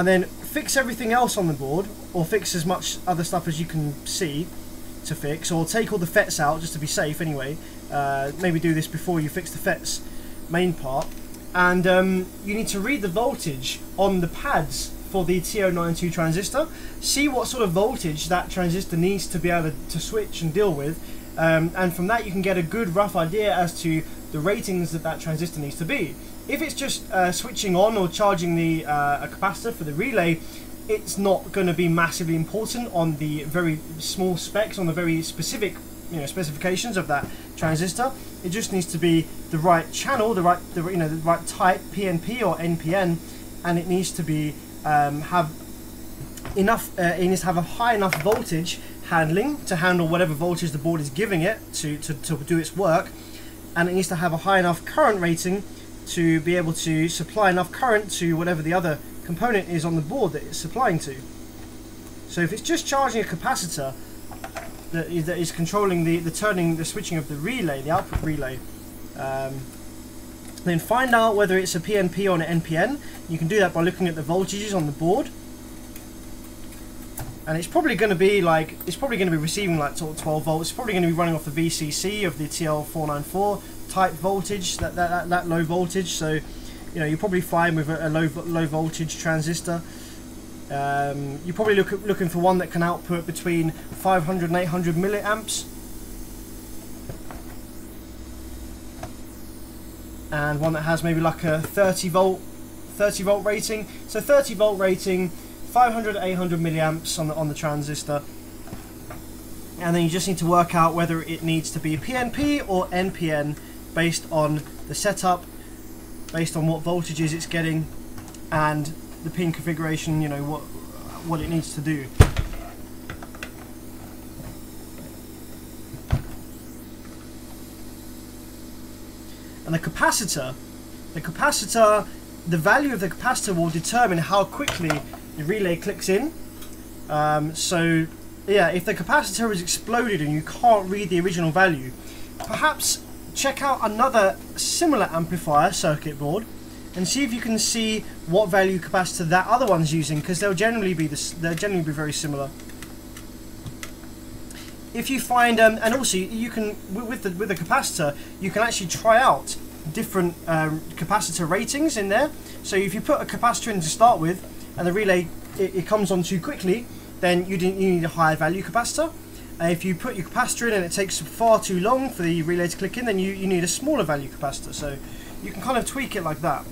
then fix everything else on the board, or fix as much other stuff as you can see to fix, or take all the FETs out just to be safe anyway. Maybe do this before you fix the FETs main part, and you need to read the voltage on the pads for the TO92 transistor. See what sort of voltage that transistor needs to be able to switch and deal with, and from that you can get a good rough idea as to the ratings that transistor needs to be. If it's just switching on or charging the a capacitor for the relay, it's not going to be massively important on the very small specs, on the very specific, you know, specifications of that transistor. It just needs to be the right channel, the right type, PNP or NPN, and it needs to be have enough. It needs to have a high enough voltage handling to handle whatever voltage the board is giving it to do its work, and it needs to have a high enough current rating to be able to supply enough current to whatever the other component is on the board that it's supplying to. So if it's just charging a capacitor that is controlling the switching of the relay, the output relay, then find out whether it's a PNP or an NPN. You can do that by looking at the voltages on the board, and it's probably going to be receiving like sort of 12 volts. It's probably going to be running off the VCC of the TL494 type voltage, that low voltage. So, you know, you're probably fine with a low voltage transistor. You're probably looking for one that can output between 500 and 800 milliamps, and one that has maybe like a 30 volt rating. So 30 volt rating, 500 to 800 milliamps on the transistor, and then you just need to work out whether it needs to be PNP or NPN based on the setup, based on what voltages it's getting, and the pin configuration, you know, what it needs to do. And the value of the capacitor will determine how quickly the relay clicks in. So yeah, if the capacitor is exploded and you can't read the original value, perhaps check out another similar amplifier circuit board and see if you can see what value capacitor that other one's using, because they'll generally be very similar. If you find, and also you can with the capacitor, you can actually try out different capacitor ratings in there. So if you put a capacitor in to start with, and the relay it comes on too quickly, then you need a higher value capacitor. If you put your capacitor in and it takes far too long for the relay to click in, then you need a smaller value capacitor. So you can kind of tweak it like that.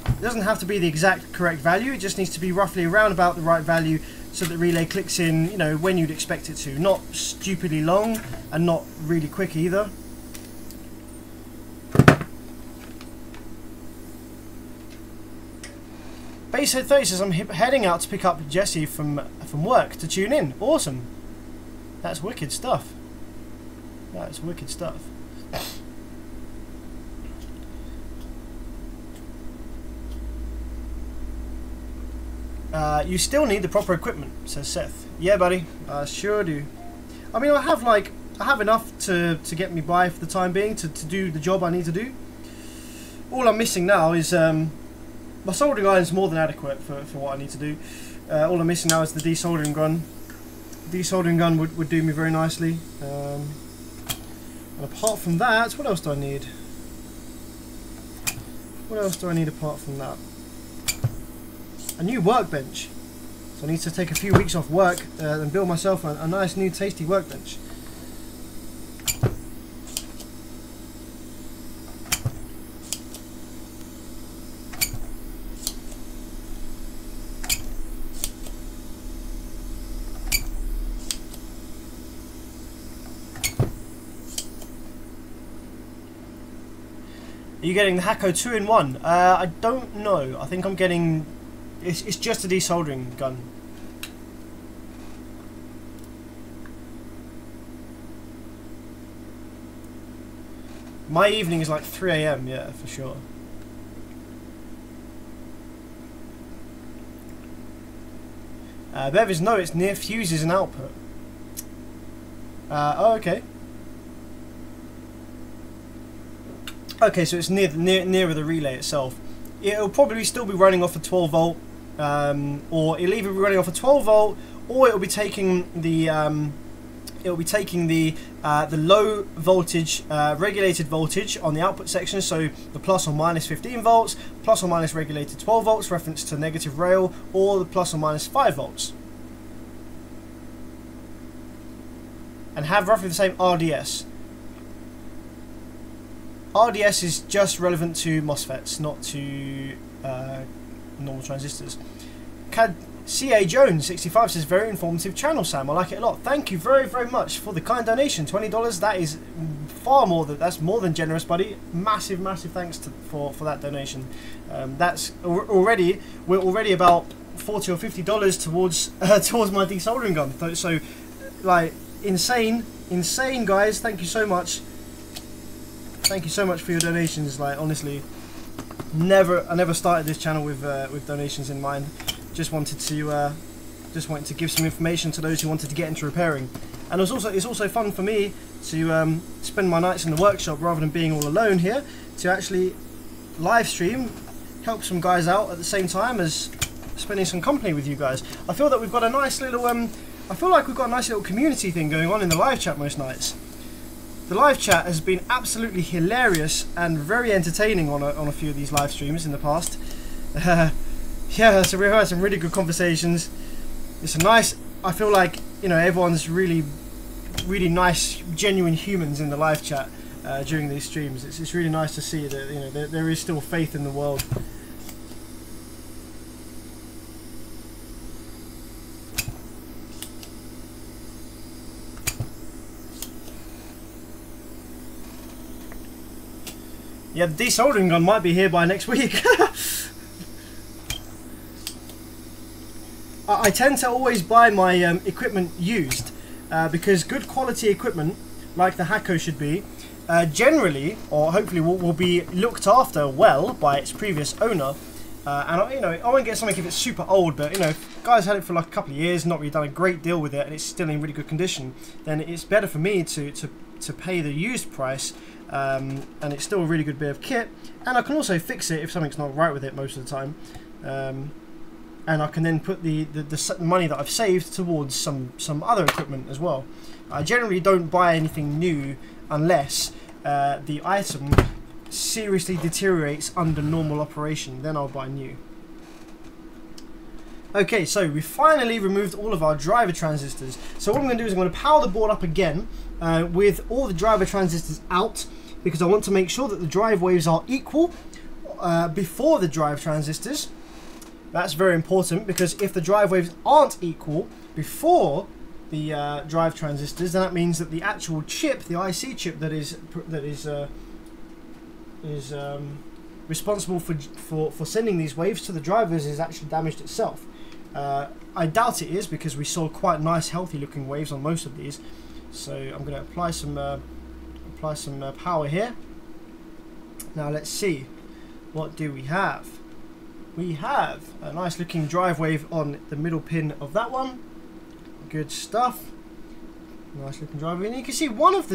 It doesn't have to be the exact correct value, it just needs to be roughly around about the right value so that the relay clicks in, you know, when you'd expect it to. Not stupidly long and not really quick either. Basehead 30 says, I'm heading out to pick up Jesse from work to tune in. Awesome. That's wicked stuff. That's wicked stuff. You still need the proper equipment, says Seth. Yeah, buddy, I sure do. I mean, I have enough to get me by for the time being to do the job I need to do. All I'm missing now is my soldering iron is more than adequate for what I need to do. All I'm missing now is the desoldering gun. Desoldering gun would do me very nicely. And apart from that, what else do I need? What else do I need apart from that? A new workbench. So I need to take a few weeks off work and build myself a nice new tasty workbench. Are you getting the Hako 2-in-1? I don't know. I think I'm getting... It's just a desoldering gun. My evening is like 3 AM, yeah, for sure. Bev is no, it's near fuses and output. Oh, okay. Okay, so it's nearer the relay itself. It'll probably still be running off a 12 volt, or it'll either be running off a 12 volt, or it'll be taking the low voltage regulated voltage on the output section, so the plus or minus 15 volts, plus or minus regulated 12 volts, reference to negative rail, or the plus or minus 5 volts, and have roughly the same RDS. RDS is just relevant to MOSFETs, not to normal transistors. CA Jones 65 says, very informative channel, Sam. I like it a lot. Thank you very, very much for the kind donation. $20. That is far more than more than generous, buddy. Massive, massive thanks for that donation. That's already we're already about $40 or $50 towards my desoldering gun. So, like, insane, guys. Thank you so much. Thank you so much for your donations. Like, honestly, I never started this channel with donations in mind. Just wanted to give some information to those who wanted to get into repairing. And it's also fun for me to spend my nights in the workshop rather than being all alone here, to actually live stream, help some guys out at the same time as spending some company with you guys. I feel that we've got a nice little I feel like we've got a nice little community thing going on in the live chat most nights. The live chat has been absolutely hilarious and very entertaining on a few of these live streams in the past. Yeah, so we've had some really good conversations. It's a nice, I feel like, you know, everyone's really nice, genuine humans in the live chat during these streams. It's really nice to see that, you know, there is still faith in the world. Yeah, the desoldering gun might be here by next week. I tend to always buy my equipment used because good quality equipment, like the Hako should be, generally, or hopefully will be looked after well by its previous owner. And, you know, I won't get something if it's super old, but, you know, if guys had it for like a couple of years, not really done a great deal with it, and it's still in really good condition, then it's better for me to pay the used price. And it's still a really good bit of kit, and I can also fix it if something's not right with it most of the time, and I can then put the money that I've saved towards some other equipment as well. I generally don't buy anything new unless the item seriously deteriorates under normal operation, then I'll buy new. Okay, so we finally removed all of our driver transistors. So what I'm going to do is I'm going to power the board up again with all the driver transistors out, because I want to make sure that the drive waves are equal before the drive transistors. That's very important, because if the drive waves aren't equal before the drive transistors, then that means that the actual chip, the IC chip that is responsible for sending these waves to the drivers, is actually damaged itself. I doubt it is, because we saw quite nice healthy looking waves on most of these. So I'm going to apply some power here. Now let's see, what do we have? We have a nice looking drive wave on the middle pin of that one. Good stuff. Nice looking drive wave. And you can see one of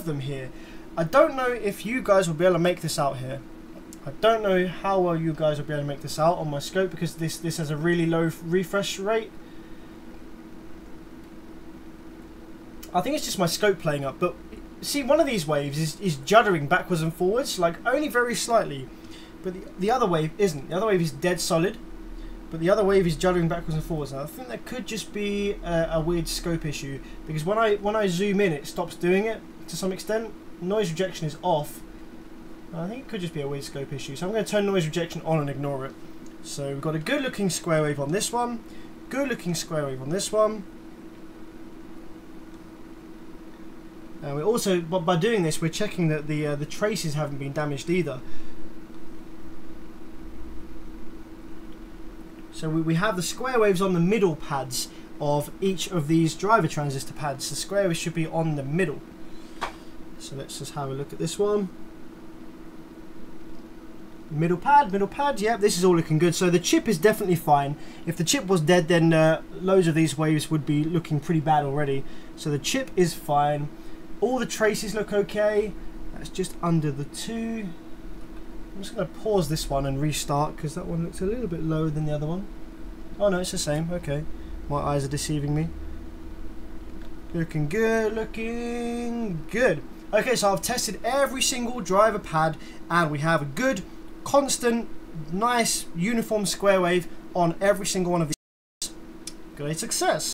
them here. I don't know if you guys will be able to make this out here. I don't know how well you guys will be able to make this out on my scope, because this has a really low refresh rate. I think it's just my scope playing up, but see, one of these waves is juddering backwards and forwards, like only very slightly, but the other wave isn't. The other wave is dead solid, but the other wave is juddering backwards and forwards. Now, I think that could just be a weird scope issue, because when I zoom in, it stops doing it to some extent. Noise rejection is off. I think it could just be a weird scope issue, so I'm going to turn noise rejection on and ignore it. So we've got a good looking square wave on this one, good looking square wave on this one. And we're also, by doing this, we're checking that the traces haven't been damaged either. So we have the square waves on the middle pads of each of these driver transistor pads. The square waves should be on the middle. So let's just have a look at this one. Middle pad, yeah, this is all looking good. So the chip is definitely fine. If the chip was dead, then loads of these waves would be looking pretty bad already. So the chip is fine. All the traces look okay. That's just under the 2. I'm just going to pause this one and restart, because that one looks a little bit lower than the other one. Oh no, it's the same. Okay, my eyes are deceiving me. Looking good, looking good. Okay, so I've tested every single driver pad, and we have a good, constant, nice, uniform square wave on every single one of these. Great success.